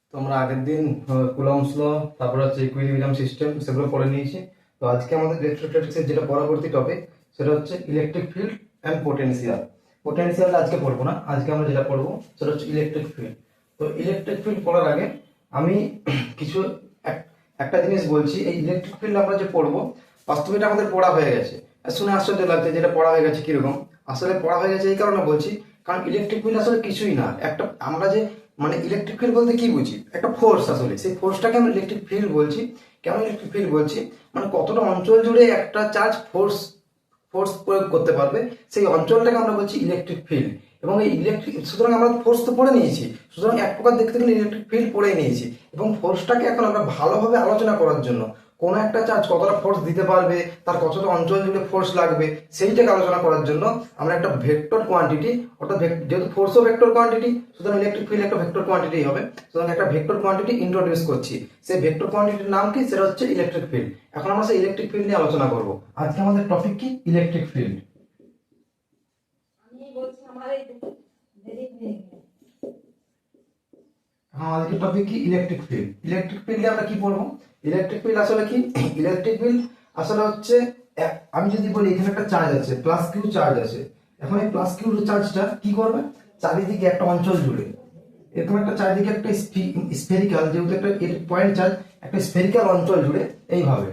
তো আমরা আগের দিন কুলম্বস ল, তারপর হচ্ছে ইকুইলিব্রিয়াম সিস্টেম, সেগুলো পড়ে নিয়েছি। তো আজকে আমাদের ইলেকট্রোস্ট্যাটিক্সের যেটা পরবর্তী টপিক, সেটা হচ্ছে electric field and potential. Potential আজকে পড়বো না, আজকে আমরা যেটা পড়বো সেটা হচ্ছে ইলেকট্রিক ফিল্ড। তো ইলেকট্রিক ফিল্ড পড়ার আগে আমি কিছু একটা জিনিস বলছি। এই ইলেকট্রিক ফিল্ড আমরা যে পড়বো, বাস্তবে এটা আমাদের পড়া হয়ে গেছে। শুনে আশ্চর্য লাগছে যেটা পড়া হয়ে গেছে কিরকম। আসলে পড়া হয়ে গেছে এই কারণে বলছি, কারণ ইলেকট্রিক ফিল্ড আসলে কিছুই না। একটা আমরা যে মানে ইলেকট্রিক ফিল্ড বলতে কি বুঝি, একটা ফোর্স। আসলে সেই ফোর্সটাকে আমরা ইলেকট্রিক ফিল্ড বলছি। কেন ইলেকট্রিক ফিল্ড বলছি, মানে কতটা অঞ্চল জুড়ে একটা চার্জ ফোর্স ফোর্স প্রয়োগ করতে পারবে, সেই অঞ্চলটাকে আমরা বলছি ইলেকট্রিক ফিল্ড। এবং এই ইলেকট্রিক, সুতরাং আমরা ফোর্স তো পড়ে নিয়েছি, সুতরাং এক প্রকার দেখতে গেলে ইলেকট্রিক ফিল্ড পড়ে নিয়েছি। এবং ফোর্সটাকে এখন আমরা ভালোভাবে আলোচনা করার জন্য, কোনো একটা চার্জ কতটা ফোর্স দিতে পারবে, তার কতটা অঞ্চল জুড়ে ফোর্স লাগবে, সেইটাকে আলোচনা করার জন্য আমরা একটা ভেক্টর কোয়ান্টিটি, অর্থাৎ যেহেতু ফোর্সও ভেক্টর কোয়ান্টিটি, সুতরাং ইলেকট্রিক ফিল্ড একটা ভেক্টর কোয়ান্টিটি হবে। সুতরাং একটা ভেক্টর কোয়ান্টিটি ইন্ট্রোডিউস করছি। সেই ভেক্টর কোয়ান্টিটির নাম কি, সেটা হচ্ছে ইলেকট্রিক ফিল্ড। এখন আমরা সেই ইলেকট্রিক ফিল্ড নিয়ে আলোচনা করব। আজকে আমাদের টপিক কি, ইলেকট্রিক ফিল্ড। আমাদের টপিক কি, ইলেকট্রিক ফিল্ড। ইলেকট্রিক ফিল্ডে আমরা কি পড়বো? ইলেকট্রিক ফিল্ড আসলে কি? ইলেকট্রিক ফিল্ড আসলে হচ্ছে, আমি যদি বলি এখানে একটা চার্জ আছে, প্লাস কিউ চার্জ আছে। এখন এই প্লাস কিউ চার্জটা কি করবে, চারিদিকে একটা অঞ্চল জুড়ে, এরকম একটা চারিদিকে একটা স্ফেরিক্যাল, যেহেতু একটা পয়েন্ট চার্জ, একটা স্ফেরিক্যাল অঞ্চল জুড়ে এইভাবে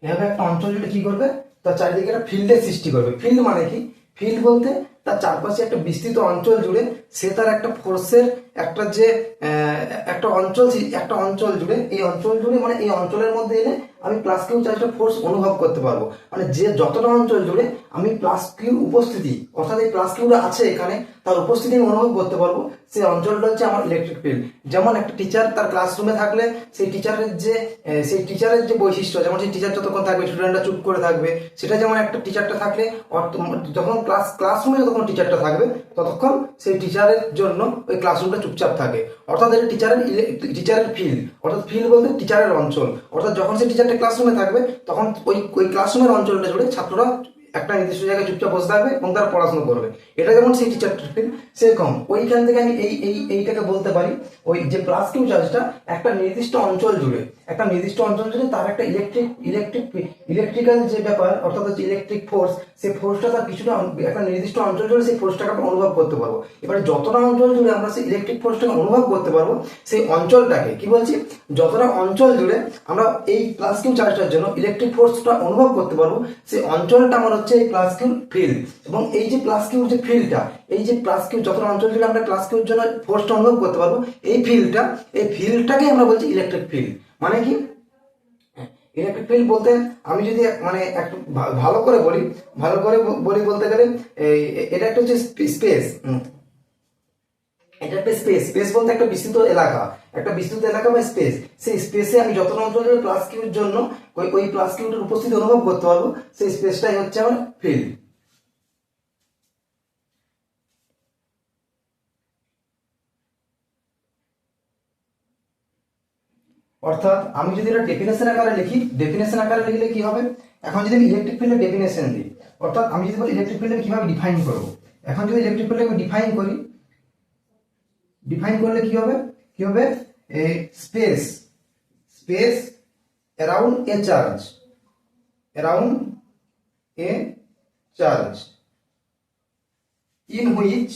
এভাবে একটা অঞ্চল জুড়ে কি করবে, তার চারিদিকে একটা ফিল্ডের সৃষ্টি করবে। ফিল্ড মানে কি? ফিল্ড বলতে তার চারপাশে একটা বিস্তৃত অঞ্চল জুড়ে সে তার একটা ফোর্সের একটা যে একটা অঞ্চল, একটা অঞ্চল জুড়ে, এই অঞ্চল জুড়ে মানে এই অঞ্চলের মধ্যে এলে আমি প্লাস কিউ চার্জটা ফোর্স অনুভব করতে পারবো। মানে যে যতটা অঞ্চল জুড়ে আমি প্লাস কিউ উপস্থিতি, অর্থাৎ এই প্লাস কিউটা আছে এখানে, তার উপস্থিতি আমি অনুভব করতে পারবো, সেই অঞ্চলটা হচ্ছে আমার ইলেকট্রিক ফিল্ড। যেমন একটা টিচার তার ক্লাসরুমে থাকলে সেই টিচারের যে বৈশিষ্ট্য, যেমন সেই টিচার যতক্ষণ থাকবে স্টুডেন্টরা চুপ করে থাকবে, সেটা যেমন একটা টিচারটা থাকলে, যখন ক্লাসরুমে যতক্ষণ টিচারটা থাকবে ততক্ষণ সেই টিচারের জন্য ওই ক্লাসরুমটা চুপচাপ থাকে। অর্থাৎ এটা টিচারের ফিল্ড, অর্থাৎ ফিল্ড বলতে টিচারের অঞ্চল। অর্থাৎ যখন সেই টিচারটা ক্লাসরুমে থাকবে তখন ওই ক্লাসরুমের অঞ্চলটা জুড়ে ছাত্ররা একটা নির্দিষ্ট জায়গায় চুপচাপ বসে থাকবে এবং তারা পড়াশোনা করবে। এটা যেমন সেই টিচারটার ফিল্ড, সেরকম ওইখান থেকে আমি এইটাকে বলতে পারি, ওই যে প্লাস কিউ চার্জটা একটা নির্দিষ্ট অঞ্চল জুড়ে, তার একটা ইলেকট্রিক্যাল যে ব্যাপার, অর্থাৎ হচ্ছে ইলেকট্রিক ফোর্স, সেই ফোর্সটা তার কিছুটা একটা নির্দিষ্ট অঞ্চল জুড়ে সেই ফোর্সটাকে আমরা অনুভব করতে পারবো। এবারে যতটা অঞ্চল জুড়ে আমরা সেই ইলেকট্রিক ফোর্সটাকে অনুভব করতে পারবো, সেই অঞ্চলটাকে কি বলছি, যতটা অঞ্চল জুড়ে আমরা এই প্লাস কিউ চার্জটার জন্য ইলেকট্রিক ফোর্সটা অনুভব করতে পারবো, সেই অঞ্চলটা আমার হচ্ছে এই প্লাস কিউ ফিল্ড। এবং এই যে প্লাস কিউ যে ফিল্ডটা, এই যে প্লাস কিউ যতটা অঞ্চল জুড়ে আমরা প্লাস কিউর জন্য ফোর্সটা অনুভব করতে পারবো, এই ফিল্ডটাকে আমরা বলছি ইলেকট্রিক ফিল্ড। মানে কি, ইলেকট্রিক ফিল্ড বলতে আমি যদি মানে একটু ভালো করে বলি বলতে গেলে, এটা একটা হচ্ছে স্পেস। এটা একটা স্পেস বলতে একটা বিস্তৃত এলাকা বা স্পেস। সেই স্পেসে আমি যতটা অঞ্চল জুড়ে প্লাস কিউর জন্য ওই প্লাস কিউটার উপস্থিতি অনুভব করতে পারবো, সেই স্পেসটাই হচ্ছে আমার ফিল্ড। অর্থাৎ আমি যদি এটা ডেফিনেশন আকারে লিখলে কি হবে, এখন যদি আমি ইলেকট্রিক ফিল্ডের ডেফিনেশন দিই, অর্থাৎ আমি যদি বলি ইলেকট্রিক ফিল্ড কিভাবে ডিফাইন করব, এখন যদি ইলেকট্রিক ফিল্ড আমি ডিফাইন করলে কি হবে a space around a charge in which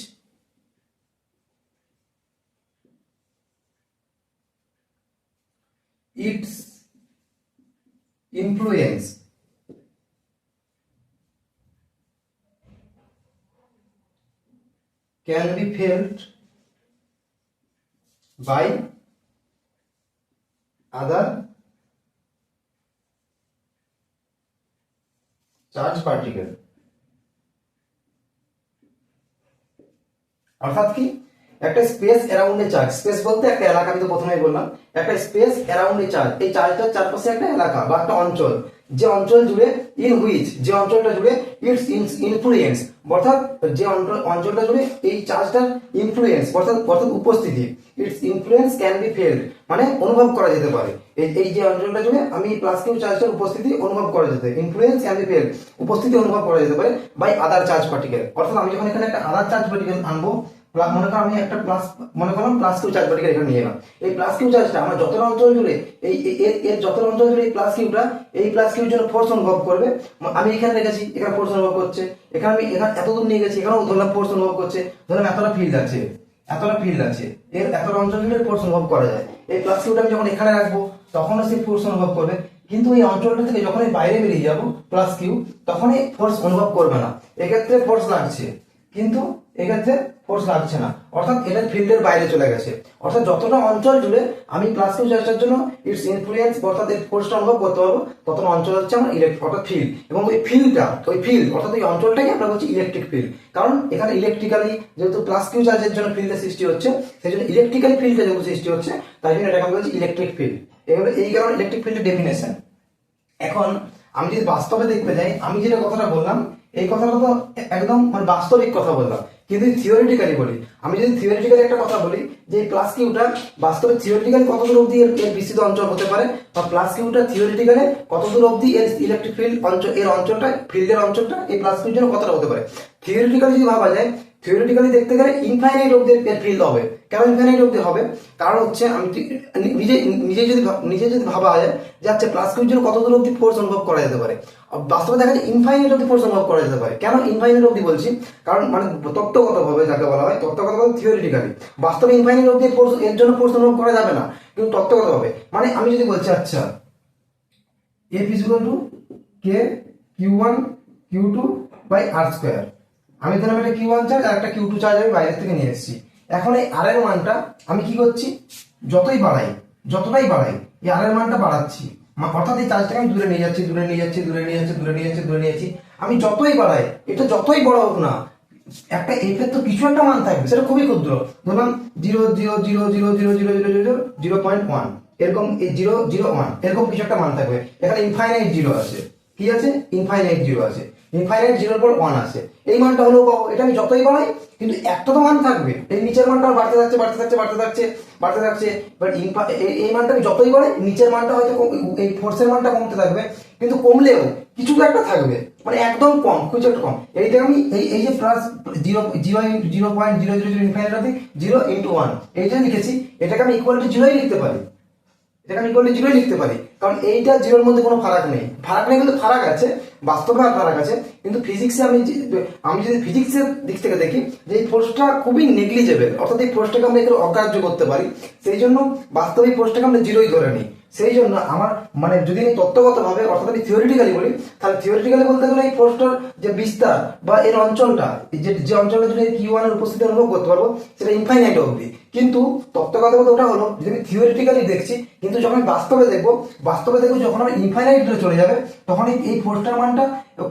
its influence can be felt by other charge particle। অর্থাৎ কি, একটা space around a charge, space বলতে একটা এলাকা, আমি তো প্রথমেই বললাম একটা স্পেস অ্যারাউন্ড এ চার্জ, এই চার্জটার চারপাশে একটা এলাকা বা একটা অঞ্চল, যে অঞ্চল জুড়ে ইন হুইচ, যে অঞ্চলটা জুড়ে ইটস ইনফ্লুয়েন্স, অর্থাৎ যে অঞ্চলটা জুড়ে এই চার্জটার ইনফ্লুয়েন্স অর্থাৎ অর্থাৎ উপস্থিতি, its influence can be felt, মানে অনুভব করা যেতে পারে। এই যে অঞ্চলটা জুড়ে আমি প্লাস কিউ চার্জটার উপস্থিতি অনুভব করা যেতে, ইনফ্লুয়েন্স ক্যান বি ফেল্ড, উপস্থিতি অনুভব করা যেতে পারে বাই আদার চার্জ পার্টিকেল। অর্থাৎ আমি যখন এখানে একটা আদার চার্জ পার্টিকেল আনবো, মনে করো আমি একটা প্লাস, মনে করলাম প্লাস কিউ চার্জ পার্টিকেল এখানে নিয়ে এলাম, এই প্লাস কিউ চার্জটা আমার যতটা অঞ্চল জুড়ে এর যতটা অঞ্চল জুড়ে এই প্লাস কিউটা, এই প্লাস কিউর জন্য ফোর্স অনুভব করবে। আমি এখানে রেখেছি, এখানে ফোর্স অনুভব করছে, এখানে আমি এখানে এত দূর নিয়ে গেছি, এখানেও ধরলাম ফোর্স অনুভব করছে, ধরলাম এতটা ফিল্ড আছে, এতটা ফিল্ড আছে, এর এতটা অঞ্চল জুড়ে ফোর্স অনুভব করা যায়। এই প্লাস কিউটা আমি যখন এখানে রাখবো তখনও সেই ফোর্স অনুভব করবে, কিন্তু এই অঞ্চলটা থেকে যখন বাইরে বেরিয়ে যাবো প্লাস কিউ, তখন এই ফোর্স অনুভব করবে না। এক্ষেত্রে ফোর্স লাগছে, কিন্তু এক্ষেত্রে ফোর্স লাগছে না, অর্থাৎ এটা ফিল্ডের বাইরে চলে গেছে। অর্থাৎ যতটা অঞ্চল জুড়ে আমি প্লাস কিউ চার্জটার জন্য ইটস ইনফ্লুয়েন্স অর্থাৎ এর ফোর্সটা অনুভব করতে পারবো, ততটা অঞ্চল হচ্ছে আমার ইলেকট্রিক অর্থাৎ ফিল্ড। এবং ওই ফিল্ডটা, ওই ফিল্ড অর্থাৎ ওই অঞ্চলটাকে আমরা বলছি ইলেকট্রিক ফিল্ড, কারণ এখানে ইলেকট্রিক্যালি যেহেতু প্লাস কিউ চার্জের জন্য ফিল্ডের সৃষ্টি হচ্ছে, সেই জন্য ইলেকট্রিক্যালি ফিল্ডটা যেহেতু সৃষ্টি হচ্ছে, তাই জন্য এটাকে আমরা বলছি ইলেকট্রিক ফিল্ড। এভাবে এই কারণে ইলেকট্রিক ফিল্ডের ডেফিনেশন। এখন আমি যদি বাস্তবে দেখতে যাই, আমি যেটা কথাটা বললাম এই কথাটা তো একদম মানে বাস্তবিক কথা বললাম, কিন্তু থিওরিটিক্যালি বলি, আমি যদি থিওরিটিক্যালি একটা কথা বলি যে প্লাস কিউটা বাস্তবে থিওরিটিক্যালি কতদূর অবধি এর বিস্তৃত অঞ্চল হতে পারে, বা প্লাস কিউটা থিওরিটিক্যালি কতদূর অবধি এর ইলেকট্রিক ফিল্ড অঞ্চল, এর অঞ্চলটা ফিল্ডের অঞ্চলটা এই প্লাস কিউর জন্য কতটা হতে পারে। থিওরিটিক্যালি যদি ভাবা যায়, থিওরিটিক্যালি দেখতে গেলে ইনফাইনাইট অবধি এর ফিল্ড হবে। কেন ইনফাইনাইট অবধি হবে? কারণ হচ্ছে আমি নিজে নিজে যদি ভাবা যায় যে আচ্ছা প্লাস কিউর জন্য কতদূর অবধি ফোর্স অনুভব করা যেতে পারে, বাস্তবে দেখা যায় ইনফাইনাইট অবধি ফোর্স অনুভব করা যেতে পারে। কেন ইনফাইনাইট অবধি বলছি? কারণ মানে তত্ত্বগতভাবে যাকে বলা হয়, তত্ত্বগতভাবে থিওরিটিক্যালি, বাস্তবে ইনফাইনাইট অবধি ফোর্স এর জন্য ফোর্স অনুভব করা যাবে না, কিন্তু তত্ত্বগতভাবে মানে আমি যদি বলছি আচ্ছা F is equal to k q one q two by r square, আমি ধরলাম একটা কিউ ওয়ান চার্জ আর একটা কিউ টু চার্জ আমি বাইরে থেকে নিয়ে এসেছি। এখন এই আর এর মানটা আমি কি করছি, যতটাই বাড়াই এই আর এর মানটা বাড়াচ্ছি, অর্থাৎ এই চার্জটাকে আমি দূরে নিয়ে যাচ্ছি, আমি যতই বাড়াই, এটা যতই বড় হোক না, একটা এফ এর তো কিছু একটা মান থাকবে, সেটা খুবই ক্ষুদ্র, ধরলাম 0.0 এরকম, এই 0.01 এরকম কিছু একটা মান থাকবে। এখানে ইনফাইনাইট জিরো আছে, কি আছে? ইনফাইনাইট জিরো আছে, ইনফাইনাইট জিরোর পর 1 আছে, এই মানটা হলেও পাবো। এটা আমি যতই বাড়াই কিন্তু একটা তো মান থাকবে, এই নিচের মানটা বাড়তে থাকছে, বাট এই মানটা আমি যতই বাড়াই নিচের মানটা হয়তো এই ফোর্সের মানটা কমতে থাকবে, কিন্তু কমলেও কিছু তো একটা থাকবে, মানে একদম কম, কিছু একটা কম। এইটা আমি এই যে প্লাস 0.00 ইনফাইনাইট অবধি 0 × 1 এইটা লিখেছি, এটাকে আমি ইকুয়াল টু 0 লিখতে পারি, কারণ এইটা জিরোর মধ্যে কোনো ফারাক নেই, কিন্তু ফারাক আছে, বাস্তবে ফারাক আছে, কিন্তু ফিজিক্সে আমি যদি ফিজিক্সের দিক থেকে দেখি যে এই ফোর্সটা খুবই নেগলিজেবল, অর্থাৎ এই ফোর্সটাকে আমরা একটু অগ্রাহ্য করতে পারি, সেই জন্য বাস্তবিক ফোর্সটাকে আমরা জিরোই ধরে নিই। সেই জন্য আমার মানে যদি আমি তত্ত্বগতভাবে অর্থাৎ আমি থিওরিটিক্যালি বলি, তাহলে থিওরিটিক্যালি বলতে গেলে এই ফোর্সটার যে বিস্তার বা এর অঞ্চলটা, যে অঞ্চলটা যদি কিউ ওয়ানের উপস্থিতি অনুভব করতে পারবো সেটা ইনফাইনাইট অবধি। কিন্তু তত্ত্বগত ওটা হলো যদি আমি থিওরিটিক্যালি দেখছি, কিন্তু যখন আমি বাস্তবে দেখবো যখন আমার ইনফাইনাইট চলে যাবে, তখন এই ফোর্সটার মানটা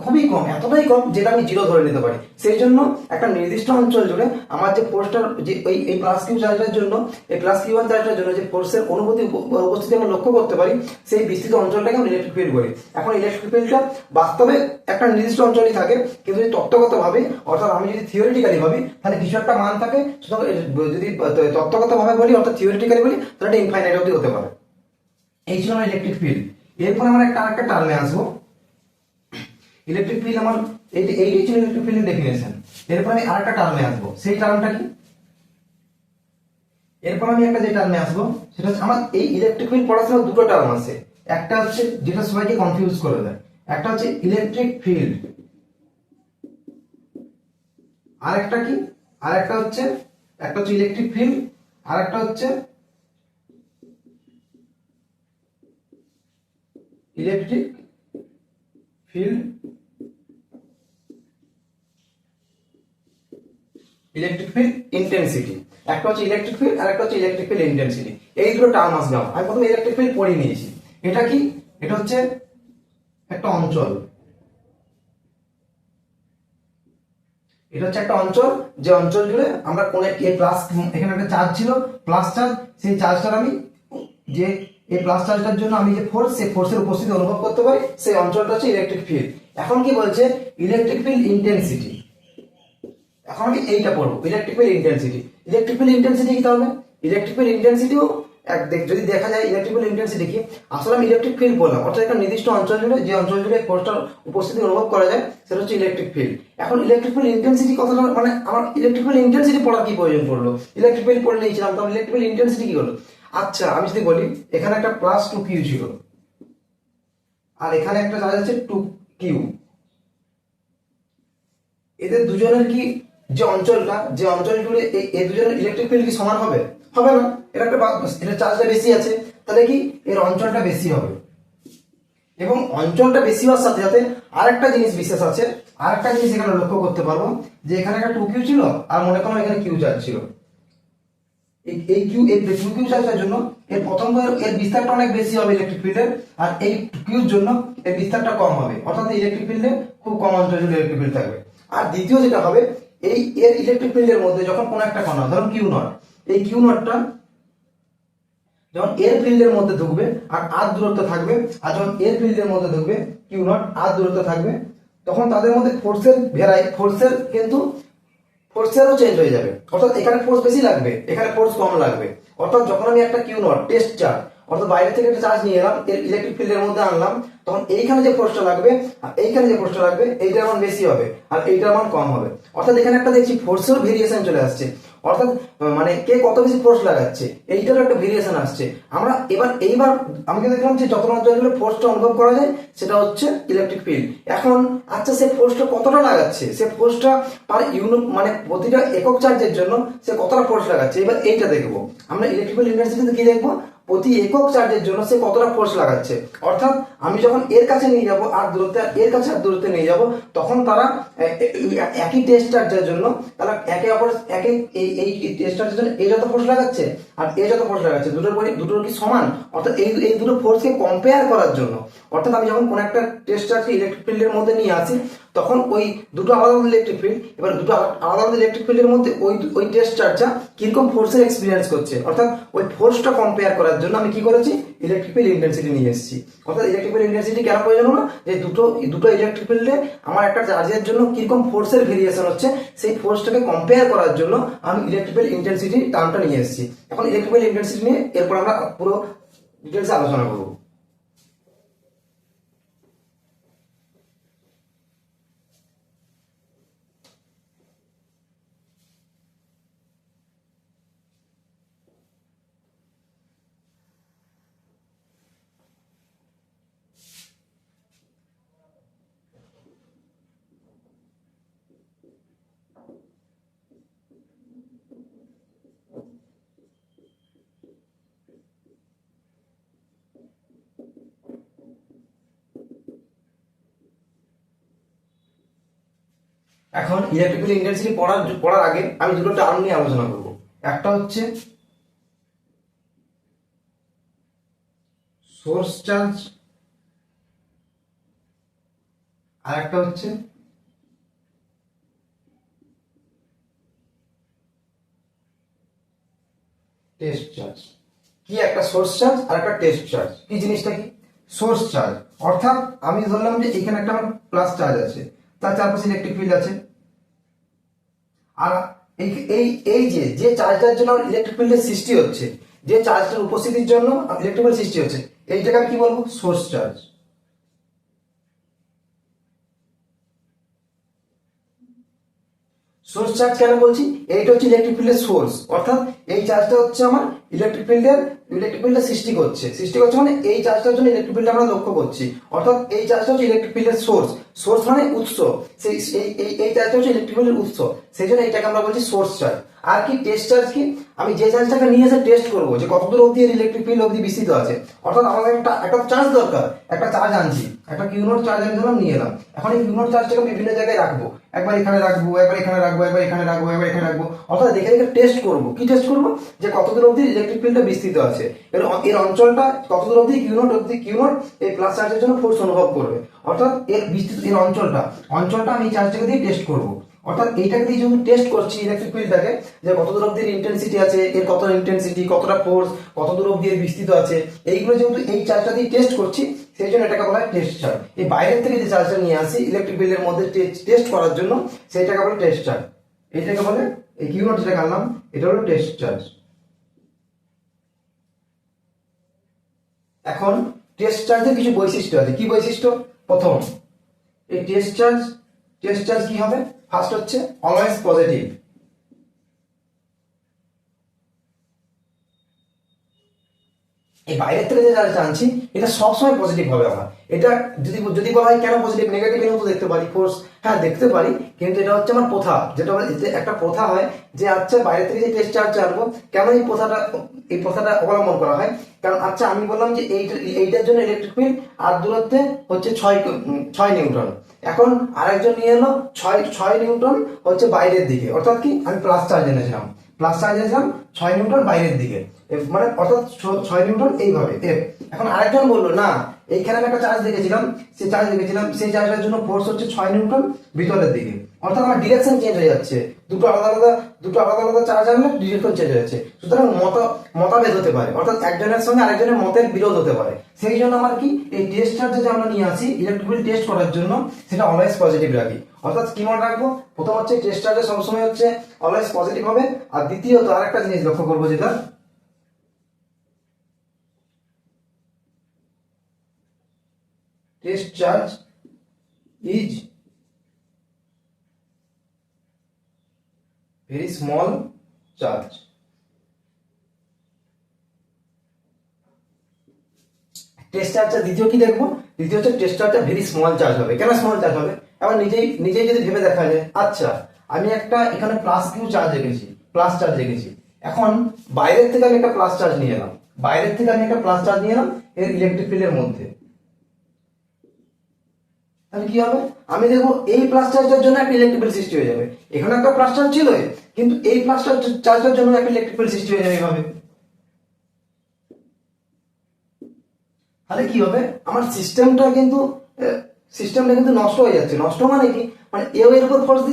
খুবই কম, এতটাই কম যেটা আমি জিরো ধরে নিতে পারি। সেই জন্য একটা নির্দিষ্ট অঞ্চল জুড়ে আমার যে ফোর্সটার যে এই প্লাস কিউ চার্জটার জন্য, এই প্লাস কিউ ওয়ান চার্জটার জন্য যে ফোর্সের উপস্থিতি আমরা লক্ষ্য করতে পারি, সেই বিস্তৃত অঞ্চলটাকে আমরা ইলেকট্রিক ফিল্ড বলি। এখন ইলেকট্রিক ফিল্ডটা বাস্তবে একটা নির্দিষ্ট অঞ্চলই থাকে, কিন্তু যদি তত্ত্বগতভাবে অর্থাৎ আমি যদি থিওরিটিক্যালি ভাবি তাহলে কিছু একটা মান থাকে, সুতরাং যদি তত্ত্বগতভাবে বলি অর্থাৎ থিওরিটিক্যালি বলি তাহলে এটা ইনফাইনাইট অবধি হতে পারে। এই ছিল আমার ইলেকট্রিক ফিল্ড। এরপর আমরা আরেকটা টার্মে আসবো, ইলেকট্রিক ফিল্ড আমার এইটাই ছিল ইলেকট্রিক ফিল্ডের ডেফিনেশন। এরপর আমি আরেকটা টার্মে আসবো, সেই টার্মটা কি? এরপর আমি একটা যে টার্মে আসবো সেটা হচ্ছে আমার এই ইলেকট্রিক ফিল্ড পড়ার সময় দুটো টার্ম আছে, একটা হচ্ছে যেটা সবাইকে কনফিউজ করে দেয়, একটা হচ্ছে ইলেকট্রিক ফিল্ড, আর একটা কি, আর একটা হচ্ছে ইলেকট্রিক ফিল্ড, আর একটা হচ্ছে electric field, electric field intensity. একটা হচ্ছে ইলেকট্রিক ফিল্ড আর একটা হচ্ছে ইলেকট্রিক ফিল্ড ইন্টেন্সিটি। এই দুটো টার্ম আসবে। আমি প্রথমে ইলেকট্রিক ফিল্ড পড়ে নিয়েছি। এটা কি? এটা হচ্ছে একটা অঞ্চল, এটা হচ্ছে একটা অঞ্চল, যে অঞ্চল জুড়ে আমরা কোন এই প্লাস, এখানে একটা চার্জ ছিল প্লাস চার্জ, সেই চার্জটার আমি যে এই প্লাস চার্জটার জন্য আমি যে ফোর্স, সেই ফোর্সের উপস্থিতি অনুভব করতে পারি, সেই অঞ্চলটা হচ্ছে ইলেকট্রিক ফিল্ড। এখন কি বলছে ইলেকট্রিক ফিল্ড ইন্টেন্সিটি। এখন আমি এইটা পড়বো, electric field intensity. Electric field intensity কি তাহলে? ইলেকট্রিক ফিল্ড ইন্টেন্সিটিও যদি দেখা যায় ইলেকট্রিক ফিল্ড ইন্টেন্সিটি কি, আসলে আমি ইলেকট্রিক ফিল্ড বললাম, অর্থাৎ একটা নির্দিষ্ট অঞ্চল জুড়ে যে অঞ্চল জুড়ে ফোর্সটার উপস্থিতি অনুভব করা যায় সেটা হচ্ছে ইলেকট্রিক ফিল্ড। এখন ইলেকট্রিক ফিল্ড ইন্টেন্সিটি কথাটা মানে আমার ইলেকট্রিক ফিল্ড ইন্টেন্সিটি পড়ার কি প্রয়োজন পড়লো? ইলেকট্রিক ফিল্ড পড়ে নিয়েছিলাম, তাহলে ইলেকট্রিক ফিল্ড ইন্টেন্সিটি কি হলো? আচ্ছা আমি যদি বলি এখানে একটা প্লাস 2q ছিল আর এখানে একটা চার্জ আছে 2q, এদের দুজনের কি যে অঞ্চলটা, যে অঞ্চল জুড়ে এই দুজনের ইলেকট্রিক ফিল্ড কি সমান হবে? হবে না। এর একটা এটা চার্জটা বেশি আছে, তাহলে কি এর অঞ্চলটা বেশি হবে। এবং অঞ্চলটা বেশি হওয়ার সাথে সাথে আরেকটা জিনিস বিশেষ আছে, আরেকটা জিনিস এখানে লক্ষ্য করতে পারবো যে এখানে একটা 2q ছিল আর মনে করো এখানে q চার্জ ছিল। এই কিউ, এই 2q চার্জের জন্য এর প্রথম এর বিস্তারটা অনেক বেশি হবে ইলেকট্রিক ফিল্ডের, আর এই কিউর জন্য এর বিস্তারটা কম হবে, অর্থাৎ ইলেকট্রিক ফিল্ডে খুব কম অঞ্চল জুড়ে ইলেকট্রিক ফিল্ড থাকবে। আর দ্বিতীয় যেটা হবে, এই এর ইলেকট্রিক ফিল্ডের মধ্যে যখন কোনো একটা কণা, ধরুন কিউ নট, এই কিউ নটটা যখন এর ফিল্ডের মধ্যে ঢুকবে আর দূরত্ব থাকবে, আর যখন এর ফিল্ডের মধ্যে ঢুকবে কিউ নট দূরত্ব থাকবে, তখন তাদের মধ্যে ফোর্সের কিন্তু ফোর্সেরও চেঞ্জ হয়ে যাবে, অর্থাৎ এখানে ফোর্স বেশি লাগবে, এখানে ফোর্স কম লাগবে। অর্থাৎ যখন আমি একটা কিউ নট টেস্ট চার্জ, অর্থাৎ বাইরে থেকে একটা চার্জ নিয়ে এলাম, এর ইলেকট্রিক ফিল্ডের মধ্যে আনলাম, তখন এইখানে যে ফোর্সটা লাগবে আর এইখানে যে ফোর্সটা লাগবে এইটার মান বেশি হবে আর এইটার মান কম হবে। অর্থাৎ এখানে একটা দেখছি ফোর্সের ভেরিয়েশন চলে আসছে, অর্থাৎ মানে কে কত বেশি ফোর্স লাগাচ্ছে এইটারও একটা ভেরিয়েশন আসছে। আমরা এইবার আমি দেখলাম যে যত অঞ্চলগুলো ফোর্সটা অনুভব করা যায় সেটা হচ্ছে ইলেকট্রিক ফিল্ড। এখন আচ্ছা সে ফোর্সটা কতটা লাগাচ্ছে, সে ফোর্সটা পার ইউনিট মানে প্রতিটা একক চার্জের জন্য সে কতটা ফোর্স লাগাচ্ছে, এবার এইটা দেখবো আমরা। ইলেকট্রিক্যাল ইন্টেন্সিটিতে কি দেখবো, প্রতি একক চার্জের জন্য সে কতটা ফোর্স লাগাচ্ছে। অর্থাৎ আমি যখন এর কাছে নিয়ে যাব আর দূরত্বে, এর কাছে আর দূরত্বে নিয়ে যাব, তখন তারা একই টেস্ট চার্জের জন্য তারা একে অপর এই টেস্ট চার্জের জন্য এ যত ফোর্স লাগাচ্ছে আর এ যত ফোর্স লাগাচ্ছে, দুটোর কি সমান? অর্থাৎ এই দুটো ফোর্সকে কম্পেয়ার করার জন্য, অর্থাৎ আমি যখন কোনো একটা টেস্ট চার্জকে ইলেকট্রিক ফিল্ডের মধ্যে নিয়ে আসি, তখন ওই দুটো আলাদা ইলেকট্রিক ফিল্ড, এবার দুটো আলাদা ইলেকট্রিক ফিল্ডের মধ্যে ওই টেস্ট চার্জটা কিরকম ফোর্সের এক্সপিরিয়েন্স করছে, অর্থাৎ ওই ফোর্সটা কম্পেয়ার করার জন্য আমি কি করেছি, ইলেকট্রিক ফিল্ড ইন্টেন্সিটি নিয়ে এসেছি। অর্থাৎ ইলেকট্রিক ফিল্ড ইন্টেন্সিটি কেন প্রয়োজন হলো, যে দুটো ইলেকট্রিক ফিল্ডে আমার একটা চার্জের জন্য কিরকম ফোর্সের ভেরিয়েশন হচ্ছে, সেই ফোর্সটাকে কম্পেয়ার করার জন্য আমি ইলেকট্রিক ফিল্ড ইন্টেন্সিটি টার্মটা নিয়ে এসেছি। এখন ইলেকট্রিক ফিল্ড ইন্টেন্সিটি নিয়ে এরপর আমরা পুরো ডিটেলসে আলোচনা করবো। এখন ইলেকট্রিক্যাল ইন্টেন্সিটি পড়ার আগে আমি দুটো টার্ম নিয়ে আলোচনা করব। একটা হচ্ছে সোর্স চার্জ আর একটা হচ্ছে টেস্ট চার্জ। কি একটা সোর্স চার্জ আর একটা টেস্ট চার্জ, কি জিনিসটা কি? সোর্স চার্জ অর্থাৎ আমি ধরলাম যে এখানে একটা আমার প্লাস চার্জ আছে, তার চারপাশে ইলেকট্রিক ফিল্ড আছে, আর এই যে চার্জটার জন্য ইলেকট্রিক ফিল্ডের সৃষ্টি হচ্ছে, যে চার্জটার উপস্থিতির জন্য ইলেকট্রিক ফিল্ড সৃষ্টি হচ্ছে, এইটাকে আমি কি বলবো, সোর্স চার্জ। সোর্স চার্জ কেন বলছি, এইটা হচ্ছে ইলেকট্রিক ফিল্ডের সোর্স, অর্থাৎ এই চার্জটা হচ্ছে আমার ইলেকট্রিক ফিল্ডের সৃষ্টি করছে মানে এই চার্জটার জন্য ইলেকট্রিক ফিল্ড আমরা লক্ষ্য করছি, অর্থাৎ এই চার্জটা হচ্ছে ইলেকট্রিক ফিল্ডের সোর্স মানে উৎস, সেই এই চার্জটা হচ্ছে ইলেকট্রিক ফিল্ডের উৎস, সেই জন্য এটাকে আমরা বলছি সোর্স চার্জ। আর কি টেস্ট চার্জ কি, আমি যে চার্জটাকে নিয়ে এসে টেস্ট করবো যে কতদূর অবধি এর ইলেকট্রিক ফিল্ড অবধি বিস্তৃত আছে, অর্থাৎ আমাদের একটা চার্জ দরকার, একটা চার্জ আনছি, একটা কিউনোট চার্জ আমি ধরলাম নিয়ে এলাম। এখন এই কিউনোট চার্জটাকে বিভিন্ন জায়গায় রাখবো, একবার এখানে রাখবো, একবার এখানে রাখবো, একবার এখানে রাখবো, একবার এখানে রাখবো, অর্থাৎ দেখে টেস্ট করবো। কি টেস্ট করবো, যে কতদূর অবধি ইলেকট্রিক ফিল্ডটা বিস্তৃত আছে, এর অঞ্চলটা কতদূর অবধি কিউনোট এই প্লাস চার্জের জন্য ফোর্স অনুভব করবে, অর্থাৎ এর বিস্তৃত এর অঞ্চলটা আমি এই চার্জটাকে দিয়ে টেস্ট করবো। অর্থাৎ এইটাকে দিয়ে যখন টেস্ট করছি ইলেকট্রিক ফিল্ডটাকে, যে কত দূর অব্দি ইন্টেন্সিটি আছে, এর কত ইন্টেন্সিটি, কতটা ফোর্স, কত দূর অব্দি এর বিস্তৃত আছে, এইগুলো যেহেতু এই চার্জটা দিয়ে টেস্ট করছি, সেই জন্য এটাকে বলা হয় টেস্ট চার্জ। এই বাইরের থেকে যে চার্জটা নিয়ে আসি ইলেকট্রিক ফিল্ডের মধ্যে টেস্ট করার জন্য, সেইটাকে বলে টেস্ট চার্জ। এইটাকে বলে, এই কিউ নট যেটা আনলাম এটা হলো টেস্ট চার্জ। এখন টেস্ট চার্জের কিছু বৈশিষ্ট্য আছে। কি বৈশিষ্ট্য? প্রথম, এই টেস্ট চার্জ কি হবে? ফার্স্ট হচ্ছে অলওয়েজ পজিটিভ। এই বাইরের থেকে যে চার্জটা আনছি এটা সবসময় পজিটিভ হবে আমার। এটা যদি বলা হয় কেন পজিটিভ, নেগেটিভ এর মতো দেখতে পারি ফোর্স, হ্যাঁ দেখতে পারি, কিন্তু এটা হচ্ছে আমার প্রথা, যেটা একটা প্রথা হয় যে আচ্ছা বাইরে থেকে যে টেস্ট চার্জ আনবো, কেন এই প্রথাটা অবলম্বন করা হয়? কারণ আচ্ছা আমি বললাম যে এইটার জন্য ইলেকট্রিক ফিল্ড আর দূরত্বে হচ্ছে 6 নিউটন। এখন আরেকজন নিয়ে এলো 6 নিউটন হচ্ছে বাইরের দিকে, অর্থাৎ কি আমি প্লাস চার্জ এনেছিলাম 6 নিউটন বাইরের দিকে, মানে অর্থাৎ 6 নিউটন এইভাবে। এখন আরেকজন বললো না, এইখানে আমি একটা চার্জ দেখেছিলাম, সেই চার্জের জন্য ফোর্স হচ্ছে 6 নিউটন ভিতরের দিকে, অর্থাৎ আমার ডিরেকশন চেঞ্জ হয়ে যাচ্ছে। দুটো আলাদা চার্জ আনলে ডিরেকশন চেঞ্জ হয়ে যাচ্ছে। সুতরাং মতভেদ হতে পারে, অর্থাৎ একজনের সঙ্গে আরেকজনের মতের বিরোধ হতে পারে। সেই জন্য আমার কি এই টেস্ট চার্জ যে আমরা নিয়ে আসি ইলেকট্রিক ফিল্ড টেস্ট করার জন্য, সেটা অলওয়েজ পজিটিভ রাখি। অর্থাৎ কি মনে রাখবো? প্রথম হচ্ছে টেস্ট চার্জে সবসময় হচ্ছে অলওয়েজ পজিটিভ হবে। আর দ্বিতীয়ত আরেকটা জিনিস লক্ষ্য করবো, যেটা test charge is very small charge. Test চার্জটা দ্বিতীয় কি দেখবো? দ্বিতীয় হচ্ছে টেস্ট চার্জটা ভেরি স্মল চার্জ হবে। কেন স্মল চার্জ হবে? আবার নিজেই যদি ভেবে দেখা যায়, আচ্ছা আমি একটা এখানে প্লাস চার্জ রেখেছি, এখন বাইরের থেকে আমি একটা প্লাস চার্জ নিয়ে এলাম, এর ইলেকট্রিক ফিল্ডের মধ্যে, তাহলে কি হবে? আমি দেখবো এই প্লাস চার্জের জন্য একটা ইলেকট্রিক ফিল্ড সৃষ্টি হয়ে যাবে। এখানে একটা প্লাস চার্জ ছিল, কিন্তু এই প্লাস চার্জের জন্য একটা ইলেকট্রিক ফিল্ড সৃষ্টি হয়ে যাবে এইভাবে। তাহলে কি হবে? আমার সিস্টেমটা কিন্তু নষ্ট হয়ে যাচ্ছে। নষ্ট মানে কি? মানে এও এর উপর ফোর্স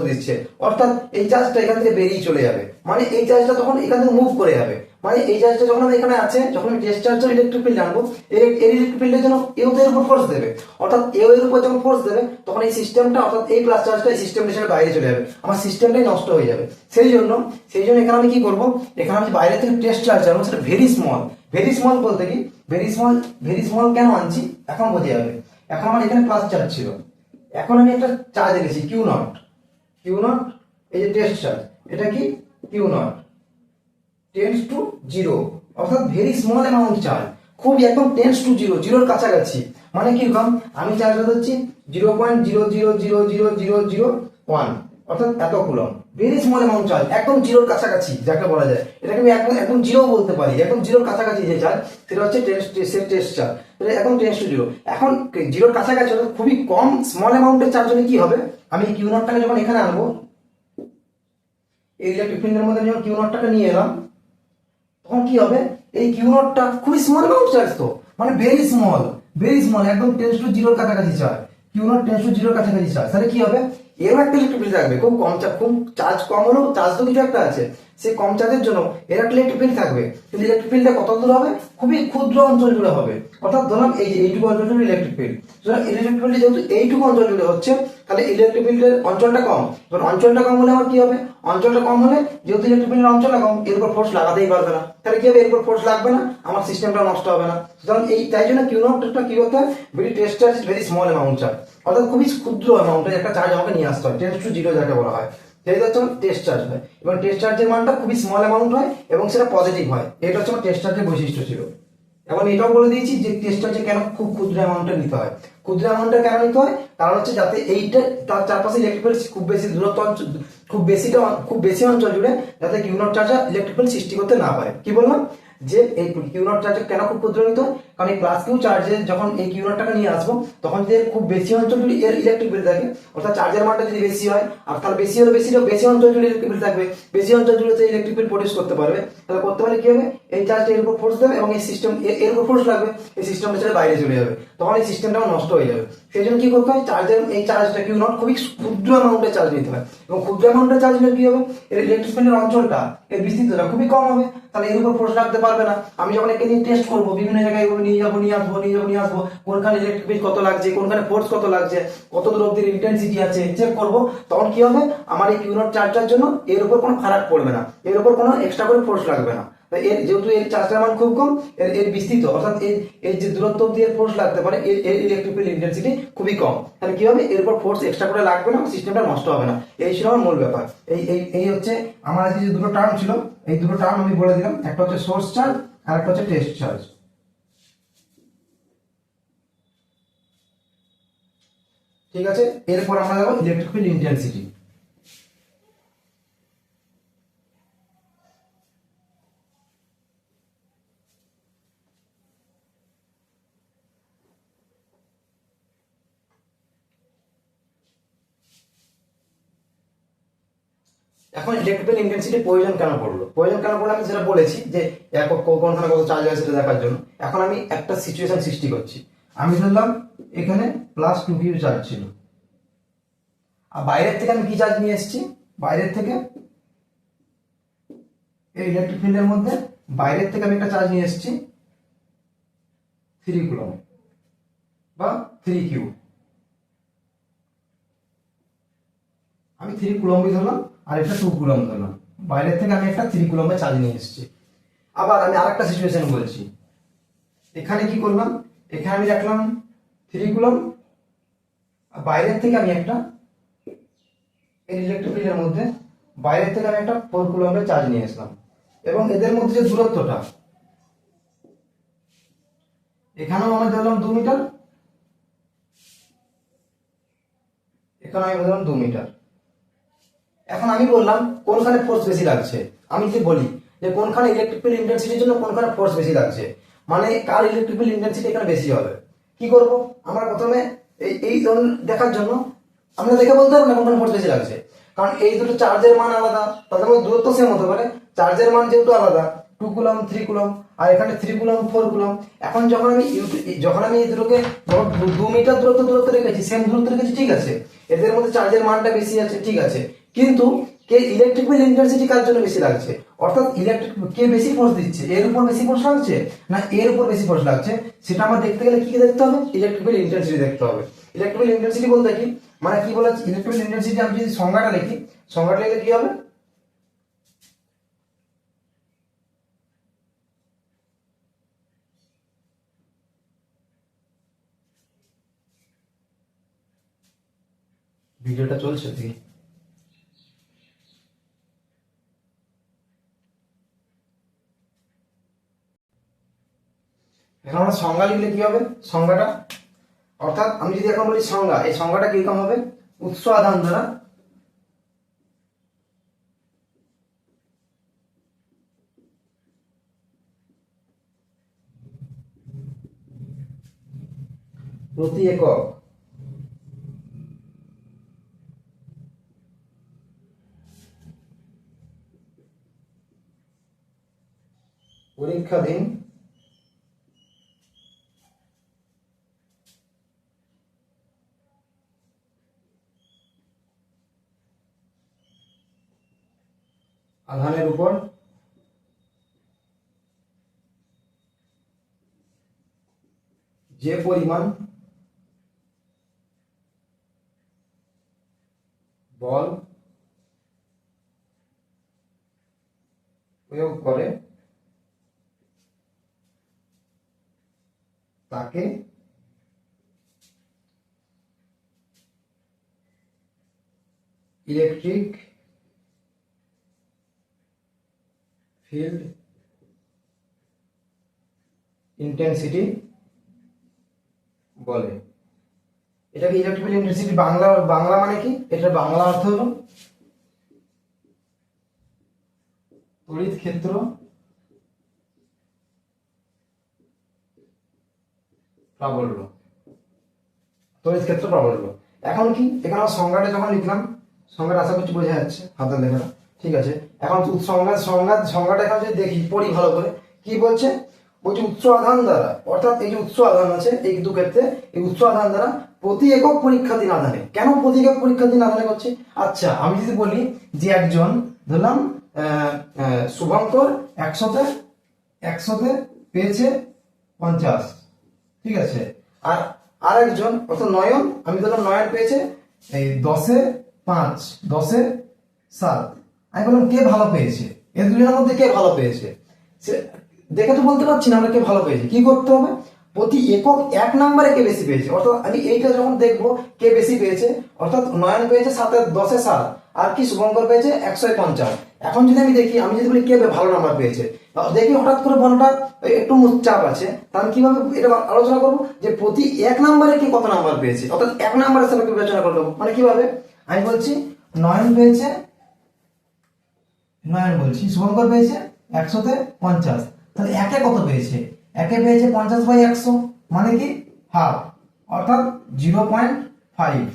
দিচ্ছে, অর্থাৎ এই চার্জটা এখান থেকে বেরিয়ে চলে যাবে, মানে এই চার্জটা তখন এখান থেকে মুভ করে যাবে। মানে এই চার্জটা যখন আমি এখানে আছে, যখন আমি টেস্ট চার্জের ইলেকট্রিক ফিল্ড আনবো, এর ইলেকট্রিক ফিল্ডের জন্য এও এর উপর ফোর্স দেবে, অর্থাৎ এও এর উপর যখন ফোর্স দেবে, তখন এই সিস্টেমটা, অর্থাৎ এই প্লাস চার্জটা এই সিস্টেমটা ছেড়ে বাইরে চলে যাবে, আমার সিস্টেমটাই নষ্ট হয়ে যাবে। সেই জন্য এখানে আমি কি করবো? এখানে আমি বাইরে থেকে টেস্ট চার্জ আনবো, সেটা ভেরি স্মল বলতে কি, ভেরি স্মল কেন আনছি এখন বোঝা যাবে। এখন আমার এখানে প্লাস চার্জ ছিল, এখন আমি একটা চার্জ এনেছি কিউ নট, এই যে টেস্ট চার্জ, এটা কি কিউ নট টেন্স টু 0, অর্থাৎ ভেরি স্মল অ্যামাউন্ট চার্জ, খুবই একদম টেন্স টু 0, জিরোর কাছাকাছি। মানে কিরকম? আমি চার্জটা ধরছি 0.000001, অর্থাৎ এত coulomb, very small amount charge, একদম জিরোর কাছাকাছি যাকে বলা যায়। এটাকে আমি একদম জিরো বলতে পারি, একদম জিরোর কাছাকাছি যে চার্জ, সেটা হচ্ছে টেস্ট চার্জ, এখন টেন্স টু 0। এখন জিরোর কাছাকাছি খুবই কম স্মল অ্যামাউন্টের চার্জ হলে কি হবে? আমি কিউ নটটাকে যখন এখানে আনবো, এই ইলেকট্রিক ফিল্ডের মধ্যে যখন কিউ নটটাকে নিয়ে এলাম, তখন কি হবে? এই কিউ নটটা খুবই স্মল অ্যামাউন্ট চার্জ, তো মানে ভেরি স্মল, একদম টেন্স টু 0 কাছাকাছি charge, q naught tends to 0 কাছাকাছি চার্জ। তাহলে কি হবে? এরও একটা ইলেকট্রিক ফিল্ড থাকবে, খুব চার্জ কম হলেও চার্জ তো কিছু একটা আছে, সেই কম চার্জের জন্য এর একটা ইলেকট্রিক ফিল্ড থাকবে, কিন্তু ইলেকট্রিক ফিল্ডটা কত দূর হবে? খুবই ক্ষুদ্র অঞ্চল জুড়ে হবে। অর্থাৎ ধরলাম এই যে এইটুকু অঞ্চল জুড়ে ইলেকট্রিক ফিল্ড, সুতরাং ইলেকট্রিক ফিল্ড যেহেতু এইটুকু অঞ্চল জুড়ে হচ্ছে, তাহলে ইলেকট্রিক ফিল্ডের অঞ্চলটা কম। এবার অঞ্চলটা কম হলে আমার কি হবে? অঞ্চলটা কম হলে যেহেতু ইলেকট্রিক ফিল্ডের অঞ্চলটা কম, এর উপর ফোর্স লাগাতেই পারবে না, তাহলে কি হবে? এর উপর ফোর্স লাগবে না, আমার সিস্টেমটা নষ্ট হবে না। সুতরাং তাই জন্য কিউ নটটা কি হতে হয়? Test charge very small amount charge, অর্থাৎ খুবই ক্ষুদ্র অ্যামাউন্টের একটা চার্জ আমাকে নিয়ে আসতে হয়, টেন্স টু 0 যাকে বলা হয়, সেটা হচ্ছে টেস্ট চার্জ হয়। এবং টেস্ট চার্জের মানটা খুবই স্মল অ্যামাউন্ট হয় এবং সেটা পজিটিভ হয়। এটা হচ্ছে টেস্ট চার্জের বৈশিষ্ট্য ছিল। এখন এটাও বলে দিয়েছি যে টেস্ট চার্জে কেন খুব ক্ষুদ্র অ্যামাউন্টে নিতে হয়। ক্ষুদ্র অ্যামাউন্টে কেন নিতে হয়? কারণ হচ্ছে যাতে এইটা তার চারপাশে ইলেকট্রিক ফিল্ড খুব বেশি দূরত্ব খুব বেশি অঞ্চল জুড়ে যাতে q naught charge electric field সৃষ্টি করতে না পারে। কি বললাম? যে এই কিউ নট চার্জে কেন খুব ক্ষুদ্র নিতে হয়? কারণ এই প্লাস কিউ চার্জে যখন এই কিউ নটটাকে নিয়ে আসবো তখন যদি এর খুব বেশি অঞ্চল জুড়ে এর ইলেকট্রিক বিল থাকে, অর্থাৎ চার্জের মানটা যদি বেশি হয়, আর তাহলে বেশি হলে বেশি অঞ্চল জুড়ে ইলেকট্রিক বিল থাকবে, বেশি অঞ্চল জুড়ে তো ইলেকট্রিক বিল প্রডিউস করতে পারবে। তাহলে করতে পারলে কি হবে, এই চার্জটা এর উপর ফোর্স দেবে এবং এই সিস্টেম এর উপর ফোর্স লাগবে, এই সিস্টেমটা ছেড়ে বাইরে চলে যাবে, তখন এই সিস্টেমটা নষ্ট হয়ে যাবে। সেই জন্য কি করতে হয়, চার্জের এই চার্জটা কিউ নট খুবই ক্ষুদ্র অ্যামাউন্টের চার্জ নিতে হয়, এবং ক্ষুদ্র অ্যামাউন্টের চার্জ নিলে কি হবে, এর ইলেকট্রিক ফিল্ডের অঞ্চলটা এর বিস্তৃতটা খুবই কম হবে, তাহলে এর উপর ফোর্স রাখতে পারবে না। আমি যখন একে নিয়ে টেস্ট করবো, বিভিন্ন জায়গায় এগুলো নিয়ে যাবো, নিয়ে আসবো, কোনখানে ইলেকট্রিক ফিল্ড কত লাগছে, কোনখানে ফোর্স কত লাগছে, কত দূর অব্দি ইন্টেন্সিটি আছে চেক করবো, তখন কি হবে, আমার এই কিউ নট চার্জটার জন্য এর উপর কোনো ফারাক পড়বে না, এর উপর কোনো এক্সট্রা করে ফোর্স লাগবে না। এর যেহেতু এর চার্জের মান খুব কম, এর বিস্তৃত অর্থাৎ এই যে দূরত্ব অব্দি এর ফোর্স লাগতে পারে, এর ইলেকট্রিক ফিল্ড ইন্টেন্সিটি খুবই কম, তাহলে কি হবে, এর উপর ফোর্স এক্সট্রা করে লাগবে না, সিস্টেমটা নষ্ট হবে না। এই ছিল আমার মূল ব্যাপার। এই হচ্ছে আমার আজকে যে দুটো টার্ম ছিল, এই দুটো টার্ম আমি বলে দিলাম, একটা হচ্ছে সোর্স চার্জ আর একটা হচ্ছে টেস্ট চার্জ। ঠিক আছে, এরপর আমরা যাবো ইলেকট্রিক ফিল্ড ইন্টেন্সিটি। এখন ইলেকট্রিক্যাল ইন্টেন্সিটি প্রয়োজন কেন পড়লো, আমি যেটা বলেছি যে কোনখানে কত চার্জ আছে সেটা দেখার জন্য। এখন আমি একটা সিচুয়েশন সৃষ্টি করছি, আমি ধরলাম এখানে প্লাস 2 কিউ চার্জ ছিল, আর বাইরের থেকে আমি কি চার্জ নিয়ে এসেছি, বাইরের থেকে এই ইলেকট্রিক ফিল্ডের মধ্যে বাইরের থেকে আমি একটা চার্জ নিয়ে এসেছি 3 কুলম্ব বা 3 কিউ। আমি 3 কুলম্বই ধরলাম আর একটা 2 কুলম্ব ধরলাম, বাইরের থেকে আমি একটা 3 কুলম্বের চার্জ নিয়ে এসেছি। আবার আমি আরেকটা সিচুয়েশন বলছি, এখানে কি করলাম, এখানে আমি রাখলাম 3 কুলম্ব, আর বাইরের থেকে আমি একটা এই ইলেকট্রিক ফিল্ডের মধ্যে বাইরের থেকে আমি একটা 4 কুলম্বের চার্জ নিয়ে আসলাম, এবং এদের মধ্যে যে দূরত্বটা, এখানেও আমি ধরলাম 2 মিটার, এখানে আমি ধরলাম 2 মিটার। এখন আমি বললাম কোনখানে ফোর্স বেশি লাগছে, আমি যদি বলি যে কোনখানে ইলেকট্রিক ফিল্ড ইন্টেন্সিটির জন্য কোনখানে ফোর্স বেশি লাগছে, মানে কার ইলেকট্রিক ফিল্ড ইন্টেন্সিটি এখানে বেশি হবে, কি করব, আমরা প্রথমে এই দেখার জন্য আমরা দেখে বলতে পারবো না কোনখানে ফোর্স বেশি লাগছে, কারণ এই দুটো চার্জের মান আলাদা, তাদের মধ্যে দূরত্ব সেম হতে পারে, চার্জের মান যেহেতু আলাদা, 2 কুলম্ব 3 কুলম্ব, আর এখানে 3 কুলম্ব 4 কুলম্ব। এখন যখন আমি এই দুটোকে 2 মিটার দূরত্ব রেখেছি, সেম দূরত্ব রেখেছি, ঠিক আছে, এদের মধ্যে চার্জের মানটা বেশি আছে, ঠিক আছে, কিন্তু কে ইলেকট্রিক ফিল্ড ইন্টেন্সিটি কার জন্য বেশি লাগছে, অর্থাৎ ইলেকট্রিক কে বেশি ফোর্স দিচ্ছে, এর উপর বেশি ফোর্স লাগছে না এর উপর বেশি ফোর্স লাগছে, সেটা আমার দেখতে গেলে কি দেখতে হবে, ইলেকট্রিক ফিল্ড ইন্টেন্সিটি দেখতে হবে। ইলেকট্রিক ফিল্ড ইন্টেন্সিটি বলতে কি, মানে কি বলে, ইলেকট্রিক ফিল্ড ইন্টেন্সিটি আমি যদি সংজ্ঞাটা লিখি, সংজ্ঞাটা লিখলে কি হবে, ভিডিওটা চলছে দেখি, এখন আমরা সংজ্ঞা লিখলে কি হবে, সংজ্ঞাটা, অর্থাৎ আমি যদি এখন বলি সংজ্ঞা, এই সংজ্ঞাটা কিরকম হবে, উৎস আধান দ্বারা প্রতি একক পরীক্ষাধীন আধানের উপর যে পরিমাণ বল প্রয়োগ করে তাকে ইলেকট্রিক ফিল্ড ইন্টেন্সিটি বলে। এটাকে ইলেকট্রিক ফিল্ড ইন্টেন্সিটি বাংলা মানে কি, এটার বাংলা অর্থ হলো তড়িৎ ক্ষেত্র প্রাবল্য, তড়িৎ ক্ষেত্র প্রাবল্য। এখন কি এখানে আমার সংজ্ঞাটা যখন লিখলাম, সংজ্ঞাটা আশা করছি বোঝা যাচ্ছে হাতের লেখাটা, ঠিক আছে। এখন সংজ্ঞাটা এখন যদি দেখি পড়ি ভালো করে, কি বলছে, বলছে উচ্চ আধান দ্বারা, অর্থাৎ এই যে উচ্চ আধান আছে এই দু ক্ষেত্রে, এই উচ্চ আধান দ্বারা প্রতি একক পরীক্ষাধীন আধানে, কেন প্রতি একক পরীক্ষাধীন আধানে করছে? আচ্ছা আমি যদি বলি যে একজন ধরলাম শুভঙ্কর 100তে পেয়েছে 50, ঠিক আছে, আর আরেকজন অর্থাৎ নয়ন, আমি ধরলাম নয়ন পেয়েছে এই 10-এ 5, 10-এ 7। আমি বললাম কে ভালো পেয়েছে, এর দুজনের মধ্যে কে ভালো পেয়েছে? সে দেখে তো বলতে পারছি না আমরা কে ভালো পেয়েছে। কি করতে হবে, প্রতি একক 1 নম্বরে কে বেশি পেয়েছে, অর্থাৎ আমি এইটা যখন দেখবো কে বেশি পেয়েছে, অর্থাৎ নয়ন পেয়েছে 10-এ 7, আর কি শুভঙ্কর পেয়েছে 150। এখন যদি আমি দেখি, আমি যদি বলি কে ভালো নাম্বার পেয়েছে, দেখি হঠাৎ করে মনটা একটু চাপ আছে, তাহলে কিভাবে এটা আলোচনা করবো যে প্রতি 1 নম্বরে কে কত নাম্বার পেয়েছে, অর্থাৎ 1 নম্বরের সাথে বিবেচনা করবো। মানে কিভাবে, আমি বলছি নয়ন বলছি শুভঙ্কর পেয়েছে 100-তে 50, তাহলে একে কত পেয়েছে, একে পেয়েছে 50/100, মানে কি হাফ, অর্থাৎ 0.5।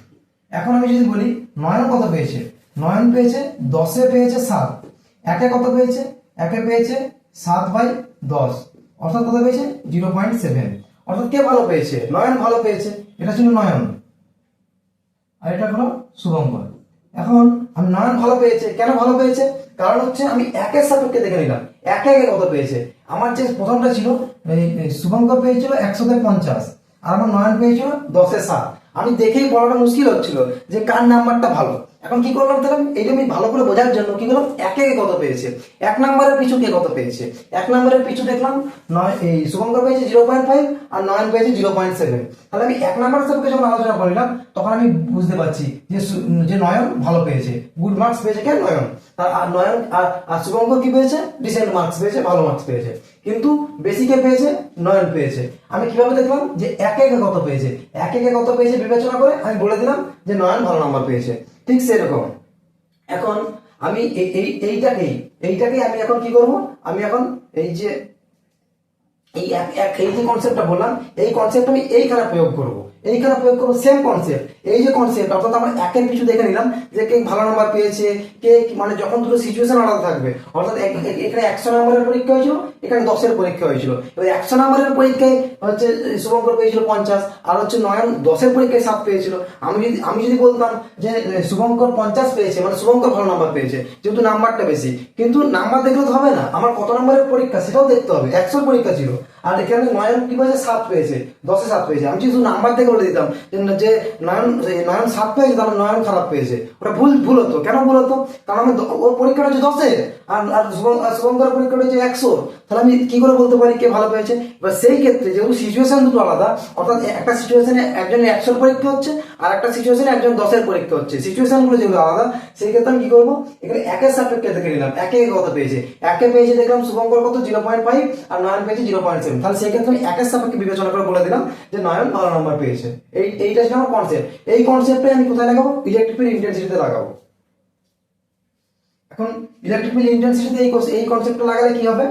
এখন আমি যদি বলি নয়ন কত পেয়েছে, নয়ন পেয়েছে 10-এ পেয়েছে 7, একে কত পেয়েছে, একে পেয়েছে 7/10, অর্থাৎ কত পেয়েছে 0.7। অর্থাৎ কে ভালো পেয়েছে, নয়ন ভালো পেয়েছে, এটা ছিল নয়ন, আর এটা হলো শুভঙ্কর। এখন আমি নয়ন ভালো পেয়েছে, কেন ভালো পেয়েছে, কারণ হচ্ছে আমি একের সাপেক্ষে দেখে নিলাম একে কত পেয়েছে। আমার যে প্রথমটা ছিল শুভঙ্কর পেয়েছিল 100-তে 50, আর আমার নয়ন পেয়েছিল 10-এ 7। আমি দেখেই বলাটা মুশকিল হচ্ছিল যে কার নাম্বারটা ভালো। এখন কি করলাম, তাহলে এইটা আমি ভালো করে বোঝার জন্য কি করলাম, একে কত পেয়েছে, 1 নম্বরের পিছু কে কত পেয়েছে। 1 নম্বরের পিছু দেখলাম এই শুভঙ্কর পেয়েছে 0.5 আর নয়ন পেয়েছে 0.7। তাহলে আমি 1 নম্বরের সাপেক্ষে যখন আলোচনা করলাম তখন আমি বুঝতে পারছি যে নয়ন ভালো পেয়েছে, গুড মার্কস পেয়েছে কে, নয়ন। আর নয়ন আর শুভঙ্কর কি পেয়েছে, ডিসেন্ট মার্কস পেয়েছে, ভালো মার্কস পেয়েছে। কিন্তু বেশি কে পেয়েছে, নয়ন পেয়েছে। আমি কিভাবে দেখলাম যে একে কত পেয়েছে, একে কত পেয়েছে বিবেচনা করে আমি বলে দিলাম যে নয়ন ভালো নাম্বার পেয়েছে। ঠিক সেরকম এখন আমি এইটাকেই আমি এখন কি করব, আমি এখন এই যে এই যে কনসেপ্টটা বললাম, এই কনসেপ্ট আমি এইখানে প্রয়োগ করব, সেম কনসেপ্ট। এই যে কনসেপ্ট, অর্থাৎ আমরা একের পিছু দেখে নিলাম যে কে ভালো নাম্বার পেয়েছে, কে মানে যখন দুটো সিচুয়েশন আলাদা থাকবে, অর্থাৎ এখানে 100 নম্বরের পরীক্ষা হয়েছিল, এখানে 10-এর পরীক্ষা হয়েছিল। এবার 100 নম্বরের পরীক্ষায় হচ্ছে শুভঙ্কর পেয়েছিল 50, আর হচ্ছে নয়ন 10-এর পরীক্ষায় 7 পেয়েছিল। আমি যদি বলতাম যে শুভঙ্কর 50 পেয়েছে, মানে শুভঙ্কর ভালো নাম্বার পেয়েছে, যেহেতু নাম্বারটা বেশি। কিন্তু নাম্বার দেখলে তো হবে না, আমার কত নম্বরের পরীক্ষা সেটাও দেখতে হবে। 100 পরীক্ষা ছিল, আর এখানে নয়ন কি পেয়েছে 7 পেয়েছে, 10-এ 7 পেয়েছে। আমি শুধু নাম্বার দেখে বলে দিতাম যে নয়ন 7 পেয়েছে, তাহলে নয়ন খারাপ পেয়েছে, ওটা ভুল হতো। কেন ভুল হতো, কারণ আমি ওর পরীক্ষাটা হচ্ছে 10-এ, আর শুভঙ্করের পরীক্ষাটা হচ্ছে 100, তাহলে আমি কি করে বলতে পারি কে ভালো পেয়েছে। এবার সেই ক্ষেত্রে যেহেতু সিচুয়েশন দুটো আলাদা, অর্থাৎ একটা সিচুয়েশনে একজনের 100-এর পরীক্ষা হচ্ছে, আর একটা সিচুয়েশনে একজন 10-এর পরীক্ষা হচ্ছে, সিচুয়েশন গুলো যেগুলো আলাদা, সেই ক্ষেত্রে আমি কি করবো, এখানে একের সাপেক্ষে দেখে নিলাম একে কত পেয়েছে। একে পেয়েছে দেখলাম শুভঙ্কর কত 0.5, আর নয়ন পেয়েছে 0.7। তাহলে সেই ক্ষেত্রে আমি একের সাপেক্ষে বিবেচনা করে বলে দিলাম যে নয়ন ভালো নাম্বার পেয়েছে। এইটা ছিল আমার কনসেপ্ট। এই কনসেপ্টে আমি কোথায় লাগাবো, ইলেকট্রিক ফিল্ড ইন্টেন্সিটিতে লাগাবো। এখন ইলেকট্রিক ফিল্ড ইন্টেন্সিটিতে এই কনসেপ্টটা লাগালে কি হবে,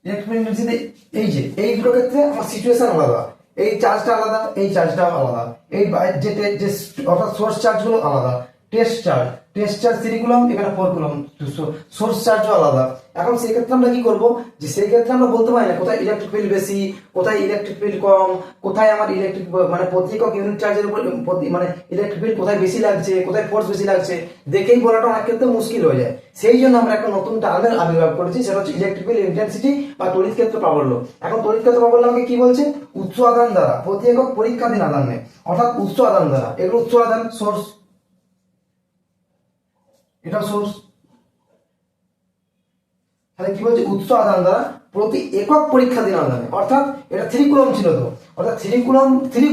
ইলেকট্রিক ফিল্ড ইন্টেন্সিটি এই দুটো ক্ষেত্রে আমার সিচুয়েশন আলাদা, এই চার্জটা আলাদা, এই চার্জটাও আলাদা, এই যে অর্থাৎ সোর্স চার্জগুলো আলাদা, টেস্ট চার্জ 3 কুলম, এখানে 4 কুলম, সোর্স চার্জও আলাদা। এখন সেই ক্ষেত্রে আমরা কি করবো, যে সেই ক্ষেত্রে আমরা বলতে পারি না কোথায় ইলেকট্রিক ফিল্ড বেশি, কোথায় ইলেকট্রিক ফিল্ড কম, কোথায় আমার ইলেকট্রিক মানে প্রতি একক ইউনিট চার্জের উপর মানে ইলেকট্রিক ফিল্ড কোথায় বেশি লাগছে, কোথায় ফোর্স বেশি লাগছে, দেখেই বলাটা অনেক ক্ষেত্রে মুশকিল হয়ে যায়। সেই জন্য আমরা একটা নতুন টার্মের আবির্ভাব করেছি, সেটা হচ্ছে ইলেকট্রিক ফিল্ড ইন্টেন্সিটি বা তড়িৎ ক্ষেত্র প্রাবল্য। এখন তড়িৎ ক্ষেত্র প্রাবল্য আমাকে কি বলছে, উচ্চ আধান দ্বারা প্রতি একক পরীক্ষাধীন আধান নেই, অর্থাৎ উচ্চ আধান দ্বারা, এগুলো উচ্চ আধান সোর্স, এটা সোর্স। তাহলে কি বলছে, উচ্চ আধান দ্বারা প্রতি একক পরীক্ষাধীন আধানে, অর্থাৎ এটা 3 কুলম ছিল তো, অর্থাৎ 3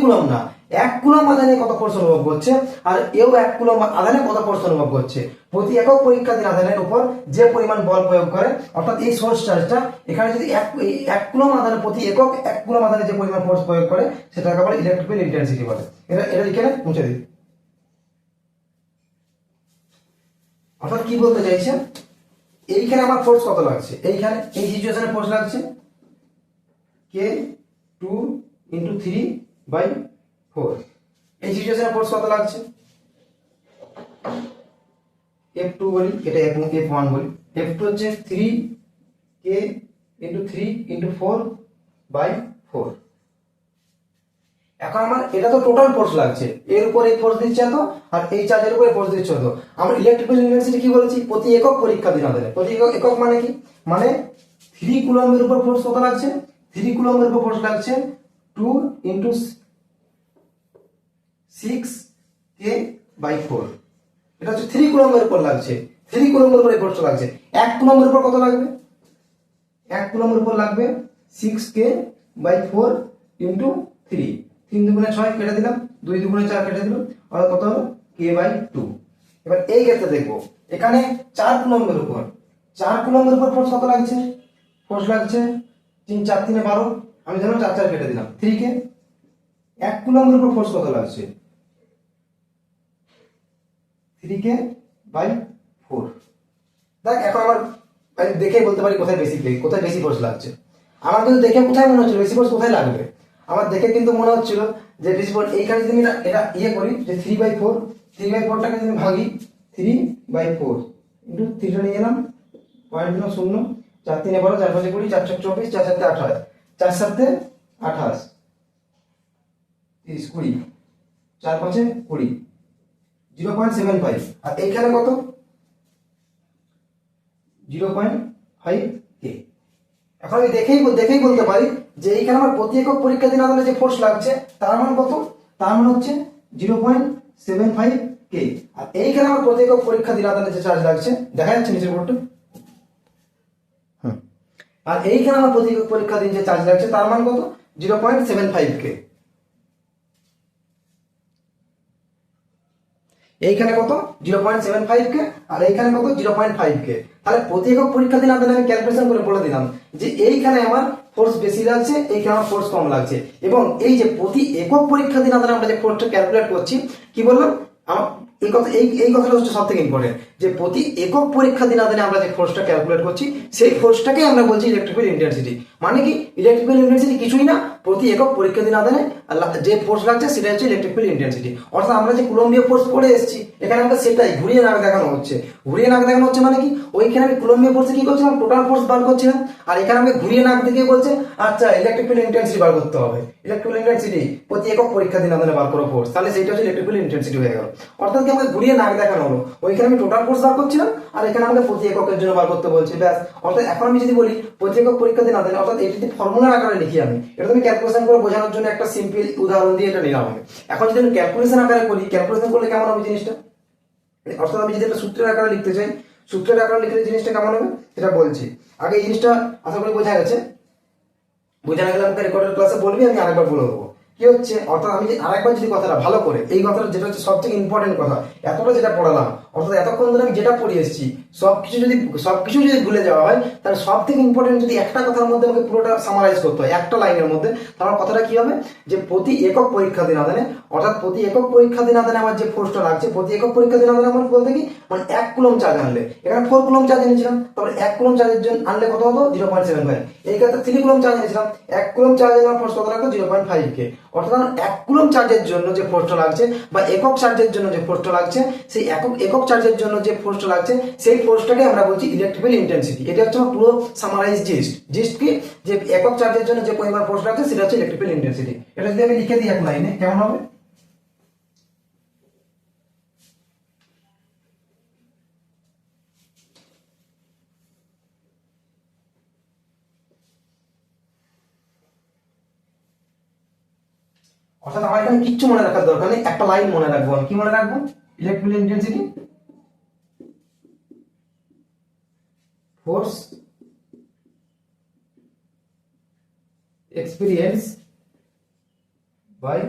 কুলম না, 1 কুলম আধানে কত ফোর্স অনুভব করছে, আর এও 1 কুলম আধানে কত ফোর্স অনুভব করছে। প্রতি একক পরীক্ষাধীন আধানের উপর যে পরিমাণ বল প্রয়োগ করে, অর্থাৎ এই সোর্স চার্জটা এখানে যদি 1 কুলম আধানে প্রতি একক 1 কুলম আধানে যে পরিমাণ ফোর্স প্রয়োগ করে, সেটাকে বলে ইলেকট্রিক ফিল্ড ইন্টেন্সিটি বলে। এটা লিখে মুছে দিই। অর্থাৎ কি বলতে চাইছে, এইখানে আমার ফোর্স কত লাগছে, এইখানে এই সিচুয়েশনে ফোর্স লাগছে কে 2 × 3/4। এই সিচুয়েশনে ফোর্স কত লাগছে? F2 বলি, এটা F1 বলি। F2 হচ্ছে 3K × 3 × 4/4। এখন আমার এটা তো টোটাল ফোর্স লাগছে, এর উপরে ফোর্স দিচ্ছে এত, আর এই চার্জের উপরে ফোর্স দিচ্ছে এত। আমরা ইলেকট্রিক্যাল ইন্টেন্সিটি কি বলেছি? প্রতি একক পরীক্ষাধীন আধানে। প্রতি একক মানে কি? মানে 3 কুলম্বের উপর ফোর্স কত লাগছে? 3 কুলম্বের উপর ফোর্স লাগছে 2 × 6K/4। এটা হচ্ছে 3 কুলম্বের উপর লাগছে। 3 কুলম্বের উপর ফোর্স লাগছে। 1 কুলম্বের উপর কত লাগবে? 1 কুলম্বের উপর লাগবে 6K/4 × 3। 3 দুগুণে 6 কেটে দিলাম, 2 দুগুণে 4 কেটে দিলাম, আর কত হলো? K/2। এবার এই ক্ষেত্রে দেখবো এখানে 4 কুলম্বের উপর, 4 কুলম্বের উপর ফোর্স কত লাগছে? ফোর্স লাগছে 3 4 3 12, আমি ধরলাম 4 4 কেটে দিলাম 3K। 1 কুলম্বের উপর ফোর্স কত লাগছে? 3K/4। দেখ এখন আমার দেখেই বলতে পারি কোথায় বেশি ফোর্স লাগছে। আমার কিন্তু দেখে কোথায় মনে হচ্ছিল বেশি ফোর্স কোথায় লাগবে? আমার দেখে কিন্তু মনে হচ্ছিল যে বেশি ফোর্স এইখানে যদি আমি এটা ইয়ে করি যে 3/4, 3/4টাকে যদি ভাগি 3/4 ইন্টু 3টা নিয়ে গেলাম, পয়েন্ট 0, 4 3 12, 4 5 20, 4 6 24, 4 7 28, 4 7 28, 30 20, 4 5 20, 0.75। আর এইখানে কত? 0.5K। এখন আমি দেখেই বলতে পারি যে এইখানে আমার প্রতি একক পরীক্ষাধীন আধানে যে ফোর্স লাগছে তার মান কত? তার মান হচ্ছে 0.75K। আর এইখানে আমার প্রতি একক পরীক্ষাধীন আধানে যে চার্জ লাগছে, দেখা যাচ্ছে নিচের বোর্ডটা? আর এইখানে আমার প্রতি একক পরীক্ষাধীন যে চার্জ লাগছে তার মান কত? 0.75K। এইখানে কত? 0.75K, আর এইখানে কত? 0.5K। তাহলে প্রতি একক পরীক্ষাধীন আধানে আমি ক্যালকুলেশন করে বলে দিলাম যে এইখানে আমার ফোর্স বেশি লাগছে, এইখানে আমার ফোর্স কম লাগছে। এবং এই যে প্রতি একক পরীক্ষাধীন আধানে আমরা যে ফোর্সটা ক্যালকুলেট করছি, কি বললাম? এই কথাটা হচ্ছে সব থেকে ইম্পর্টেন্ট, যে প্রতি একক পরীক্ষাধীন আধানে আমরা যে ফোর্সটা ক্যালকুলেট করছি সেই ফোর্সটাকে আমরা বলছি ইলেকট্রিক্যাল ইন্টেন্সিটি। মানে কি? ইলেকট্রিক্যাল ইন্টেন্সিটি কিছুই না, প্রতি একক পরীক্ষাধীন আধানে যে ফোর্স লাগছে সেটা হচ্ছে ইলেকট্রিক্যাল ইন্টেন্সিটি। অর্থাৎ আমরা যে কুলম্বীয় ফোর্স পড়ে এসেছি, এখানে আমাকে সেটাই ঘুরিয়ে নাক দেখানো হচ্ছে। ঘুরিয়ে নাক দেখানো হচ্ছে মানে কি? ওইখানে আমি কুলম্বীয় ফোর্সে কি করছিলাম? টোটাল ফোর্স বার করছিলাম, আর এখানে আমাকে ঘুরিয়ে নাক দেখিয়ে বলছে আচ্ছা ইলেকট্রিক্যাল ইন্টেন্সিটি বার করতে হবে। ইলেকট্রিক্যাল ইন্টেন্সিটি প্রতি একক পরীক্ষাধীন আধানে বার করো ফোর্স, তাহলে সেটা হচ্ছে ইলেকট্রিক্যাল ইন্টেন্সিটি হয়ে গেল। অর্থাৎ কি আমাকে ঘুরিয়ে নাক দেখানো হলো, ওইখানে আমি টোটাল ফোর্স বার করছিলাম, আর এখানে আমাকে প্রতি এককের জন্য বার করতে বলছি, ব্যাস। অর্থাৎ এখন আমি যদি বলি প্রতি একক পরীক্ষাধীন আধানে, অর্থাৎ এটি যদি ফর্মুলার আকারে লিখি আমি, এটা তুমি ক্যালকুলেশন করে বোঝানোর জন্য একটা সিম্পল উদাহরণ দিয়ে এটা নিলাম আমি। এখন যদি আমি ক্যালকুলেশন আকারে করি, ক্যালকুলেশন করলে কেমন হবে জিনিসটা? অর্থাৎ আমি যদি একটা সূত্রের আকারে লিখতে চাই, সূত্রের আকারে লিখলে জিনিসটা কেমন হবে সেটা বলছি। আগে এই জিনিসটা আশা করি বোঝা গেছে। বোঝা না গেলে আমাকে রেকর্ডের ক্লাসে বলবি, আমি আরেকবার বলে দেবো কি হচ্ছে। অর্থাৎ আমি আরেকবার যদি কথাটা ভালো করে, এই কথাটা যেটা হচ্ছে সব থেকে ইম্পর্টেন্ট কথা, এতটা যেটা পড়ালাম, অর্থাৎ এতক্ষণ ধরে আমি যেটা পড়িয়ে এসেছি সবকিছু যদি ভুলে যাওয়া হয়, তাহলে সব থেকে ইম্পর্টেন্ট যদি একটা কথার মধ্যে আমাকে পুরোটা সামারাইজ করতে হয় একটা লাইনের মধ্যে, তাহলে কথাটা কি হবে? যে প্রতি একক পরীক্ষাধীন আধানে, অর্থাৎ প্রতি একক পরীক্ষাধীন আধানে আমার যে ফোর্সটা লাগছে, প্রতি একক পরীক্ষাধীন আধানে আমার বলতে কি, মানে 1 কুলম্ব চার্জ আনলে, এখানে 4 কুলম্ব চার্জ এনেছিলাম, তারপরে 1 কুলম্ব চার্জের জন্য আনলে কত হতো? 0.75। এই ক্ষেত্রে 3 কুলম্ব চার্জ এনেছিলাম, 1 কুলম্ব চার্জের আমার ফোর্স কত লাগতো? 0.5K। অর্থাৎ 1 কুলম্ব চার্জের জন্য যে ফোর্সটা লাগছে, বা একক চার্জের জন্য যে ফোর্সটা লাগছে, সেই একক চার্জের জন্য যে ফোর্সটা লাগছে, সেই ফোর্সটাকে আমরা বলছি ইলেকট্রিক্যাল ইন্টেন্সিটি। এটা হচ্ছে আমার পুরো সামারাইজ জিস্ট কি, যে একক চার্জের জন্য যে পরিমাণ ফোর্স লাগছে সেটা হচ্ছে ইলেকট্রিক্যাল ইন্টেন্সিটি। এটা যদি আমি লিখে দিই এক লাইনে, কেমন হবে? অর্থাৎ আমার এখানে কিচ্ছু মনে রাখার দরকার নেই, একটা লাইন মনে রাখবো। আমি কি মনে রাখবো? Electrical intensity force experience by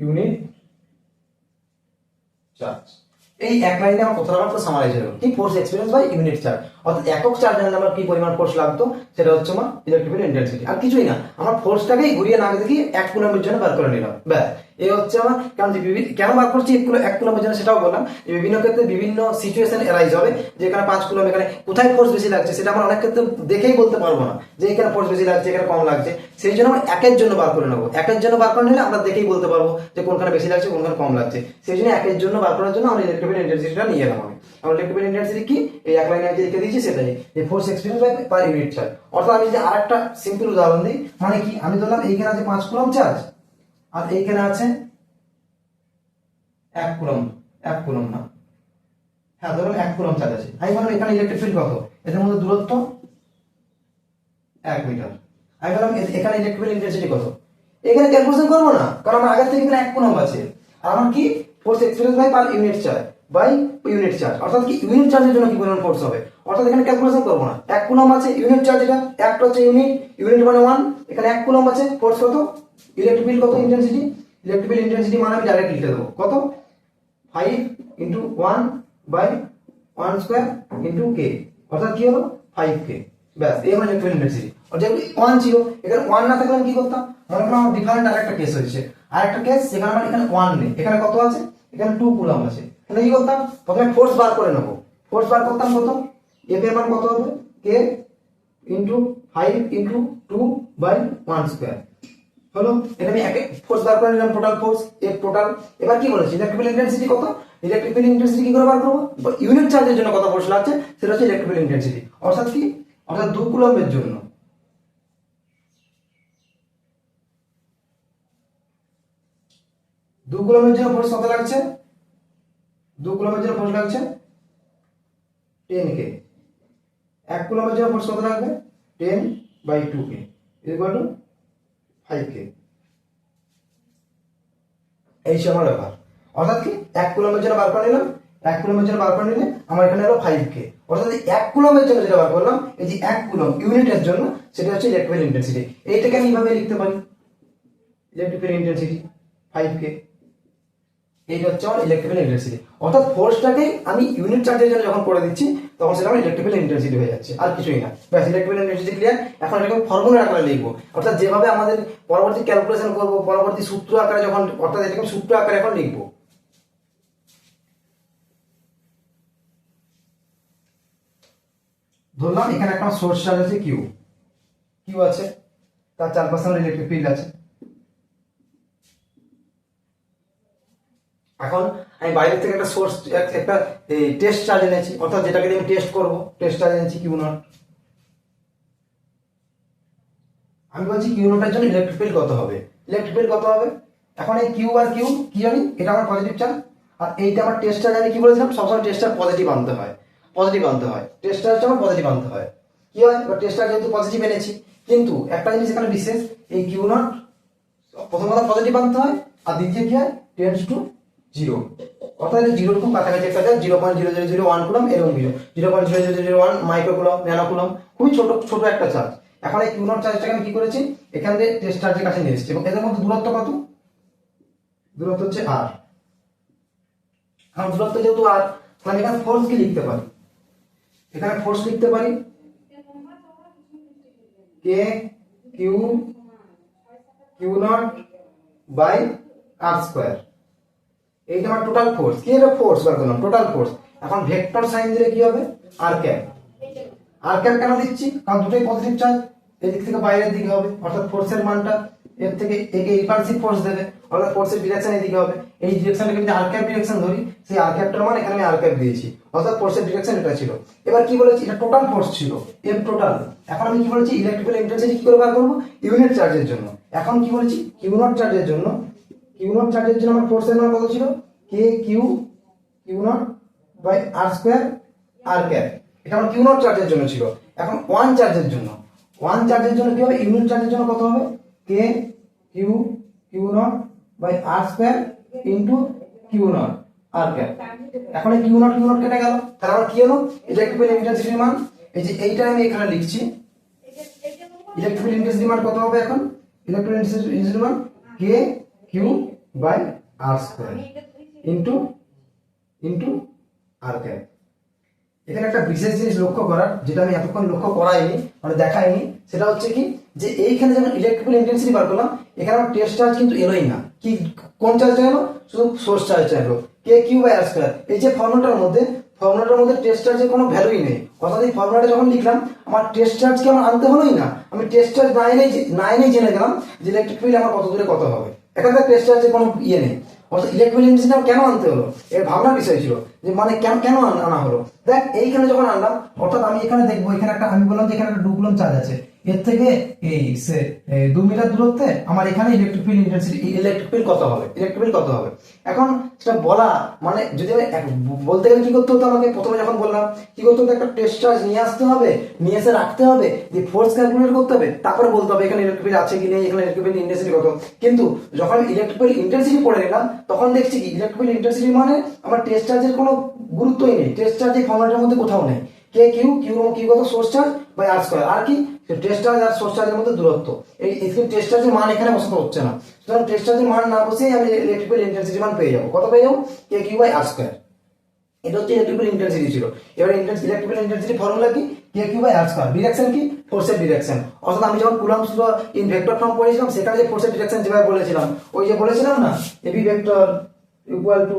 unit charge. এই এক লাইনে আমার কথাটা আমার সামারাইজ হলো কি, force experience by unit charge. অর্থাৎ একক চার্জ জানলে আমার কি পরিমাণ ফোর্স লাগতো, সেটা হচ্ছে আমার ইলেকট্রিক্যাল ইন্টেন্সিটি। আর কিছুই না, আমার ফোর্সটাকেই ঘুরিয়ে না দেখি 1 কুলম্বের জন্য বার করে নিলাম, ব্যাস। এই হচ্ছে আমার কারণ কেন বার করছি 1 কুলম্বের জন্য সেটাও বললাম, যে বিভিন্ন ক্ষেত্রে বিভিন্ন সিচুয়েশন এরাইজ হবে, যে এখানে 5 কুলম্ব, এখানে কোথায় ফোর্স বেশি লাগছে সেটা আমরা অনেক ক্ষেত্রে দেখেই বলতে পারবো না, যে এখানে ফোর্স বেশি লাগছে এখানে কম লাগছে। সেই জন্য আমরা একের জন্য বার করে নেবো, একের জন্য বার করে নিলে আমরা দেখেই বলতে পারবো যে কোনখানে বেশি লাগছে কোনখানে কম লাগছে। সেই জন্য একের জন্য বার করার জন্য আমরা ইলেকট্রিক্যাল ইন্টেন্সিটিটা নিয়ে এলাম। আমরা ইলেকট্রিক্যাল ইন্টেন্সিটি কি এই এক লাইনে লিখে দিয়েছি, সেটাই যে force experience by per unit charge. অর্থাৎ আমি যদি আরেকটা সিম্পল উদাহরণ দিই, মানে কি আমি ধরলাম এইখানে আছে 5 কুলম্ব চার্জ আর এইখানে আছে 1 কুলম্ব, 1 কুলম্ব না, হ্যাঁ ধরুন 1 কুলম্ব চার্জ আছে। আমি বললাম এখানে ইলেকট্রিক ফিল্ড কত, এদের মধ্যে দূরত্ব 1 মিটার। আমি বললাম এখানে ইলেকট্রিক্যাল ইন্টেন্সিটি কত, এখানে ক্যালকুলেশন করবো না, কারণ আমার আগের থেকে এখানে 1 কুলম্ব আছে। আর আমার কি force experience by per unit charge by unit charge, অর্থাৎ কি ইউনিট চার্জের জন্য কি পরিমাণ ফোর্স হবে, অর্থাৎ এখানে ক্যালকুলেশন করবো না। 1 কুলম্ব আছে ইউনিট চার্জ, এটা একটা হচ্ছে ইউনিট, ইউনিট মানে 1, এখানে 1 কুলম্ব আছে, ফোর্স কত, ইলেকট্রিক ফিল্ড কত, ইন্টেন্সিটি, ইলেকট্রিক ফিল্ড ইন্টেন্সিটি মানে আমি ডাইরেক্ট লিখে দেবো কত, 5 × 1/1² × k, অর্থাৎ কি হলো 5k। ব্যাস এই হলো ইলেকট্রিক ইন্টেন্সিটি। আর যেহেতু 1 ছিল, এখানে 1 না থাকলে আমি কি করতাম, মনে করো আমার ডিফারেন্ট আরেকটা কেস হয়েছে, আরেকটা কেস যেখানে আমার এখানে 1 নেই, এখানে কত আছে, এখানে 2 কুলম্ব আছে, তাহলে কি করতাম, প্রথমে ফোর্স বার করে নেবো। ফোর্স বার করতাম কত, এফ এর মান কত হবে, k × 5 × 2/1² হলো। এটা আমি একে ফোর্স বার করে নিলাম, টোটাল ফোর্স এফ টোটাল। এবার কি বলেছি ইলেকট্রিক্যাল ইন্টেন্সিটি কত, ইলেকট্রিক্যাল ইন্টেন্সিটি কি করে বার করব, ইউনিট চার্জের জন্য কত ফোর্স লাগছে সেটা হচ্ছে ইলেকট্রিক্যাল ইন্টেন্সিটি। অর্থাৎ কি, অর্থাৎ 2 কুলম্বের জন্য 2 কুলম্বের জন্য ফোর্স কত লাগছে, 2 কুলম্বের জন্য ফোর্স লাগছে 10k। 1 কুলম্বের জন্য ফোর্স কত লাগবে, 10/2k = 5k। এই সে আমার ব্যাপার। অর্থাৎ কি 1 কুলম্বের জন্য বার করে নিলাম, 1 কুলম্বের জন্য বার করে নিলে আমার এখানে হলো 5k। অর্থাৎ 1 কুলম্বের জন্য যেটা বার করলাম, এই যে 1 কুলম্ব ইউনিটের জন্য, সেটা হচ্ছে ইলেকট্রিক্যাল ইন্টেন্সিটি। এইটাকে আমি এইভাবে লিখতে পারি, ইলেকট্রিক্যাল ইন্টেন্সিটি 5k, এইটা হচ্ছে আমার ইলেকট্রিক্যাল ইন্টেন্সিটি। অর্থাৎ ফোর্সটাকে আমি ইউনিট চার্জের জন্য যখন করে দিচ্ছি তখন সেটা আমার ইলেকট্রিক্যাল ইন্টেন্সিটি হয়ে যাচ্ছে, আর কিছুই না। ব্যাস ইলেকট্রিক্যাল ইন্টেন্সিটি ক্লিয়ার। এখন এটাকে ফর্মুলা আকারে লিখবো, অর্থাৎ যেভাবে আমাদের পরবর্তী ক্যালকুলেশন করব, পরবর্তী সূত্র আকারে যখন, অর্থাৎ এটাকে সূত্র আকারে এখন লিখবো। ধরলাম এখানে একটা সোর্স চার্জ আছে কিউ, কিউ আছে, তার চারপাশে আমার ইলেকট্রিক ফিল্ড আছে। এখন আমি বাইরে থেকে একটা সোর্স, একটা টেস্ট চার্জ এনেছি, অর্থাৎ যেটাকে আমি টেস্ট করব, টেস্ট চার্জ এনেছি কিউ নট। আমি বলছি কিউ নটের জন্য ইলেকট্রিক ফিল্ড কত হবে, ইলেকট্রিক ফিল্ড কত হবে। এখন এই কিউ আর কিউ কি জানি, এটা আমার পজিটিভ চার্জ, আর এইটা আমার টেস্ট চার্জ। আমি কি বলেছিলাম, সবসময় টেস্ট চার্জ পজিটিভ আনতে হয়, পজিটিভ আনতে হয়, টেস্ট চার্জটা আমার পজিটিভ আনতে হয়। কি হয়, এবার টেস্ট চার্জ যেহেতু পজিটিভ এনেছি, কিন্তু একটা জিনিস এখানে বিশেষ, এই কিউ নট প্রথম কথা পজিটিভ আনতে হয়, আর দ্বিতীয় কি হয়, টেন্ডস টু 0, অর্থাৎ 0 খুব কাছাকাছি একটা চার্জ, 0.0001 কুলম্ব, এরকম 0.0001 মাইক্রো কুলম্ব, ন্যানো কুলম্ব, খুবই ছোট ছোট একটা চার্জ। এখন এই কিউ নট চার্জটাকে আমি কি করেছি, এখান থেকে টেস্ট চার্জের কাছে নিয়ে এসেছি, এবং এদের মধ্যে দূরত্ব কত, দূরত্ব হচ্ছে r। কারণ দূরত্ব যেহেতু r, তাহলে এখানে ফোর্স কি লিখতে পারি, এখানে ফোর্স লিখতে পারি k q not by r²। এইটা আমার টোটাল ফোর্স, কি এটা ফোর্স বার করলাম, টোটাল ফোর্স। এখন ভেক্টর সাইন দিলে কি হবে, r ক্যাপ। r ক্যাপ কেন দিচ্ছি, কারণ দুটোই পজিটিভ চার্জ, এদিক থেকে বাইরের দিকে হবে, অর্থাৎ ফোর্সের মানটা এর থেকে একে রিপালসিভ ফোর্স দেবে, অর্থাৎ ফোর্সের ডিরেকশন এদিকে হবে। এই ডিরেকশনটাকে যদি r ক্যাপ ডিরেকশন ধরি, সেই r ক্যাপটার মান এখানে আমি r ক্যাপ দিয়েছি, অর্থাৎ ফোর্সের ডিরেকশন এটা ছিল। এবার কি বলেছি, এটা টোটাল ফোর্স ছিল, এফ টোটাল। এখন আমি কি বলেছি, ইলেকট্রিক্যাল ইন্টেন্সিটি কি করে বার করব, ইউনিট চার্জের জন্য। এখন কি বলেছি, কিউ নট চার্জের জন্য, কিউ নট চার্জের জন্য আমার ফোর্সের মান কত ছিল, k q naught by r² r cap. এটা আমার কিউ নট চার্জের জন্য ছিল। এখন 1 চার্জের জন্য, 1 চার্জের জন্য কি হবে, ইউনিট চার্জের জন্য কত হবে, k q naught by r² into q naught r cap. এখন এই কিউ নট কেটে গেল, তাহলে আমার কি হলো, ইলেকট্রিক্যাল ইন্টেন্সিটির মান, এই যে এইটা আমি এখানে লিখছি, ইলেকট্রিক্যাল ইন্টেন্সিটির মান কত হবে, এখন ইলেকট্রিক্যাল ইন্টেন্সিটির মান k q by r² into r cap. এখানে একটা বিশেষ জিনিস লক্ষ্য করার, যেটা আমি এতক্ষণ লক্ষ্য করাইনি, মানে দেখাইনি, সেটা হচ্ছে কি, যে এইখানে যখন ইলেকট্রিক্যাল ইন্টেন্সিটি বার করলাম, এখানে আমার টেস্ট চার্জ কিন্তু এলোই না, কি কোন চার্জটা গেল, শুধু সোর্স চার্জটা গেল, কে কিউ বাই আর স্কয়ার। এই যে ফর্মুলাটার মধ্যে টেস্ট চার্জের কোনো ভ্যালুই নেই, অর্থাৎ এই ফর্মুলাটা যখন লিখলাম আমার টেস্ট চার্জকে আমার আনতে হলোই না, আমি টেস্ট চার্জ না এনেই জেনে গেলাম যে ইলেকট্রিক ফিল্ড আমার কত দূরে কত হবে। এখানে টেস্ট চার্জের কোনো ইয়ে নেই, অর্থাৎ ইলেকট্রিক ইন্টেন্সিটি কেন আনতে হলো, এর ভাবনার বিষয় ছিল যে মানে কেন কেন আনা হলো। দেখ এইখানে যখন আনলাম, অর্থাৎ আমি এখানে দেখবো এখানে একটা, আমি বললাম যে এখানে একটা 2 কুলম্ব চার্জ আছে, এর থেকে এই 2 মিটার দূরত্বে আমার এখানে electric field intensity, electric field কত হবে। এখন সেটা বলা মানে যদি আমি বলতে গেলে কি করতে হতো, আমাকে প্রথমে যখন বললাম কি করতে হতো, একটা টেস্ট চার্জ নিয়ে আসতে হবে, নিয়ে এসে রাখতে হবে, দিয়ে ফোর্স ক্যালকুলেট করতে হবে, তারপরে বলতে হবে এখানে ইলেকট্রিক ফিল্ড আছে কি নেই, এখানে ইলেকট্রিক ফিল্ড ইন্টেন্সিটি কত। কিন্তু যখন ইলেকট্রিক ফিল্ড ইন্টেন্সিটি পড়ে নিলাম, তখন দেখছি কি ইলেকট্রিক ফিল্ড ইন্টেন্সিটি মানে আমার টেস্ট চার্জের কোনো গুরুত্বই নেই, টেস্ট চার্জ এই ফর্মুলাটার মধ্যে কোথাও নেই। কে কিউ কত, source charge by r square, আর কি টেস্ট চার্জ আর সোর্স চার্জের মধ্যে দূরত্ব। এই টেস্ট চার্জের মান এখানে বসাতে হচ্ছে না, সুতরাং টেস্ট চার্জের মান না বসিয়ে আমি ইলেকট্রিক ফিল্ড ইন্টেন্সিটি মান পেয়ে যাবো, কত পেয়ে যাবো, কে কিউ বাই আর স্কয়ার। এটা হচ্ছে ইলেকট্রিক ফিল্ড ইন্টেন্সিটি ছিল। এবার ইলেকট্রিক ফিল্ড ইন্টেন্সিটি ফর্মুলা কি, k q by r square. Direction কি, ফোর্সের ডিরেকশন, অর্থাৎ আমি যখন Coulomb's law in vector form পড়েছিলাম, সেখানে যে ফোর্সের ডিরেকশন যেভাবে বলেছিলাম, ওই যে বলেছিলাম না AB vector equal to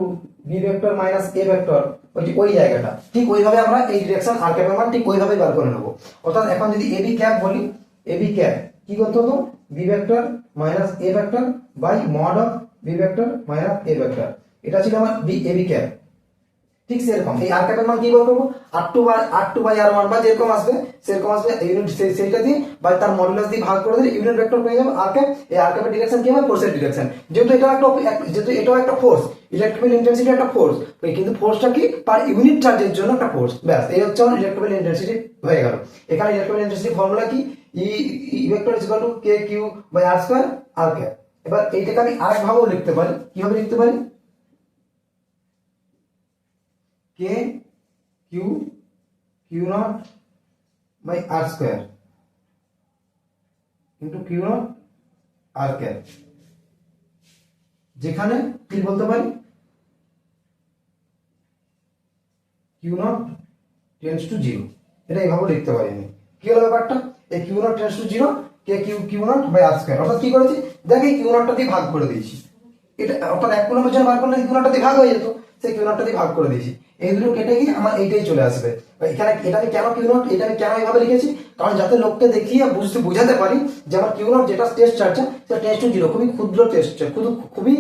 B vector minus A vector, ওই জায়গাটা ঠিক ওইভাবে আমরা এই ডিরেকশন আর ক্যাপের মান ঠিক ওইভাবেই বার করে নেবো। অর্থাৎ এখন যদি এবি ক্যাপ বলি, এবি ক্যাপ কি করতে হতো, B vector minus A vector by mod of B vector minus A vector, এটা ছিল আমার এবি ক্যাপ। ঠিক সেরকম এই আর ক্যাপের মান কি বার করবো, আর টু বাই আর ওয়ান বা যেরকম আসবে সেরকম আসবে, ইউনিট সেইটা দিয়ে বাই তার মডুলাস দিয়ে ভাগ করে দিলে ইউনিট ভেক্টর পেয়ে যাবে আর ক্যাপ। এই আর ক্যাপের ডিরেকশন কি হবে, ফোর্সের ডিরেকশন। যেহেতু এটাও একটা ফোর্স, ইলেকট্রিক্যাল ইন্টেন্সিটি একটা ফোর্স, কিন্তু ফোর্সটা কি পার ইউনিট চার্জের জন্য একটা ফোর্স, ব্যাস এই হচ্ছে আমার ইলেকট্রিক্যাল ইন্টেন্সিটি হয়ে গেল। এখানে ইলেকট্রিক্যাল ইন্টেন্সিটি ফর্মুলা কি, E vector is equal to k q by r square r cap. এবার এইটাকে আমি আরেক ভাবেও লিখতে পারি, কিভাবে লিখতে পারি, k q naught by r square into q naught r cap, যেখানে কি বলতে পারি q naught tends to zero, এটা এইভাবে লিখতে পারি আমি। কি হলো ব্যাপারটা, এই q naught tends to zero, k q naught by r square, অর্থাৎ কি করেছি, দেখ এই কিউ নটটা দিয়ে ভাগ করে দিয়েছি, এটা অর্থাৎ এক কুলম্বের জন্য বার করলে কিউ নটটা দিয়ে ভাগ হয়ে যেত, সেই কিউ নটটা দিয়ে ভাগ করে দিয়েছি, এই দুটো কেটে গিয়ে আমার এইটাই চলে আসবে। এখানে এটা আমি কেন কিউ নট, এটা আমি কেন এইভাবে লিখেছি, কারণ যাতে লোককে দেখিয়ে বোঝাতে পারি যে আমার কিউ নট যেটা টেস্ট চার্জ, সেটা টেস্ট টু জিরো, খুবই ক্ষুদ্র টেস্ট, খুবই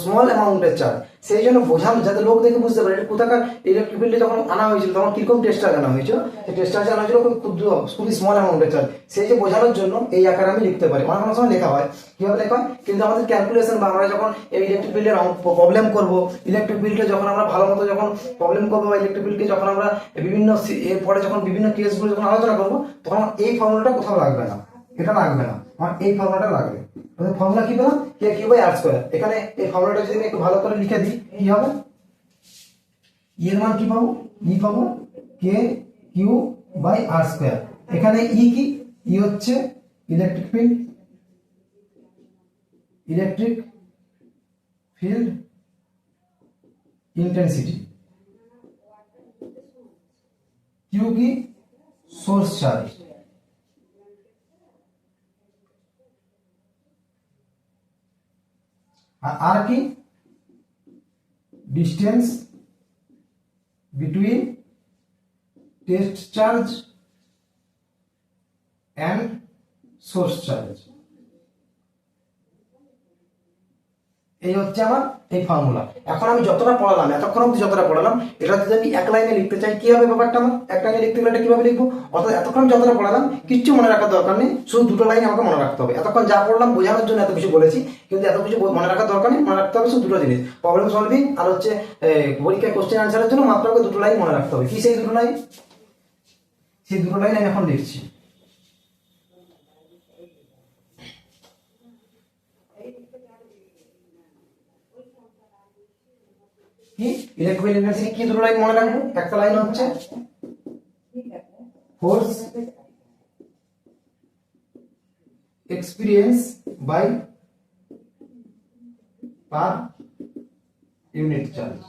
স্মল অ্যামাউন্টের চার্জ, সেই জন্য বোঝানো যাতে লোক দেখে বুঝতে পারে এটা কোথাকার ইলেকট্রিক ফিল্ডে যখন আনা হয়েছিল তখন কিরকম টেস্ট চার্জ আনা হয়েছিল, সেই টেস্ট চার্জ আনা হয়েছিল খুব ক্ষুদ্র, খুবই স্মল অ্যামাউন্টের চার্জ, সেই যে বোঝানোর জন্য এই আকারে আমি লিখতে পারি। অনেক অনেক সময় লেখা হয়, কিভাবে লেখা হয়, কিন্তু আমাদের ক্যালকুলেশন বা আমরা যখন এই ইলেকট্রিক ফিল্ডের প্রবলেম করবো, ইলেকট্রিক ফিল্ডে যখন আমরা ভালো মতো যখন প্রবলেম করবো বা ইলেকট্রিক ফিল্ডকে যখন আমরা বিভিন্ন এরপরে যখন বিভিন্ন কেসগুলো যখন আলোচনা করবো, তখন এই ফর্মুলাটা কোথাও লাগবে না, এটা লাগবে না, আমার এই ফর্মুলাটা লাগবে। ফর্মুলা কি পেলাম, কে কিউ বাই আর স্কয়ার। এখানে এই ফর্মুলাটা যদি আমি একটু ভালো করে লিখে দিই, কি হবে, এর মান কি পাবো, পাবো কে কিউ বাই আর স্কয়ার। এখানে কি, হচ্ছে ইলেকট্রিক ফিল্ড ইন্টেন্সিটি, কিউ কি সোর্স চার্জ, আর কি distance between test charge and source charge. এই হচ্ছে আমার এই ফর্মুলা। এখন আমি যতটা পড়ালাম, এতক্ষণ অব্দি যতটা পড়ালাম, এটা যদি আমি এক লাইনে লিখতে চাই, কি হবে ব্যাপারটা আমার, এক লাইনে লিখতে গেলে এটা কিভাবে লিখবো, অর্থাৎ এতক্ষণ যতটা পড়ালাম কিচ্ছু মনে রাখার দরকার নেই, শুধু দুটো লাইন আমাকে মনে রাখতে হবে। এতক্ষণ যা পড়লাম বোঝানোর জন্য এত কিছু বলেছি, কিন্তু এত কিছু মনে রাখার দরকার নেই, মনে রাখতে হবে শুধু দুটো জিনিস, প্রবলেম সলভিং আর হচ্ছে পরীক্ষায় কোশ্চেন আনসারের জন্য মাত্র আমাকে দুটো লাইন মনে রাখতে হবে। কি সেই দুটো লাইন, সেই দুটো লাইন আমি এখন লিখছি। কি ইলেকট্রিক্যাল ইন্টেন্সিটি কি দুটো লাইন মনে রাখবো, একটা লাইন হচ্ছে force experience by per unit charge,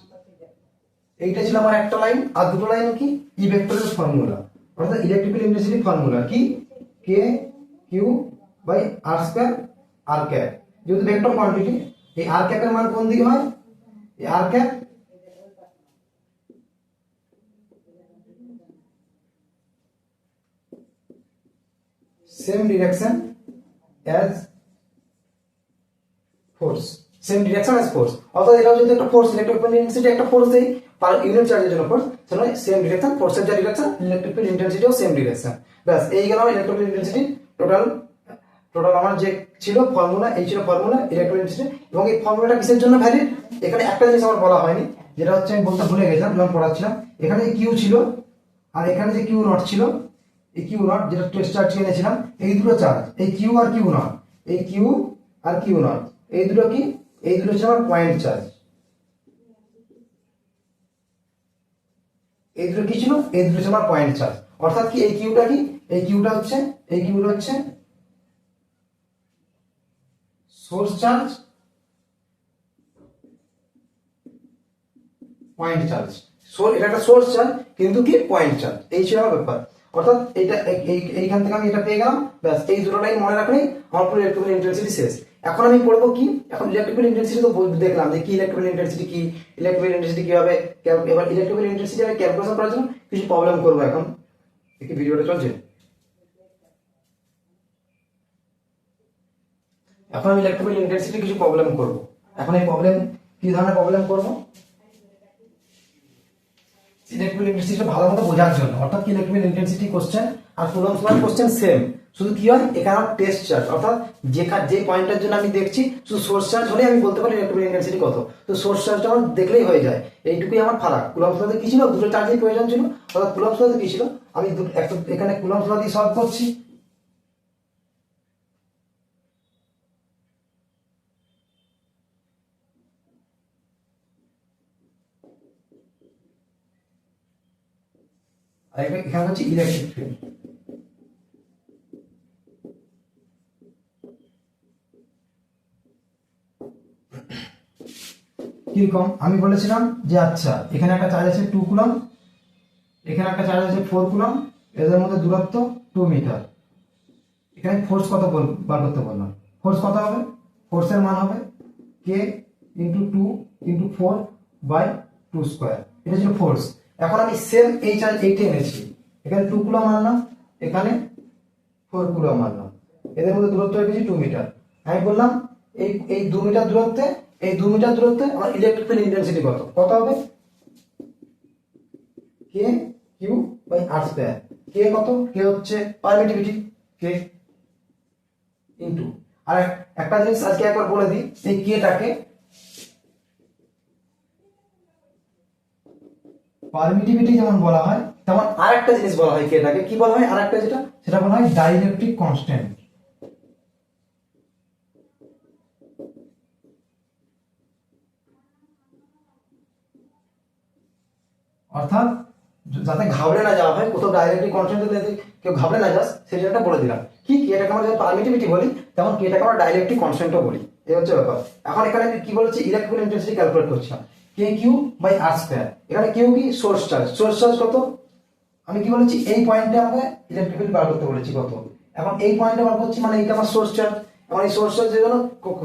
এইটা ছিল আমার একটা লাইন। আর দুটো লাইন কি, ই ভেক্টরের ফর্মুলা, অর্থাৎ ইলেকট্রিক্যাল ইন্টেন্সিটি ফর্মুলা কি, k q by r square r cap, যেহেতু ভেক্টর কোয়ান্টিটি এই আর ক্যাপের মান কোন দিকে হয়, এই r cap same direction as force, same direction as force. অর্থাৎ এটা যদি একটা ফোর্স, ইলেকট্রিক ফিল্ড ইন্টেন্সিটি একটা ফোর্স দেই পার ইউনিট চার্জের জন্য ফোর্স, তাহলে সেম ডিরেকশন, ফোর্সের যা ডিরেকশন ইলেকট্রিক ফিল্ড ইন্টেন্সিটিও সেম ডিরেকশন। ব্যাস এই গেল আমার ইলেকট্রিক ফিল্ড ইন্টেন্সিটি টোটাল আমার যে ছিল ফর্মুলা, এই ছিল ফর্মুলা ইলেকট্রিক ইন্টেন্সিটি। এবং এই ফর্মুলাটা কিসের জন্য ভ্যালিড, এখানে একটা জিনিস আমার বলা হয়নি, যেটা হচ্ছে আমি বলতে ভুলে গেছিলাম যখন পড়াচ্ছিলাম। এখানে কিউ ছিল আর এখানে যে কিউ নট ছিল, এই কিউ নট যেটা টেস্ট চার্জ এনেছিলাম, এই দুটো চার্জ, এই কিউ আর কিউ নট, এই কিউ আর কিউ নট, এই দুটো কি, এই দুটো হচ্ছে আমার পয়েন্ট চার্জ। এই দুটো কি ছিল, এই দুটো হচ্ছে আমার পয়েন্ট চার্জ। অর্থাৎ কি এই কিউটা কি, এই কিউটা হচ্ছে, এই কিউটা হচ্ছে সোর্স চার্জ, পয়েন্ট চার্জ। এটা একটা সোর্স চার্জ কিন্তু কি পয়েন্ট চার্জ, এই ছিল আমার ব্যাপার। অর্থাৎ এইটা এইখান থেকে আমি এটা পেয়ে গেলাম, ব্যাস এই দুটো লাইন মনে রাখলেই আমার পুরো ইলেকট্রিক্যাল ইন্টেন্সিটি শেষ। এখন আমি পড়বো কি, এখন ইলেকট্রিক্যাল ইন্টেন্সিটি তো দেখলাম যে কি ইলেকট্রিক্যাল ইন্টেন্সিটি কি, ইলেকট্রিক্যাল ইন্টেন্সিটি কি হবে। এবার ইলেকট্রিক্যাল ইন্টেন্সিটি আমি ক্যালকুলেশন করার জন্য কিছু প্রবলেম করবো। এখন কি ভিডিওটা চলছে, এখন আমি ইলেকট্রিক্যাল ইন্টেন্সিটি কিছু প্রবলেম করবো। এখন এই প্রবলেম কি ধরনের প্রবলেম করবো, ইলেকট্রিক্যাল ইন্টেন্সিটি ভালো মতো বোঝার জন্য। অর্থাৎ কি ইলেকট্রিক্যাল ইন্টেন্সিটি কোশ্চেন আর কুলম্বস ল কোশ্চেন সেম, শুধু কি হয় এখানে টেস্ট চার্জ, অর্থাৎ যে পয়েন্টের জন্য আমি দেখছি শুধু সোর্স চার্জ হলে আমি বলতে পারি ইলেকট্রিক্যাল ইন্টেন্সিটি কত। তো সোর্স চার্জটা আমার দেখলেই হয়ে যায়, এইটুকুই আমার ফারাক। কুলম্বস লতে কি ছিল, দুটো চার্জের প্রয়োজন ছিল। অর্থাৎ কুলম্বস লতে কি ছিল, আমি একটা এখানে কুলম্বস ল দিয়ে সলভ করছি, আর এখানে হচ্ছে ইলেকট্রিক ফিল্ড। কিরকম আমি বলেছিলাম যে আচ্ছা এখানে একটা চার্জ আছে 2 কুলম, এখানে একটা চার্জ আছে 4 কুলম, এদের মধ্যে দূরত্ব 2 মিটার। এখানে ফোর্স কত বার করতে বললাম, ফোর্স কত হবে, ফোর্সের মান হবে k into 2 into 4 by 2 square, এটা ছিল ফোর্স। এখন আমি সেম এই চার্জ এইটা এনেছি, এখানে 2 কুলম আনলাম, এখানে 4 কুলম আনলাম, এদের মধ্যে দূরত্ব রেখেছি 2 মিটার। আমি বললাম এই 2 মিটার দূরত্বে, এই 2 মিটার দূরত্বে আমার ইলেকট্রিক ফিল্ড ইন্টেন্সিটি কত হবে, k q by r square. k কত, k হচ্ছে পারমিটিভিটি k ইনটু, আর একটা জিনিস আজকে একবার বলে দিই, এই k টাকে পারমিটিভিটি যেমন বলা হয় তেমন আরেকটা জিনিস বলা হয়, k টাকে কি বলা হয়, আরেকটা সেটা বলা হয় ডাইইলেকট্রিক কনস্ট্যান্ট। অর্থাৎ যাতে ঘাবড়ে না যাওয়া হয়, কোথাও ডাইরেক্টলি কনস্ট্যান্ট দিলে কেউ ঘাবড়ে না যাস সেই জন্য বলে দিলাম কি এটাকে আমরা যেমন পারমিটিভিটি বলি তেমন এটাকে আমরা ডাইরেক্টলি কনস্ট্যান্টও বলি, এই হচ্ছে ব্যাপার। এখন এখানে আমি কি বলছি, ইলেকট্রিক্যাল ইন্টেন্সিটি ক্যালকুলেট করছিলাম, কে কিউ বাই আর স্কয়ার। এখানে কিউ কি সোর্স চার্জ, সোর্স চার্জ কত, আমি কি বলেছি এই পয়েন্টে আমাকে ইলেকট্রিক ফিল্ড বার করতে বলেছি কত। এখন এই পয়েন্টে বার করছি মানে এইটা আমার সোর্স চার্জ, এখন এই সোর্স চার্জের জন্য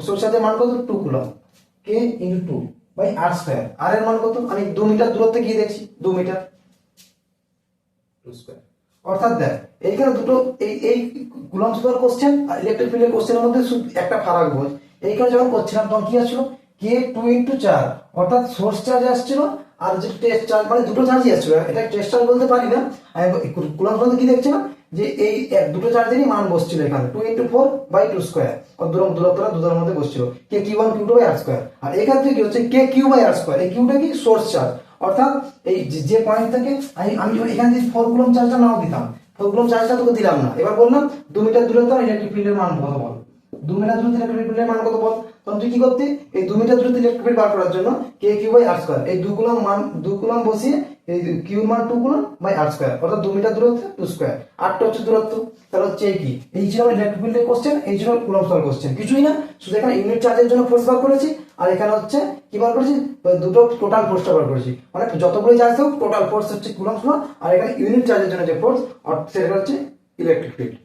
সোর্স চার্জের মান কত 2 coulomb, k into 2 by r square. R এর মান কত, আমি 2 মিটার দূরত্বে গিয়ে দেখছি 2 মিটার 2 স্কয়ার। অর্থাৎ দেখ এইখানে দুটো এই কুলম্বস লর কোশ্চেন আর ইলেকট্রিক ফিল্ডের কোশ্চেনের মধ্যে একটা ফারাক বোঝ। এইখানে যখন করছিলাম তখন কি আসছিল, কে 2 ইনটু 4, অর্থাৎ সোর্স চার্জ আসছিল আর যে টেস্ট চার্জ, মানে দুটো চার্জই আসছিল। এটা টেস্ট চার্জ বলতে পারি না, আমি কুলম্বস লতে কি দেখছিলাম যে এই দুটো চার্জেরই মান বসছিল এখানে 2 ইনটু 4 বাই 2 স্কয়ার, আর দূরত্বটা দুটোর মধ্যে বসছিল কে কিউ1 কিউ2 বাই আর স্কয়ার। আর এখান থেকে কি হচ্ছে কে কিউ বাই আর স্কয়ার, এই কিউটা কি সোর্স চার্জ। অর্থাৎ এই যে পয়েন্ট থেকে আমি এখানে যদি 4 কুলম চার্জটা নাও দিতাম, 4 কুলম চার্জটা তোকে দিলাম না, এবার বললাম 2 মিটার দূরত্ব ইলেকট্রিক ফিল্ডের মান কত বল, 2 মিটার দূরত্বে ইলেকট্রিক ফিল্ডের মান কত বল। তখন তুই কি করতে, এই 2 মিটার দূরত্বে ইলেকট্রিক ফিল্ড বার করার জন্য কে কিউ বাই আর স্কয়ার, এই 2 কুলম মান 2 কুলম বসিয়ে এই কিউ মান 2 কুলম বাই আর স্কয়ার, অর্থাৎ 2 মিটার দূরত্বে 2 স্কয়ার, 8টা হচ্ছে দূরত্ব। তাহলে হচ্ছে কি এই ছিল ইলেকট্রিক ফিল্ডের কোশ্চেন, এই ছিল কুলম্বস লর কোশ্চেন, কিছুই না, শুধু এখানে ইউনিট চার্জের জন্য ফোর্স বার করেছি আর এখানে হচ্ছে কি বার করেছি, দুটো টোটাল ফোর্সটা বার করেছি, মানে যতগুলো চার্জ হোক টোটাল ফোর্স হচ্ছে কুলম্বস ল, আর এখানে ইউনিট চার্জের জন্য যে ফোর্স সেটা হচ্ছে ইলেকট্রিক ফিল্ড।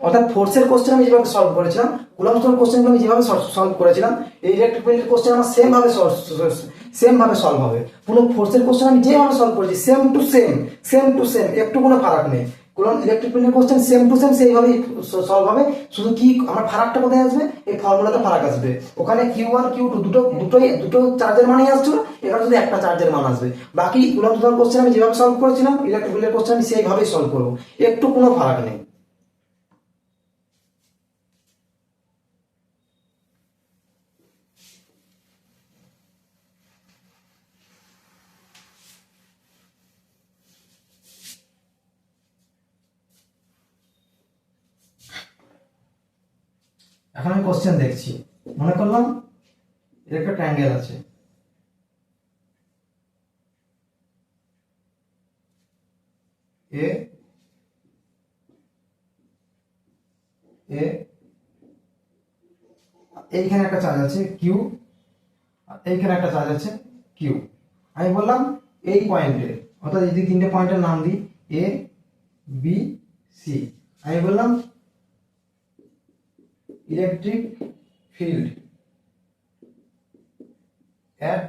অর্থাৎ ফোর্সের কোশ্চেন আমি যেভাবে সলভ করেছিলাম, কুলম্বস লর কোশ্চেনগুলো আমি যেভাবে সলভ করেছিলাম, এই ইলেকট্রিক ফিল্ডের কোশ্চেন আমার সেম ভাবে সলভ হবে। পুরো ফোর্সের কোশ্চেন আমি যেভাবে সলভ করেছি সেম টু সেম, একটু কোনো ফারাক নেই। কুলম্ব ইলেকট্রিক ফিল্ডের কোশ্চেন সেম টু সেম সেইভাবেই সলভ হবে। শুধু কি আমার ফারাকটা কোথায় আসবে, এই ফর্মুলাতে ফারাক আসবে। ওখানে Q1 Q2 দুটো চার্জের মানই আসছিল, এখানে শুধু একটা চার্জের মান আসবে। বাকি কুলম্ব লর কোশ্চেন আমি যেভাবে সলভ করেছিলাম, ইলেকট্রিক ফিল্ডের কোশ্চেন আমি সেইভাবেই সলভ করবো, একটু কোনো ফারাক নেই। এখন আমি কোশ্চেন দেখছি, মনে করলাম এর একটা ট্রায়াঙ্গেল আছে, এ এ এইখানে একটা চার্জ আছে কিউ, এইখানে একটা চার্জ আছে কিউ। আমি বললাম এই পয়েন্টে, অর্থাৎ এই তিনটে পয়েন্টের নাম দিই এ বি সি। আমি বললাম electric field at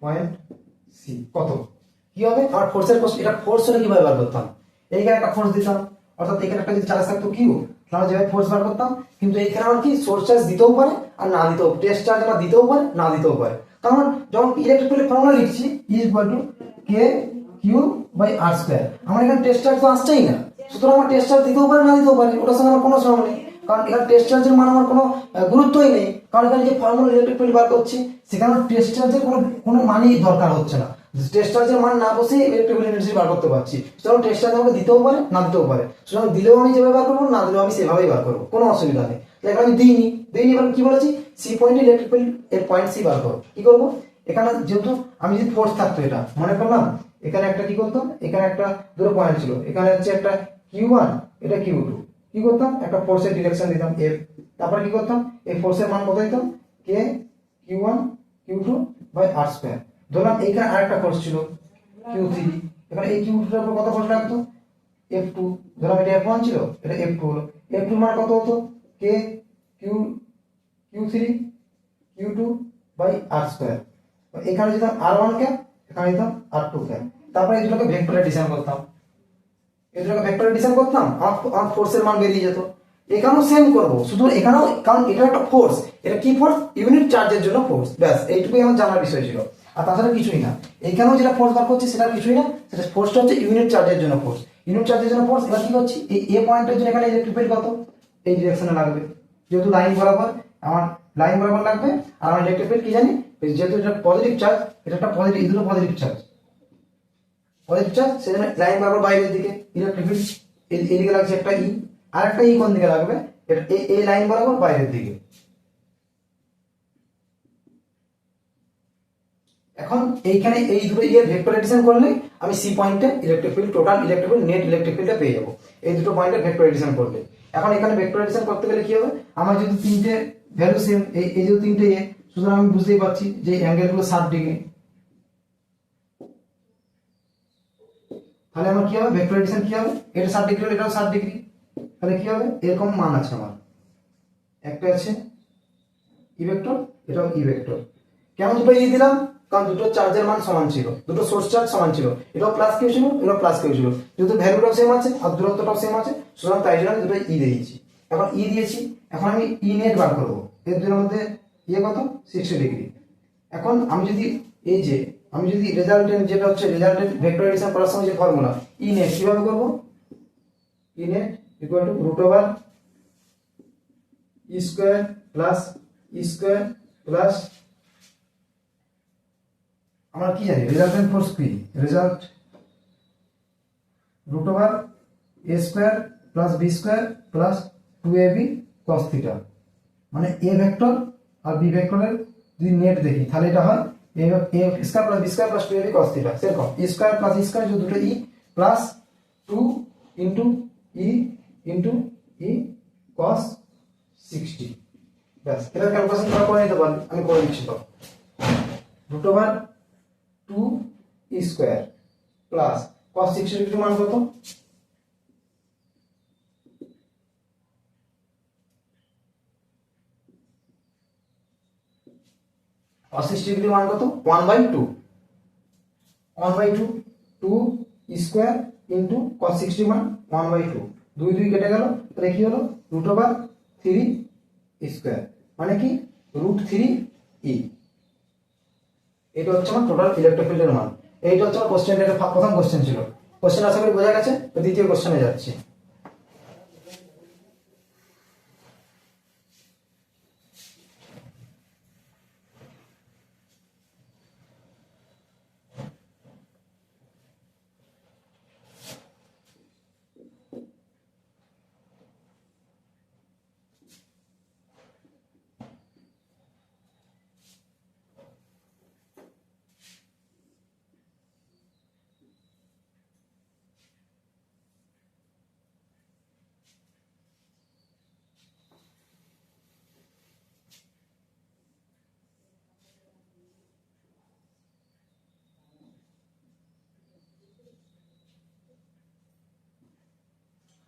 point C কত, কি হবে আমার ফোর্সের কোশ্চেন। এটা ফোর্স হলে কিভাবে বার করতাম, এইখানে একটা ফোর্স দিতাম, অর্থাৎ এখানে একটা যদি চার্জ থাকতো কিউ, তাহলে যেভাবে ফোর্স বার করতাম। কিন্তু এইখানে আমার কি সোর্স চার্জ দিতেও পারে আর না দিতেও, টেস্ট চার্জ আমার দিতেও পারে না দিতেও পারে। কারণ যখন ইলেকট্রিক ফিল্ডের ফর্মুলা লিখছি equal to k q by r square, আমার এখানে টেস্ট চার্জ তো আসছেই না, সুতরাং আমার টেস্ট চার্জ দিতেও পারে না দিতেও পারে, ওটার সঙ্গে আমার কোনো সমস্যা নেই। কারণ এখানে টেস্ট চার্জের মান আমার কোনো গুরুত্বই নেই, কারণ এখানে যে ফর্মুলা ইলেকট্রিক ফিল্ড বার করছি সেখানে টেস্ট চার্জের কোনো মানই দরকার হচ্ছে না। টেস্ট চার্জের মান না বসে ইলেকট্রিক ফিল্ড এনার্জি বার করতে পারছি, সুতরাং টেস্ট চার্জ আমাকে দিতেও পারে না দিতেও পারে, সুতরাং দিলেও আমি যেভাবে বার করবো, না দিলেও আমি সেভাবেই বার করবো, কোনো অসুবিধা নেই। এখানে আমি দিইনি, এবার কি বলেছি, সি পয়েন্ট ইলেকট্রিক ফিল্ড এর পয়েন্ট সি বার করো। কি করবো, এখানে যেহেতু আমি যদি ফোর্স থাকতো, এটা মনে করলাম এখানে একটা কি করতাম, এখানে একটা দুটো পয়েন্ট ছিল, এখানে হচ্ছে একটা Q1 এটা Q2, কি করতাম একটা ফোর্সের ডিরেকশন দিতাম F, তারপরে কি করতাম এই ফোর্সের মান কত দিতাম কে Q1 Q2 by r square. ধরলাম এইখানে আরেকটা ফোর্স ছিল Q3, এখানে এই Q2 এর উপর কত ফোর্স লাগতো F2, ধরলাম এটা F1 ছিল, এটা F2 হলো, F2 এর মান কত হতো কে Q3 Q2 by r square. এখানে দিতাম R1 কে, এখানে দিতাম R2 কে, তারপরে এই দুটোকে ভেক্টর এডিশন করতাম, এই দুটোকে ভেক্টর এডিশন করতাম, আমার ফোর্সের মান বেরিয়ে যেত। এখানেও সেম করব, শুধু এখানেও, কারণ এটা একটা ফোর্স, এটা কি ফোর্স, ইউনিট চার্জের জন্য ফোর্স, ব্যাস এইটুকুই আমার জানার বিষয় ছিল, আর তাছাড়া কিছুই না। এইখানেও যেটা ফোর্স বার করছি সেটা কিছুই না, সেটা ফোর্সটা হচ্ছে ইউনিট চার্জের জন্য ফোর্স, ইউনিট চার্জের জন্য ফোর্স। এবার কি করছি, এই এ পয়েন্টের জন্য এখানে ইলেকট্রিক ফিল্ড কত, এই ডিরেকশনে লাগবে, যেহেতু লাইন বরাবর আমার লাইন বরাবর লাগবে, আর আমার ইলেকট্রিক ফিল্ড কি জানি, যেহেতু এটা পজিটিভ চার্জ, এটা একটা পজিটিভ, এই দুটো পজিটিভ চার্জ, পজিটিভ চার্জ, সেজন্য লাইন বরাবর বাইরের দিকে ইলেকট্রিক ফিল্ড এইদিকে লাগছে একটা ই, আর একটা ই কোন দিকে লাগবে, এটা এই লাইন বরাবর বাইরের দিকে। এখন এইখানে এই দুটো ইয়ে ভেক্টর এডিশন করলে আমি সি পয়েন্টে electric field, total electric field, net electric ফিল্ডটা পেয়ে যাবো এই দুটো পয়েন্টে ভেক্টর এডিশন করলে। এখন এখানে ভেক্টর এডিশন করতে গেলে কি হবে, আমার যেহেতু তিনটে ভ্যালু সেম, এই যেহেতু তিনটে এ, সুতরাং আমি বুঝতেই পারছি যে অ্যাঙ্গেলগুলো 60 ডিগ্রি, তাহলে আমার কি হবে ভেক্টর এডিশন কি হবে, এটা 60 ডিগ্রি হলে এটাও 60 ডিগ্রি, তাহলে কি হবে এরকম মান আছে আমার, একটা আছে ই ভেক্টর, এটাও ই ভেক্টর। কেন দুটো ই দিলাম, কারণ দুটো চার্জের মান সমান ছিল, দুটো সোর্স চার্জ সমান ছিল, এটাও প্লাস কিউ ছিল এটাও প্লাস কিউ ছিল, যেহেতু ভ্যালুটাও সেম আছে আর দূরত্বটাও সেম আছে, সুতরাং তাই জন্য আমি দুটো ই দিয়েছি। এখন ই দিয়েছি, এখন আমি ই নেট বার করবো, এর দুটোর মধ্যে ইয়ে কত 60 ডিগ্রি। এখন আমি যদি এই যে আমি যদি রেজাল্টেন্ট যেটা হচ্ছে রেজাল্টেন্ট ভেক্টর এডিশন করার সময় যে ফর্মুলা ই নেট কিভাবে করবো, E net equal to root over E square plus আমরা কি জানি রেজাল্টেন্ট ফোর্স কি, result root over a square plus b square plus 2ab cos theta, মানে এ ভেক্টর আর বি ভেক্টরের যদি নেট দেখি তাহলে এটা হয় a square plus b square plus 2ab cos theta, সেরকম E square plus E square, যে দুটো E plus 2 into E cos 60, ব্যাস এটা ক্যালকুলেশন করা করে নিতে পারি, আমি করে দিচ্ছি। তো রুট ওভার 2 ই স্কয়ার প্লাস cos 60 ডিগ্রি মান কত cos 60 ডিগ্রি মান কত 1/2 1/2 2 স্কয়ার ইনটু cos 60 মান 1/2 2 2 কেটে গেল তাহলে কি হলো √3 স্কয়ার মানে কি √3e এটা হচ্ছে আমার টোটাল ইলেকট্রিক ফিল্ডের মান। এইটা হচ্ছে আমার কোশ্চেনটা, এটা প্রথম কোশ্চেন ছিল। কোশ্চেন আশা করি বোঝা গেছে। তো দ্বিতীয় কোশ্চেনে যাচ্ছি।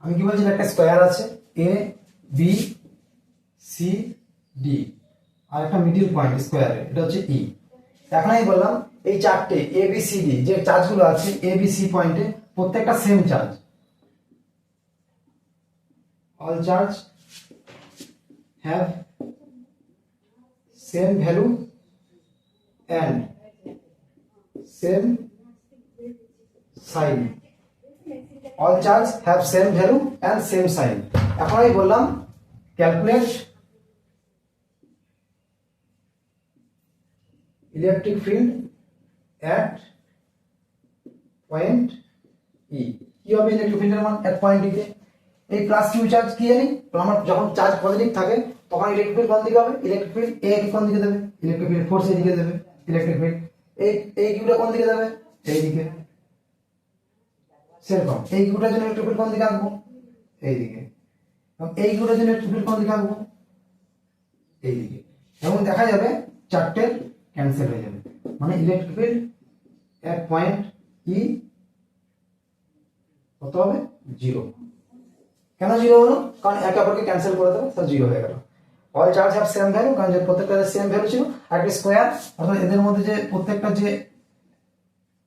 আমি কি বলছি, একটা স্কয়ার আছে এ বি সি ডি আর একটা মিডল পয়েন্ট স্কয়ারে, এটা হচ্ছে ই। এখন আমি বললাম এই চারটে এ বি সি ডি যে চার্জগুলো আছে এ বি সি পয়েন্টে প্রত্যেকটা same charge, all charge have same value and same sign, all charge have same value and same sign। এখন আমি বললাম ক্যালকুলেট ইলেকট্রিক ফিল্ড এট পয়েন্ট ই। কি হবে ইলেকট্রিক ফিল্ডের মান এট পয়েন্ট ই তে? এই প্লাস কিউ চার্জ কি জানি, তো আমার যখন চার্জ পজিটিভ থাকে তখন ইলেকট্রিক ফিল্ড কোন দিকে হবে? ইলেকট্রিক ফিল্ড এ কোন দিকে দেবে? ইলেকট্রিক ফিল্ড ফোর্স এই দিকে দেবে। ইলেকট্রিক ফিল্ড এই কিউটা কোন দিকে দেবে? এই দিকে। সেরকম এই কিউটার জন্য ইলেকট্রিক ফিল্ড কোন দিকে আঁকবো? এই দিকে। এবং এই কিউটার জন্য ইলেকট্রিক ফিল্ড কোন দিকে আঁকবো? এই দিকে। এবং দেখা যাবে চারটে ক্যান্সেল হয়ে যাবে, মানে ইলেকট্রিক ফিল্ড এট পয়েন্ট ই কত হবে? 0। কেন 0 হলো? কারণ একে অপরকে ক্যান্সেল করে দেবে, তাহলে 0 হয়ে গেল। All charge have same value, কারণ যে প্রত্যেকটা সেম ভ্যালু ছিল। আর একটা স্কয়ার, অর্থাৎ এদের মধ্যে যে প্রত্যেকটা যে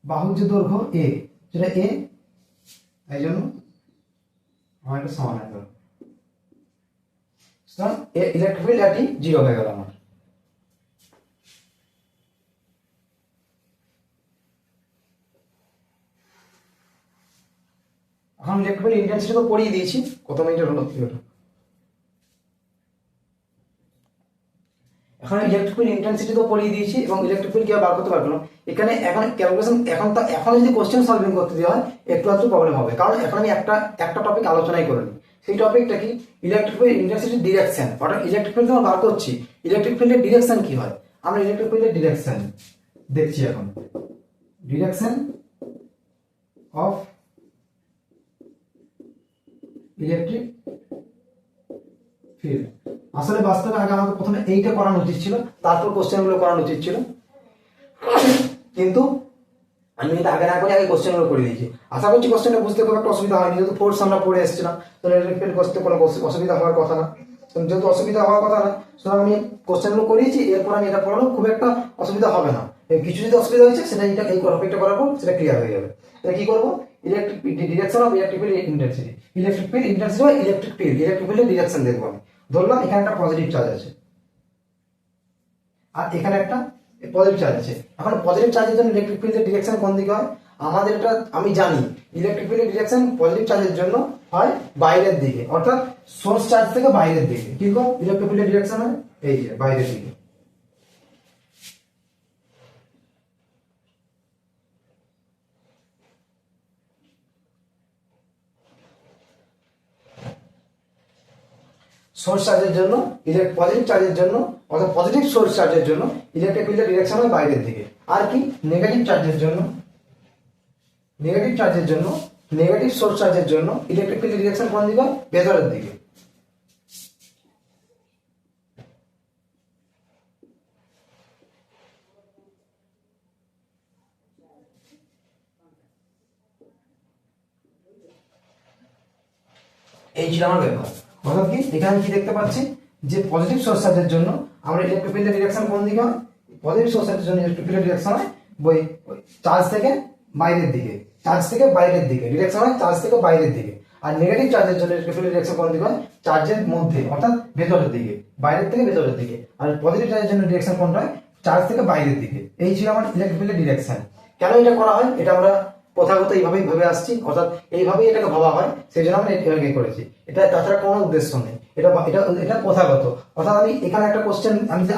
বাহুর যে দৈর্ঘ্য এ, যেটা এ, এই জন্য আমার একটা সমান হয়ে গেল। ইলেকট্রিক ফিল্ড এটি 0 হয়ে গেল আমার। এখন ইলেকট্রিক ফিল্ড ইন্টেন্সিটি তো পড়িয়ে দিয়েছি, কত মিটার হলো ভিডিওটা। এখন ইলেকট্রিক ফিল্ড ইন্টেন্সিটি তো পড়িয়ে দিয়েছি এবং ইলেকট্রিক ফিল্ড কিভাবে বার করতে পারবো না এখানে। এখন ক্যালকুলেশন এখন যদি কোশ্চেন সলভিং করতে দেওয়া হয় একটু একটু প্রবলেম হবে, কারণ এখন আমি একটা টপিক আলোচনাই করে নিই। সেই টপিকটা কি? Electric field intensity direction. অর্থাৎ ইলেকট্রিক ফিল্ড যখন বার করছি ইলেকট্রিক ফিল্ডের ডিরেকশন কি হয়, আমরা ইলেকট্রিক ফিল্ডের ডিরেকশন দেখছি এখন। Direction of electric field. আসলে বাস্তবে আগে আমাকে প্রথমে এইটা করানো উচিত ছিল, তারপর কোশ্চেনগুলো করানো উচিত ছিল, কিন্তু আমি কিন্তু আগে না করে আগে কোশ্চেনগুলো করে দিয়েছি। আশা করছি কোশ্চেনটা বুঝতে খুব একটা অসুবিধা হয়নি, যেহেতু ফোর্স আমরা পড়ে এসেছিলাম, তো ইলেকট্রিক ফিল্ড করতে কোনো অসুবিধা হওয়ার কথা না। যেহেতু অসুবিধা হওয়ার কথা না, সুতরাং আমি কোশ্চেনগুলো করিয়েছি, এরপর আমি এটা পড়ানো খুব একটা অসুবিধা হবে না। কিছু যদি অসুবিধা হয়েছে সেটা এই টপিকটা করার পর সেটা ক্লিয়ার হয়ে যাবে। তাহলে কি করবো? Electric direction of electric field intensity. Electric field intensity বা ইলেকট্রিক ফিল্ডের ডিরেকশন দেখবো আমি। ধরলাম এখানে একটা পজিটিভ চার্জ আছে আর এখানে একটা পজিটিভ চার্জ আছে। এখন পজিটিভ চার্জের জন্য ইলেকট্রিক ফিল্ডের ডিরেকশন কোন দিকে হয়? আমাদের এটা আমি জানি, ইলেকট্রিক ফিল্ডের ডিরেকশন পজিটিভ চার্জের জন্য হয় বাইরের দিকে, অর্থাৎ সোর্স চার্জ থেকে বাইরের দিকে। কি গো ইলেকট্রিক ফিল্ডের ডিরেকশন হয় এই যে বাইরের দিকে। সোর্স চার্জের জন্য পজিটিভ চার্জের জন্য, অর্থাৎ পজিটিভ সোর্স চার্জের জন্য ইলেকট্রিক ফিল্ডের ডিরেকশন হয় বাইরের দিকে। আর কি নেগেটিভ চার্জের জন্য, নেগেটিভ সোর্স চার্জের জন্য ইলেকট্রিক ফিল্ডের ডিরেকশন কোন দিকে? ভেতরের দিকে। এই ছিল আমার ব্যাপার। অর্থাৎ কি এখানে কি দেখতে পাচ্ছি যে পজিটিভ সোর্স চার্জের জন্য আমরা ইলেকট্রিক ফিল্ডের ডিরেকশন কোন দিকে হয়? পজিটিভ সোর্সের জন্য ইলেকট্রিক ফিল্ডের ডিরেকশন হয় চার্জ থেকে বাইরের দিকে, চার্জ থেকে বাইরের দিকে ডিরেকশন হয়, চার্জ থেকে বাইরের দিকে। আর নেগেটিভ চার্জের জন্য ইলেকট্রিক ফিল্ডের ডিরেকশন কোন দিকে হয়? চার্জের মধ্যে, অর্থাৎ ভেতরের দিকে, বাইরের থেকে ভেতরের দিকে। আর পজিটিভ চার্জের জন্য ডিরেকশন কোনটা হয়? চার্জ থেকে বাইরের দিকে। এই ছিল আমার ইলেকট্রিক ফিল্ডের ডিরেকশন। কেন এটা করা হয় এটা আমরা প্রথাগত এইভাবেই ভেবে আসছি, অর্থাৎ এইভাবেই এটাকে ভাবা হয়, সেই জন্য আমরা এটাকে করেছি। এটা তাছাড়া কোনো উদ্দেশ্য নেই, এটা এটা এটা প্রথাগত। অর্থাৎ আমি এখানে একটা কোশ্চেন, আমি যে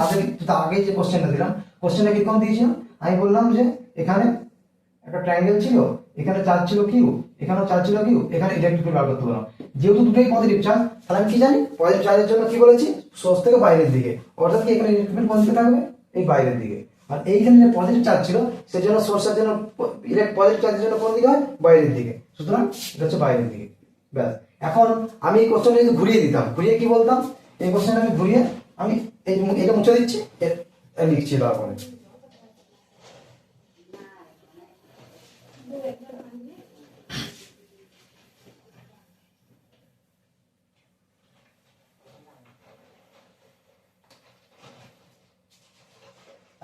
আগে যে কোশ্চেনটা দিলাম, কোশ্চেনটা কিরকম দিয়েছিলাম? আমি বললাম যে এখানে একটা ট্রায়াঙ্গেল ছিল, এখানে চার্জ ছিল কিউ, এখানেও চার্জ ছিল কিউ, এখানে ইলেকট্রিক ফিল্ড বার করতে বললাম। যেহেতু দুটোই পজিটিভ চার্জ, তাহলে আমি কি জানি পজিটিভ চার্জের জন্য কি বলেছি? সোর্স থেকে বাইরের দিকে, অর্থাৎ কি এখানে ইলেকট্রিক ফিল্ড কোন দিকে থাকবে? এই বাইরের দিকে। আর এইখানে যে পজিটিভ চার্জ ছিল সেই জন্য সোর্সের জন্য পজিটিভ চার্জের জন্য কোন দিকে হয়? বাইরের দিকে। সুতরাং এটা হচ্ছে বাইরের দিকে। ব্যাস। এখন আমি এই কোশ্চেনটা যদি ঘুরিয়ে দিতাম, ঘুরিয়ে কি বলতাম? এই কোশ্চেনটা আমি ঘুরিয়ে আমি এটা মুছে দিচ্ছি, লিখছি তারপরে।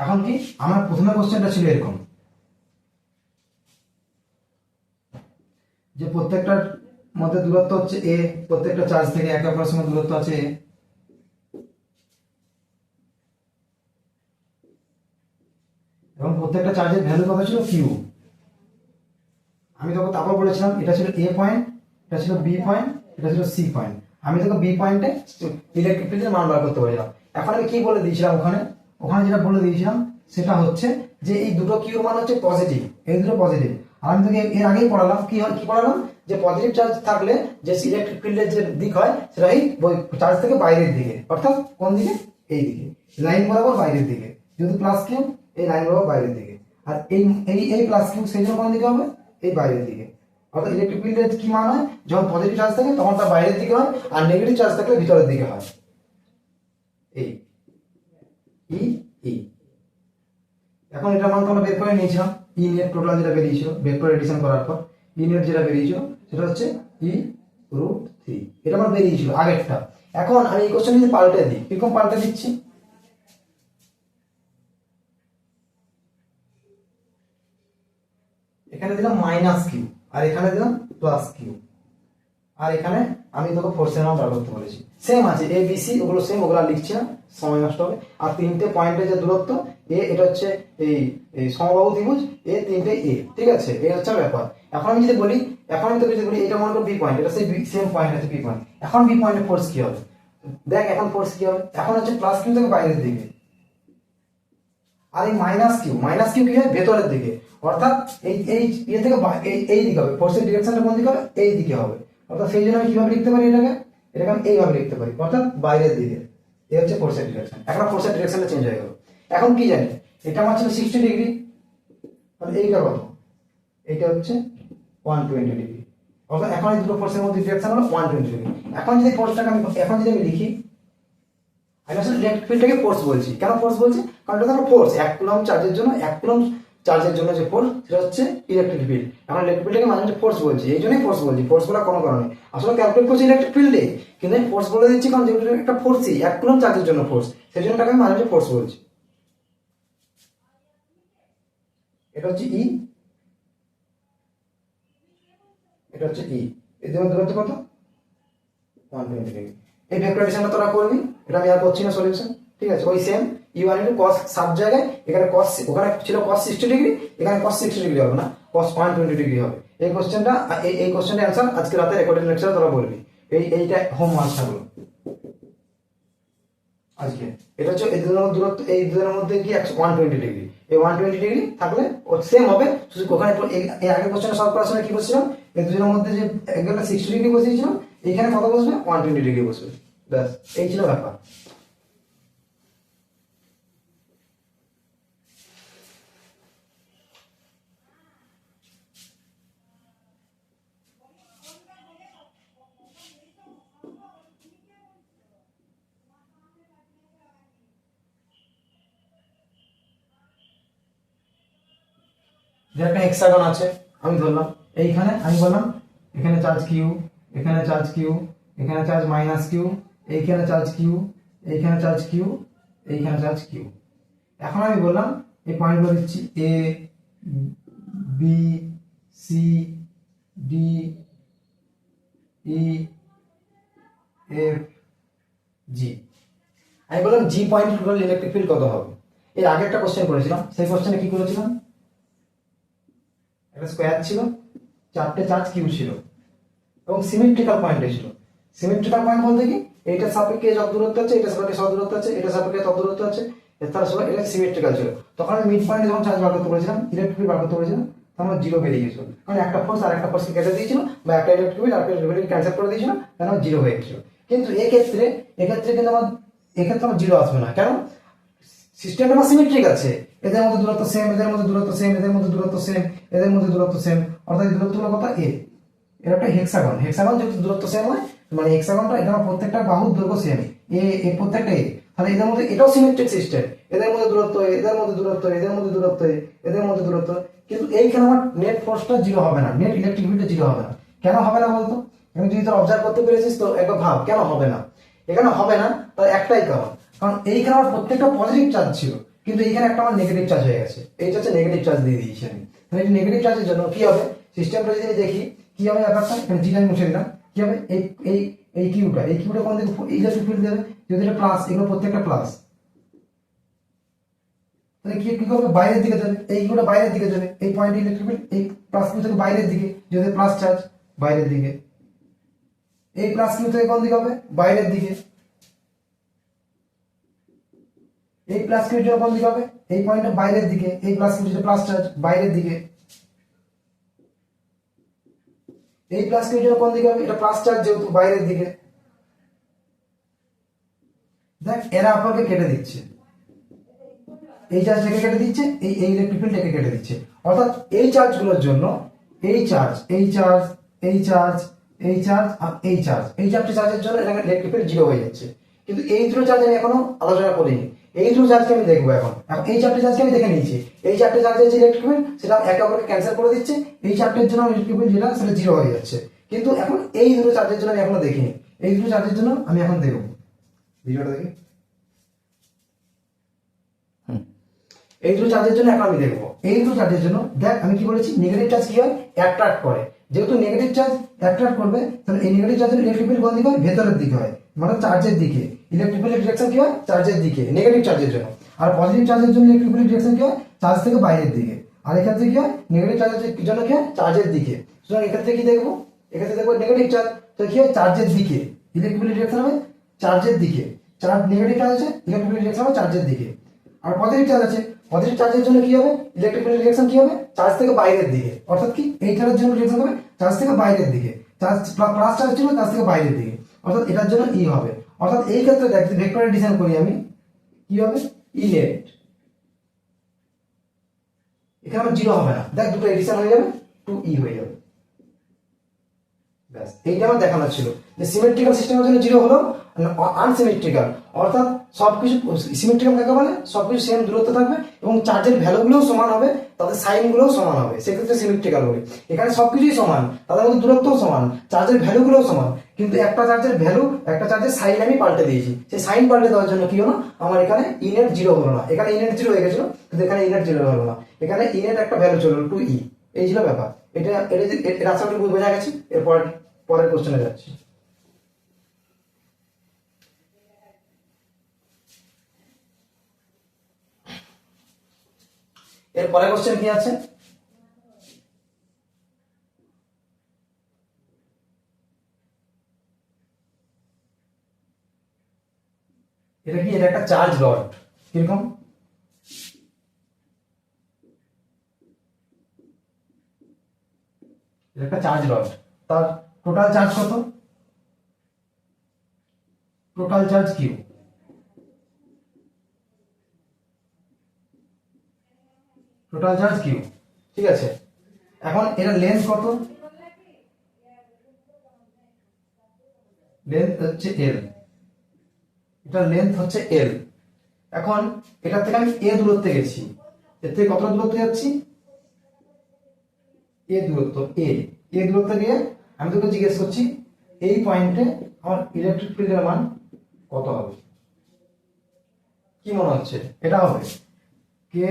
এখন কি আমার প্রথমে কোশ্চেনটা ছিল এরকম যে প্রত্যেকটার মধ্যে দূরত্ব হচ্ছে এ, প্রত্যেকটা চার্জ থেকে একে অপরের সঙ্গে দূরত্ব আছে এ, এবং প্রত্যেকটা চার্জের ভ্যালু কত ছিল? কিউ। আমি তখন তারপর বলেছিলাম এটা ছিল এ পয়েন্ট, এটা ছিল বি পয়েন্ট, এটা ছিল সি পয়েন্ট। আমি তোকে বি পয়েন্টে ইলেকট্রিক ফিল্ডের মান বার করতে বলেছিলাম। এখন আমি কি বলে দিয়েছিলাম ওখানে? ওখানে যেটা বলে দিয়েছিলাম সেটা হচ্ছে যে এই দুটো কিউর মান হচ্ছে পজিটিভ, এই দুটো পজিটিভ। আর আমি তোকে এর আগেই পড়ালাম কি পড়ালাম? যে পজিটিভ চার্জ থাকলে যে ইলেকট্রিক ফিল্ডের যে দিক হয় সেটা এই চার্জ থেকে বাইরের দিকে, অর্থাৎ কোন দিকে? এই দিকে, লাইন বরাবর বাইরের দিকে। যেহেতু প্লাস কিউ, এই লাইন বরাবর বাইরের দিকে। আর এই এই এই প্লাস কিউ সেই জন্য কোন দিকে হবে? এই বাইরের দিকে। অর্থাৎ ইলেকট্রিক ফিল্ডের কি মান হয়? যখন পজিটিভ চার্জ থাকে তখন তার বাইরের দিকে হয়, আর নেগেটিভ চার্জ থাকলে ভিতরের দিকে হয়। এই ই ই এখন এটা মান আমরা বের করে নিয়েছিলাম। ই নেট টোটাল যেটা বেরিয়েছিল বের করে এডিশন করার পর, ই নেট যেটা বেরিয়েছিল সেটা হচ্ছে ই√3। এটা আমার বেরিয়েছিল আগেরটা। এখন আমি এই কোশ্চেন যদি পাল্টে দিই, কিরকম পাল্টে দিচ্ছি? এখানে দিলাম মাইনাস কিউ, আর এখানে দিলাম প্লাস কিউ, আর এখানে আমি তোকে ফোর্সের মান বার করতে বলেছি। সেম আছে এ বি সি, ওগুলো সেম, ওগুলো লিখছি না, সময় নষ্ট হবে। আর তিনটে পয়েন্টের যে দূরত্ব এ, এটা হচ্ছে এই সমবাহু ত্রিভুজ এ, তিনটে এ, ঠিক আছে? এই হচ্ছে ব্যাপার। এখন আমি যদি বলি, এখন আমি তোকে যদি বলি এটা মনে কর বি পয়েন্ট, এটা সেই সেম পয়েন্ট আছে বি পয়েন্ট। এখন বি পয়েন্টের ফোর্স কি হবে? দেখ এখন ফোর্স কি হবে? এখন হচ্ছে প্লাস কিউ থেকে বাইরের দিকে, আর এই মাইনাস কিউ কি হয়? ভেতরের দিকে। অর্থাৎ এই এই ইয়ে থেকে এই দিকে হবে, ফোর্সের ডিরেকশনটা কোন দিকে হবে? এই দিকে হবে। অর্থাৎ সেই জন্য আমি কিভাবে লিখতে পারি এটাকে? এটাকে আমি এইভাবে লিখতে পারি, অর্থাৎ বাইরের দিকে। এই হচ্ছে ফোর্সের ডিরেকশন। এখন ফোর্সের ডিরেকশনটা চেঞ্জ হয়ে গেল। এখন কি জানি? এটা আমার ছিল 60 ডিগ্রি, তাহলে এইটা কত? এইটা হচ্ছে 120 ডিগ্রি। অর্থাৎ এখন এই দুটো ফোর্সের মধ্যে ডিরেকশন হলো 120 ডিগ্রি। এখন যদি ফোর্সটাকে এখন যদি আমি লিখি, আমি আসলে ইলেকট্রিক ফিল্ডটাকে ফোর্স বলছি। কেন ফোর্স বলছি? কারণ এটা হলো ফোর্স। 1 কুলম্ব চার্জের জন্য 1 কুলম্ব চার্জের জন্য যে ফোর্স সেটা হচ্ছে ইলেকট্রিক ফিল্ড। এখন ইলেকট্রিক ফিল্ডটাকে মাঝে মাঝে ফোর্স বলছি, এই জন্যই ফোর্স বলছি। ফোর্স বলার কোনো কারণে আসলে ক্যালকুলেট করছি ইলেকট্রিক ফিল্ডে, কিন্তু আমি ফোর্স বলে দিচ্ছি কারণ যেহেতু একটা ফোর্সই 1 কুলম্ব চার্জের জন্য ফোর্স, সেই জন্য আমি মাঝে মাঝে ফোর্স বলছি। এটা হচ্ছে ই, এটা হচ্ছে ই। এর জন্য দূরত্ব কত? 120 ডিগ্রি। এই ভেক্টরাইজেশনটা তোরা করবি, এটা আমি আর করছি না সলিউশন, ঠিক আছে? ওই সেম ইউ1 ইন্টু cos সাব জায়গায় এখানে cos, ওখানে ছিল cos 60 ডিগ্রি, এখানে cos 60 ডিগ্রি হবে না, cos 120 ডিগ্রি হবে। এই কোশ্চেনটা এই কোশ্চেনটার অ্যানসার আজকে রাতে রেকর্ডিং লেকচারে তোরা বলবি। এইটা হোমওয়ার্ক থাকলো আজকে। এটা হচ্ছে এই দুজনের দূরত্ব, এই দুজনের মধ্যে কি 120 ডিগ্রি। এই 120 ডিগ্রি থাকলে ও সেম হবে, শুধু ওখানে এই আগের কোশ্চেনটা সলভ করার সময় কি বসছিলাম? এই দুজনের মধ্যে যে অ্যাঙ্গেলটা 60 ডিগ্রি বসিয়েছিলাম, এইখানে কত বসবে? 120 ডিগ্রি বসবে। ব্যাস, এই ছিল ব্যাপার। যে একটা হেক্সাগন আছে, আমি ধরলাম এইখানে, আমি বললাম এখানে চার্জ কিউ, এখানে চার্জ কিউ, এখানে চার্জ মাইনাস কিউ, এইখানে চার্জ কিউ, এইখানে চার্জ কিউ, এইখানে চার্জ কিউ। এখন আমি বললাম এই পয়েন্টগুলো দিচ্ছি A B C D E F G. আমি বললাম জি পয়েন্ট করলে ইলেকট্রিক ফিল্ড কত হবে। এর আগে একটা কোশ্চেন করেছিলাম, সেই কোশ্চেনে কি করেছিলাম, একটা স্কোয়ার ছিল, চারটে চার্জ কিউ ছিল এবং সিমেট্রিক্যাল পয়েন্ট ছিল। সিমেট্রিক্যাল পয়েন্ট বলতে কি, এইটার সাপেক্ষে যত দূরত্ব আছে, এটা সাপেক্ষে সব দূরত্ব আছে, এটা সাপেক্ষে তত দূরত্ব আছে, তার সবাই এটা সিমেট্রিক্যাল ছিল। তখন আমি মিড পয়েন্টে যখন চার্জ বার করতে বলেছিলাম, ইলেকট্রিক ফিল্ড বার করতে বলেছিলাম, তখন জিরো বেরিয়ে গেছিল, কারণ একটা ফোর্স আর একটা ফোর্সকে কেটে দিয়েছিল, বা একটা ইলেকট্রিক ফিল্ড আর একটা ইলেকট্রিক ফিল্ড ক্যান্সেল করে দিয়েছিল, কেন জিরো হয়ে গেছিল। কিন্তু এক্ষেত্রে কিন্তু আমার জিরো আসবে না, কেন, সিস্টেমটা আমার সিমেট্রিক আছে, এদের মধ্যে দূরত্ব সেম, এদের মধ্যে দূরত্ব সেম, এদের মধ্যে দূরত্ব সেম, এদের মধ্যে দূরত্ব সেম, অর্থাৎ দূরত্বগুলো কত এ। এর একটা হেক্সাগন, হেক্সাগন যেহেতু দূরত্ব সেম হয়, মানে হেক্সাগনটা এটা প্রত্যেকটা বাহুর দৈর্ঘ্য সেম, এ প্রত্যেকটা এ, তাহলে এদের মধ্যে এটাও সিমেট্রিক সিস্টেম, এদের মধ্যে দূরত্ব এদের মধ্যে দূরত্ব এদের মধ্যে দূরত্ব এদের মধ্যে দূরত্ব। কিন্তু এইখানে আমার নেট ফোর্সটা জিরো হবে না, নেট ইলেকট্রিক ফিল্ডটা জিরো হবে না। কেন হবে না বলতো, আমি যদি তোর অবজার্ভ করতে পেরেছিস তো একবার ভাব কেন হবে না। এখানে হবে না তার একটাই কারণ, কারণ এইখানে আমার প্রত্যেকটা পজিটিভ চার্জ ছিল, কিন্তু এইখানে একটা আমার নেগেটিভ চার্জ হয়ে গেছে, এইটা হচ্ছে নেগেটিভ চার্জ দিয়ে দিয়েছি আমি। তাহলে এই নেগেটিভ চার্জের জন্য কি হবে, সিস্টেমটা যদি দেখি কি হবে ব্যাপারটা, এখানে জিটা আমি মুছে দিলাম, কি হবে, এই এই এই কিউটা কোন দিকে ইলেকট্রিক ফিল্ড দেবে, যদি এটা প্লাস, এগুলো প্রত্যেকটা প্লাস, তাহলে কি কি করবে, বাইরের দিকে যাবে, এই কিউটা বাইরের দিকে যাবে, এই পয়েন্ট ইলেকট্রিক ফিল্ড এই প্লাস কিউ থেকে বাইরের দিকে, যদি প্লাস চার্জ বাইরের দিকে, এই প্লাস কিউ থেকে কোন দিকে হবে, বাইরের দিকে, এই প্লাস কিউ জন্য কোন দিকে হবে, এই পয়েন্টটা বাইরের দিকে, এই প্লাস কিউ যেটা প্লাস চার্জ বাইরের দিকে, এই প্লাস কিউ জন্য কোন দিকে হবে, এটা প্লাস চার্জ যেহেতু বাইরের দিকে। দেখ এরা আপনাকে কেটে দিচ্ছে, এই চার্জটাকে কেটে দিচ্ছে, এই ইলেকট্রিক ফিল্ডটাকে কেটে দিচ্ছে, অর্থাৎ এই চার্জগুলোর জন্য এই চার্জ এই চার্জ এই চার্জ এই চার্জ আর এই চার্জ, এই চারটে চার্জের জন্য এখানে ইলেকট্রিক ফিল্ড জিরো হয়ে যাচ্ছে। কিন্তু এই দুটো চার্জ আমি এখনো আলোচনা করিনি, এই দুটো চার্জকে আমি দেখবো এখন। এই চারটে চার্জকে আমি দেখে নিয়েছি, এই চারটে চার্জের যে ইলেকট্রিক ফিল্ড সেটা একে অপরকে ক্যান্সেল করে দিচ্ছে, এই চারটের জন্য ইলেকট্রিক ফিল্ড যেটা সেটা জিরো হয়ে যাচ্ছে। কিন্তু এখন এই দুটো চার্জের জন্য আমি এখনো দেখিনি, এই দুটো চার্জের জন্য আমি এখন দেখবো, ভিডিওটা দেখি। এই দুটো চার্জের জন্য এখন আমি দেখবো, এই দুটো চার্জের জন্য দেখ আমি কি বলেছি, নেগেটিভ চার্জ কি হয়, অ্যাট্রাক্ট করে, যেহেতু নেগেটিভ চার্জ অ্যাট্রাক্ট করবে, তাহলে এই নেগেটিভ চার্জের ইলেকট্রিক ফিল্ড কোন দিকে হয়, ভেতরের দিকে হয়, মানে চার্জের দিকে, ইলেকট্রিক ফিল্ড ডিরেকশন কি হয়, চার্জের দিকে নেগেটিভ চার্জের জন্য। আর পজিটিভ চার্জের জন্য ইলেকট্রিক ফিল্ড ডিরেকশন কি হয়, চার্জ থেকে বাইরের দিকে। আর এক্ষেত্রে কি হয়, নেগেটিভ চার্জের জন্য কি হয়, চার্জের দিকে। সুতরাং এক্ষেত্রে কি দেখবো, এক্ষেত্রে দেখবো নেগেটিভ চার্জ, তো কি হয়, চার্জের দিকে, ইলেকট্রিক ফিল্ড ডিরেকশন হবে চার্জের দিকে, চার্জ নেগেটিভ চার্জ আছে, ইলেকট্রিক ফিল্ড ডিরেকশন হবে চার্জের দিকে। আর পজিটিভ চার্জ আছে, পজিটিভ চার্জের জন্য কি হবে, ইলেকট্রিক ফিল্ড ডিরেকশন কি হবে, চার্জ থেকে বাইরের দিকে, অর্থাৎ কি এইটার জন্য ডিরেকশন হবে চার্জ থেকে বাইরের দিকে, চার্জ প্লাস চার্জ ছিল চার্জ থেকে বাইরের দিকে, অর্থাৎ এটার জন্য ই হবে। অর্থাৎ এই ক্ষেত্রে দেখ ভেক্টরের ডিজাইন করি আমি, কি হবে, ই নেট, এখানে আমার জিরো হবে না, দেখ দুটো এডিশন হয়ে যাবে, 2e হয়ে যাবে, ব্যাস এইটা আমার দেখানো ছিল যে সিমেট্রিক্যাল সিস্টেমের জন্য জিরো হলো, আনসিমেট্রিক্যাল অর্থাৎ সবকিছু সিমেট্রিক্যাল কাকে বলে, সবকিছু সেম দূরত্ব থাকবে এবং চার্জের ভ্যালুগুলোও সমান হবে, তাদের সাইনগুলোও সমান হবে, সেক্ষেত্রে সিমেট্রিক্যাল বলে। এখানে সবকিছুই সমান, তাদের মধ্যে দূরত্বও সমান, চার্জের ভ্যালুগুলোও সমান, কিন্তু একটা চার্জের ভ্যালু একটা চার্জের সাইন আমি পাল্টে দিয়েছি, সেই সাইন পাল্টে দেওয়ার জন্য কি হলো, আমার এখানে ইনেট জিরো হলো না, এখানে ইনেট জিরো হয়ে গেছিল, কিন্তু এখানে ইনেট জিরো হলো না, এখানে ইনেট একটা ভ্যালু চলে 2e, এই ছিল ব্যাপার। এটা এটা আশা করি বোঝা গেছে। এরপর পরের কোশ্চেনে যাচ্ছি। এর পরের কোশ্চেন কি আছে, এটা কি, এটা একটা চার্জ রড, কিরকম, এটা একটা চার্জ রড, তার টোটাল চার্জ কত, total charge q, total charge q, ঠিক আছে। এখন এটা লেন্থ কত, লেন্থ হচ্ছে এল, এটা লেন্থ হচ্ছে এল। এখন এটা থেকে আমি এ দূরত্বে গেছি, এর থেকে কতটা দূরত্বে যাচ্ছি, এ দূরত্ব, এ দূরত্বে গিয়ে আমি তোকে জিজ্ঞেস করছি এই পয়েন্টে আমার ইলেকট্রিক ফিল্ডের মান কত হবে, কি মনে হচ্ছে, এটা হবে, k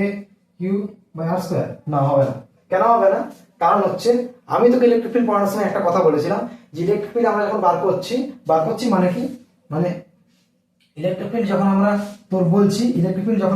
q by r square? না, হবে না। কেন হবে না? কারণ হচ্ছে আমি তোকে ইলেকট্রিক ফিল্ড পড়ানোর সময় একটা কথা বলেছিলাম যে ইলেকট্রিক ফিল্ড আমরা যখন বার করছি মানে কি, মানে ইলেকট্রিক ফিল্ড যখন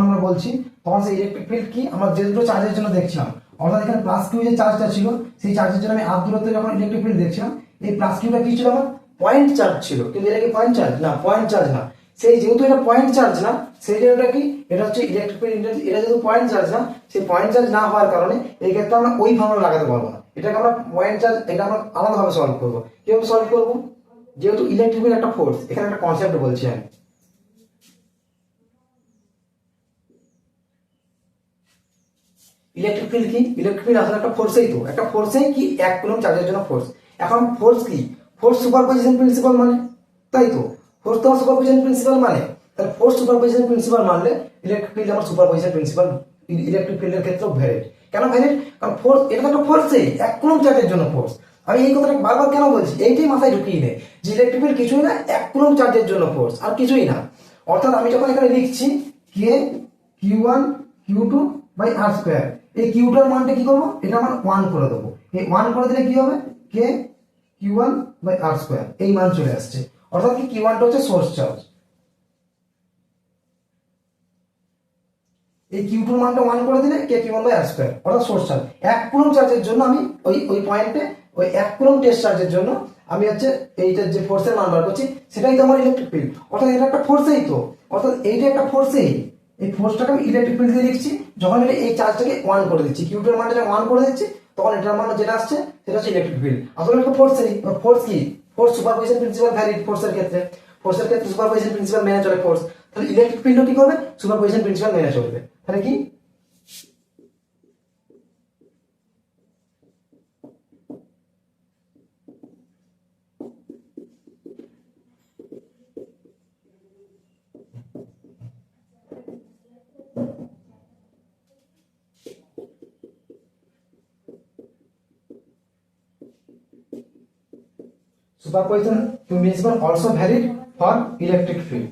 আমরা বলছি তখন সেই ইলেকট্রিক ফিল্ড কি আমরা যে দুটো চার্জের জন্য দেখছিলাম, অর্থাৎ এখানে প্লাস কিউ যে চার্জটা ছিল সেই চার্জের জন্য আমি আর দূরত্বে যখন ইলেকট্রিক ফিল্ড দেখছিলাম, এই প্লাস কিউটা কি ছিল? আমার পয়েন্ট চার্জ ছিল। কিন্তু এটা কি পয়েন্ট চার্জ? না, পয়েন্ট চার্জ না। সেই যেহেতু এটা পয়েন্ট চার্জ না, সেই জন্য এটা কি, এটা হচ্ছে ইলেকট্রিক ফিল্ড ইন্টেন্সিটি। এটা যেহেতু পয়েন্ট চার্জ না, সেই পয়েন্ট চার্জ না হওয়ার কারণে এই ক্ষেত্রে আমরা ওই ফর্মুলা লাগাতে পারবো না। এটাকে আমরা পয়েন্ট চার্জ, এটা আমরা আলাদাভাবে সলভ করবো। কিভাবে সলভ করবো? যেহেতু ইলেকট্রিক ফিল্ড একটা ফোর্স, এখানে একটা কনসেপ্ট বলছি আমি। ইলেকট্রিক ফিল্ড কি? ইলেকট্রিক ফিল্ড আসলে একটা ফোর্সেই তো, একটা ফোর্সেই কি এক কুলম্ব চার্জের জন্য ফোর্স। এখন ফোর্স কি? ফোর্স সুপারপজিশন প্রিন্সিপাল মানে, তাই তো? ফোর্স তো সুপারপজিশন প্রিন্সিপাল মানে, তাহলে ফোর্স সুপারপজিশন প্রিন্সিপাল মানলে ইলেকট্রিক ফিল্ড আমার সুপারপজিশন প্রিন্সিপাল ইলেকট্রিক ফিল্ডের ক্ষেত্রে ভ্যালিড। কেন ভ্যালিড? কারণ ফোর্স এটা তো একটা ফোর্সেই, এক কুলম্ব চার্জের জন্য ফোর্স। আমি এই কথাটা বারবার কেন বলছি? এইটাই মাথায় ঢুকিয়ে নেই যে ইলেকট্রিক ফিল্ড কিছুই না, এক কুলম্ব চার্জের জন্য ফোর্স, আর কিছুই না। অর্থাৎ আমি যখন এখানে লিখছি k q one q two by r square, এই কিউটার মানটা কি করবো? এটা আমার 1 করে দেবো। এই 1 করে দিলে কি হবে? K q one by r square, এই মান চলে আসছে। অর্থাৎ কি, কিউ ওয়ানটা হচ্ছে সোর্স চার্জ, এই কিউ টুর মানটা 1 করে দিলে k q one by r square, অর্থাৎ সোর্স চার্জ। এক কুলম্ব চার্জের জন্য আমি ওই পয়েন্টে, ওই এক কুলম্ব টেস্ট চার্জের জন্য আমি হচ্ছে এইটার যে ফোর্সের মান বার করছি, সেটাই তো আমার ইলেকট্রিক ফিল্ড। অর্থাৎ এটা একটা ফোর্সেই তো, অর্থাৎ এইটা একটা ফোর্সেই, এই ফোর্সটাকে আমি ইলেকট্রিক ফিল্ড দিয়ে লিখছি। যখন এটা এই চার্জটাকে 1 করে দিচ্ছি, কিউটার মানটা যখন 1 করে দিচ্ছি, তখন এটার মান যেটা আসছে সেটা হচ্ছে ইলেকট্রিক ফিল্ড। আসলে একটা ফোর্সেই, ফোর্স কি? ফোর্স সুপারপজিশন প্রিন্সিপাল ভ্যালিড ফোর্সের ক্ষেত্রে। ফোর্সের ক্ষেত্রে সুপারপজিশন প্রিন্সিপাল মেনে চলে ফোর্স, তাহলে ইলেকট্রিক ফিল্ডও কি করবে? সুপারপজিশন প্রিন্সিপাল মেনে চলবে। তাহলে কি, superposition principle also valid for electric field.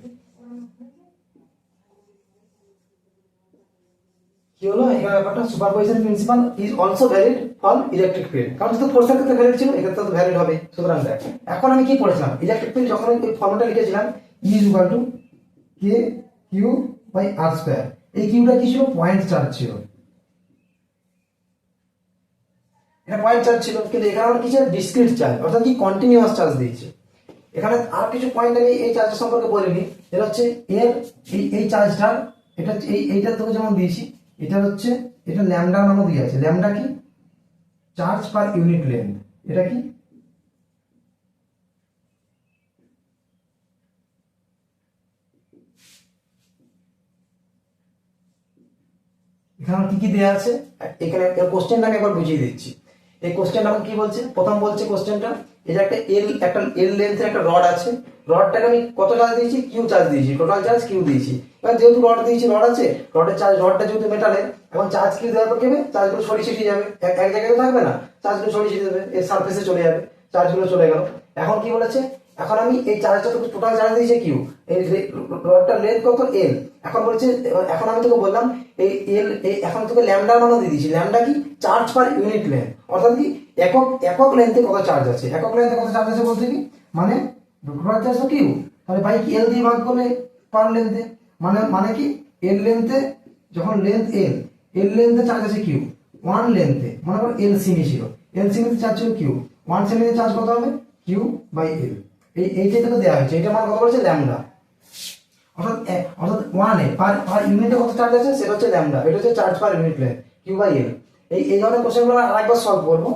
কি হলো এখানে ব্যাপারটা? Superposition principal is also valid for electric field, কারণ যেহেতু ফোর্সের ক্ষেত্রে ভ্যালিড ছিল, এক্ষেত্রে তো ভ্যালিড হবে। সুতরাং দেখ, এখন আমি কি পড়েছিলাম? ইলেকট্রিক ফিল্ড যখন আমি ফর্মুলাটা লিখেছিলাম E is equal to k q by r square, এই কিউটা কি ছিল? পয়েন্ট চার্জ ছিল, এটা পয়েন্ট চার্জ ছিল। কিন্তু এখানে আমার কি ছিল? ডিসক্রিট চার্জ, অর্থাৎ কি কন্টিনিউয়াস চার্জ দিয়েছে। এখানে আর কিছু পয়েন্ট আমি এই চার্জের সম্পর্কে বলিনি। এটা হচ্ছে এর এই চার্জটা, এটা এইটা তোকে যেমন দিয়েছি, এটা হচ্ছে, এটা ল্যামডা নামও দিয়ে আছে। ল্যামডা কি? Charge per unit length. এটা কি? এখানে কি কি দেওয়া আছে? এখানে কোশ্চেনটা আমি একবার বুঝিয়ে দিচ্ছি। এই কোশ্চেনটা আমাকে কি বলছে? প্রথম বলছে কোশ্চেনটা, এটা একটা এল লেন্থের একটা রড আছে। রডটাকে আমি কত চার্জ দিয়েছি? কিউ চার্জ দিয়েছি, টোটাল চার্জ কিউ দিয়েছি। এবার যেহেতু রড দিয়েছি, রড আছে, রডের চার্জ, রডটা যেহেতু মেটালের, এখন চার্জ কিউ দেওয়ার পর কি হবে? চার্জগুলো ছড়িয়ে ছিটিয়ে যাবে, এক জায়গায় থাকবে না, চার্জগুলো ছড়িয়ে ছিটিয়ে যাবে, এর সারফেসে চলে যাবে, চার্জগুলো চলে গেল। এখন কি বলেছে? এখন আমি এই চার্জটা তোকে টোটাল চার্জ দিয়েছে কিউ, এই রডটার লেন্থ কত? এল। এখন বলছে, এখন আমি তোকে বললাম এই এল, এখন তোকে ল্যামডার মানও দিয়ে দিয়েছি। ল্যামডা কি? চার্জ পার ইউনিট লেন্থ, অর্থাৎ কি একক লেন্থে কত চার্জ আছে। একক লেন্থে কত চার্জ আছে বলতে কি, মানে টোটাল চার্জ তো কিউ, তাহলে বাই এল দিয়ে ভাগ করলে পার লেন্থে, মানে কি এল লেন্থে, যখন লেন্থ এল লেন্থে চার্জ আছে কিউ, 1 লেন্থে, মনে করো এল সিমি ছিল, এল সিমিতে চার্জ ছিল কিউ, 1 সেমিতে চার্জ কত হবে? Q by L. এইটাই তোকে দেওয়া হয়েছে, এইটা মান কত বলেছে? ল্যামডা। অর্থাৎ 1 এ পার ইউনিটে কত চার্জ আছে সেটা হচ্ছে ল্যামডা, এটা হচ্ছে charge per unit length, q by L. এই ধরনের কোশ্চেনগুলো আরেকবার সলভ করবো।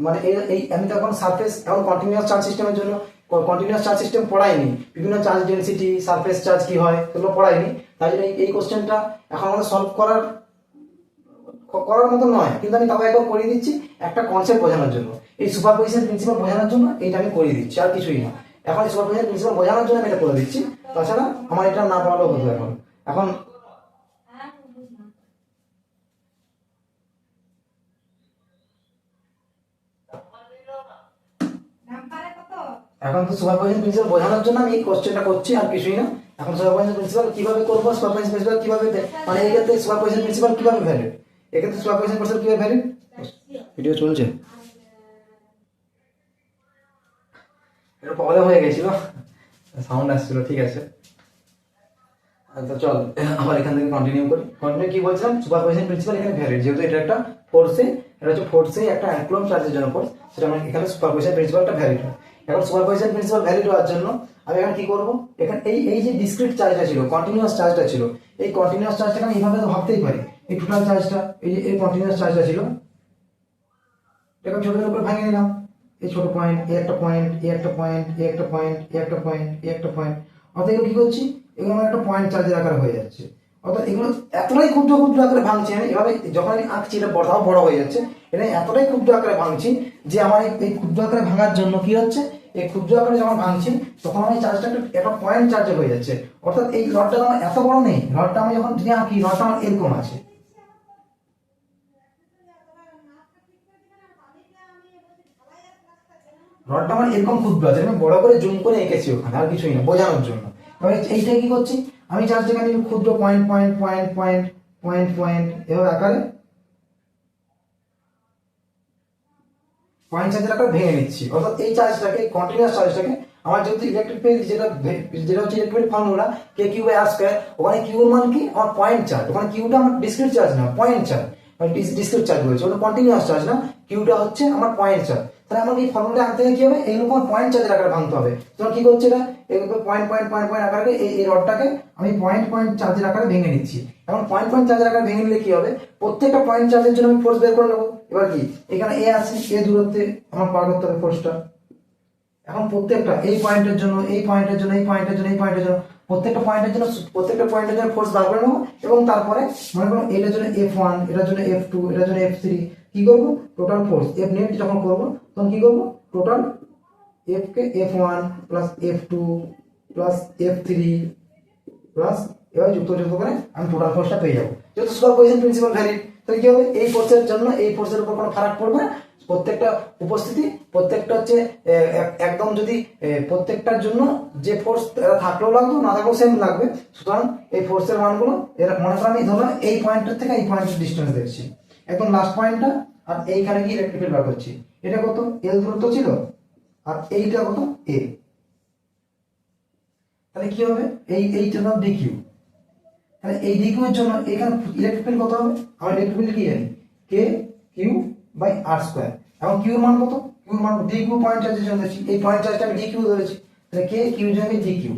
মানে এই আমি তো এখন সারফেস, এখন কন্টিনিউয়াস চার্জ সিস্টেমের জন্য কন্টিনিউয়াস চার্জ সিস্টেম পড়াইনি, বিভিন্ন চার্জ ডেনসিটি, সারফেস চার্জ কি হয় সেগুলো পড়াইনি। তাই জন্য এই কোশ্চেনটা এখন আমাদের সলভ করার মতো নয়, কিন্তু আমি তাও একবার করিয়ে দিচ্ছি একটা কনসেপ্ট বোঝানোর জন্য, এই সুপারপজিশন প্রিন্সিপাল বোঝানোর জন্য এইটা আমি করিয়ে দিচ্ছি, আর কিছুই না। এখন এই সুপারপজিশন প্রিন্সিপাল বোঝানোর জন্য আমি এটা করে দিচ্ছি, তাছাড়া আমার এটা না পড়ালেও হতো। এখন এখন এখন তো সুপারপজিশন প্রিন্সিপাল বোঝানোর জন্য আমি এই কোশ্চেনটা করছি, আর কিছুই না। এখন সুপারপজিশন প্রিন্সিপাল কিভাবে করব, সুপারপজিশন প্রিন্সিপাল কিভাবে মানে এই ক্ষেত্রে সুপারপজিশন প্রিন্সিপাল কিভাবে ভ্যালিড, এক্ষেত্রে সুপারপজিশন প্রিন্সিপাল কিভাবে ভ্যালিড, ভিডিও চলছে, এটা প্রবলেম হয়ে গেছিল, সাউন্ড আসছিল, ঠিক আছে। তো চল আবার এখান থেকে কন্টিনিউ কি বলছিলাম, সুপারপজিশন প্রিন্সিপাল এখানে ভ্যালিড, যেহেতু এটা একটা ফোর্সে, এটা হচ্ছে ফোর্সে একটা অ্যাকুলম চার্জের জন্য ফোর্স, সেটা মানে এখানে সুপারপজিশন প্রিন্সিপালটা ভ্যালিড হয়। এখন সুপারপজিশন প্রিন্সিপাল ভ্যালিড হওয়ার জন্য আমি এখন কি করব, এখানে এই যে ডিসক্রিট চার্জটা ছিল, কন্টিনিউয়াস চার্জটা ছিল, এই কন্টিনিউয়াস চার্জটাকে আমি এইভাবে তো ভাবতেই পারি, এই টোটাল চার্জটা, এই যে এই কন্টিনিউয়াস চার্জটা ছিল, এটাকে ছোট ছোট করে ভাঙিয়ে নিলাম, এই ছোট পয়েন্ট, এই একটা পয়েন্ট, এই একটা পয়েন্ট, এই একটা পয়েন্ট, এই একটা পয়েন্ট, এই একটা পয়েন্ট, অর্থাৎ এগুলো কি করছি, এগুলো আমার একটা পয়েন্ট চার্জের আকারে হয়ে যাচ্ছে, অর্থাৎ এগুলো এতটাই ক্ষুদ্র ক্ষুদ্র আকারে ভাঙছি আমি, এভাবে যখন আমি আঁকছি এটা বড় বড় হয়ে যাচ্ছে, এটা এতটাই ক্ষুদ্র আকারে ভাঙছি যে আমার এই ক্ষুদ্র আকারে ভাঙার জন্য কি হচ্ছে, এই ক্ষুদ্র আকারে যখন ভাঙছি তখন আমি চার্জটা একটা পয়েন্ট চার্জে হয়ে যাচ্ছে, অর্থাৎ এই রডটা আমার এত বড় নেই, রডটা আমি যখন যদি আঁকি রডটা আমার এরকম আছে, রডটা আমার এরকম ক্ষুদ্র আছে, আমি বড় করে জুম করে এঁকেছি ওখানে, আর কিছুই না, বোঝানোর জন্য। এবার এইটা কি করছি, আমি চার্জটাকে আমি ক্ষুদ্র point point point point point point এভাবে আকারে পয়েন্ট চার্জের আকারে ভেঙে নিচ্ছি, অর্থাৎ এই চার্জটাকে, কন্টিনিউয়াস চার্জটাকে আমার যেহেতু ইলেকট্রিক ফিল্ড যেটা হচ্ছে electric formula k q by r square, ওখানে কিউর মান কি আমার পয়েন্ট চার্জ, ওখানে কিউটা আমার ডিসক্রিট চার্জ না, পয়েন্ট চার্জ, মানে ডিসক্রিট চার্জ বলছে, ওটা কন্টিনিউয়াস চার্জ না, কিউটা হচ্ছে আমার পয়েন্ট চার্জ। তাহলে আমাকে এই ফর্মুলাটা আনতে গেলে কি হবে, এইরকম পয়েন্ট চার্জের আকারে ভাঙতে হবে। তোমরা কি করছে, এটা এইভাবে পয়েন্ট পয়েন্ট পয়েন্ট পয়েন্ট আকারে এই রডটাকে আমি পয়েন্ট পয়েন্ট চার্জের আকারে ভেঙে নিচ্ছি। এখন পয়েন্ট পয়েন্ট চার্জের আকারে ভেঙে নিলে কি হবে, প্রত্যেকটা পয়েন্ট চার্জের জন্য আমি ফোর্স বের করে নেবো। এবার কি, এখানে এ আছে, এ দূরত্বে আমার পার করতে হবে ফোর্সটা। এখন প্রত্যেকটা এই পয়েন্টের জন্য, এই পয়েন্টের জন্য, এই পয়েন্টের জন্য, এই পয়েন্টের জন্য, প্রত্যেকটা পয়েন্টের জন্য ফোর্স বার করে নেবো, এবং তারপরে মনে করো এটার জন্য F1, এটার জন্য F2, এটার জন্য F3, কি করবো, টোটাল ফোর্স F নেট যখন করবো তখন কি করবো, টোটাল F কে F1 plus F2 plus F3 plus, এবার যুক্ত করে আমি টোটাল ফোর্সটা পেয়ে যাবো। যেহেতু সুপারপজিশন প্রিন্সিপাল ভ্যালিড, তাহলে কি হবে, এই ফোর্সের জন্য এই ফোর্সের উপর কোনো ফারাক পড়বে না, প্রত্যেকটা উপস্থিতি, প্রত্যেকটা হচ্ছে একদম, যদি প্রত্যেকটার জন্য যে ফোর্স থাকলেও লাগবে না থাকলেও সেম লাগবে, সুতরাং এই ফোর্সের মানগুলো এর মনে করো আমি ধরো এই পয়েন্টের থেকে এই পয়েন্টের ডিস্টেন্স দেখছি, একদম লাস্ট পয়েন্টটা, আর এইখানে কি ইলেকট্রিক ফিল্ড বার করছি, এটা কত এল দূরত্ব ছিল, আর এইটা কত এ, তাহলে কি হবে, এইটা নাম ডিকিউ, তাহলে এই ডিকিউ এর জন্য এখানে ইলেকট্রিক ফিল্ড কত হবে, আমরা ইলেকট্রিক ফিল্ড কি জানি, কে কিউ বাই আর স্কয়ার। এখন কিউ এর মান কত, কিউ এর মান ডিকিউ পয়েন্ট চার্জের জন্য দেখছি, এই পয়েন্ট চার্জটা আমি ডিকিউ ধরেছি, তাহলে কে কিউ জানি ডিকিউ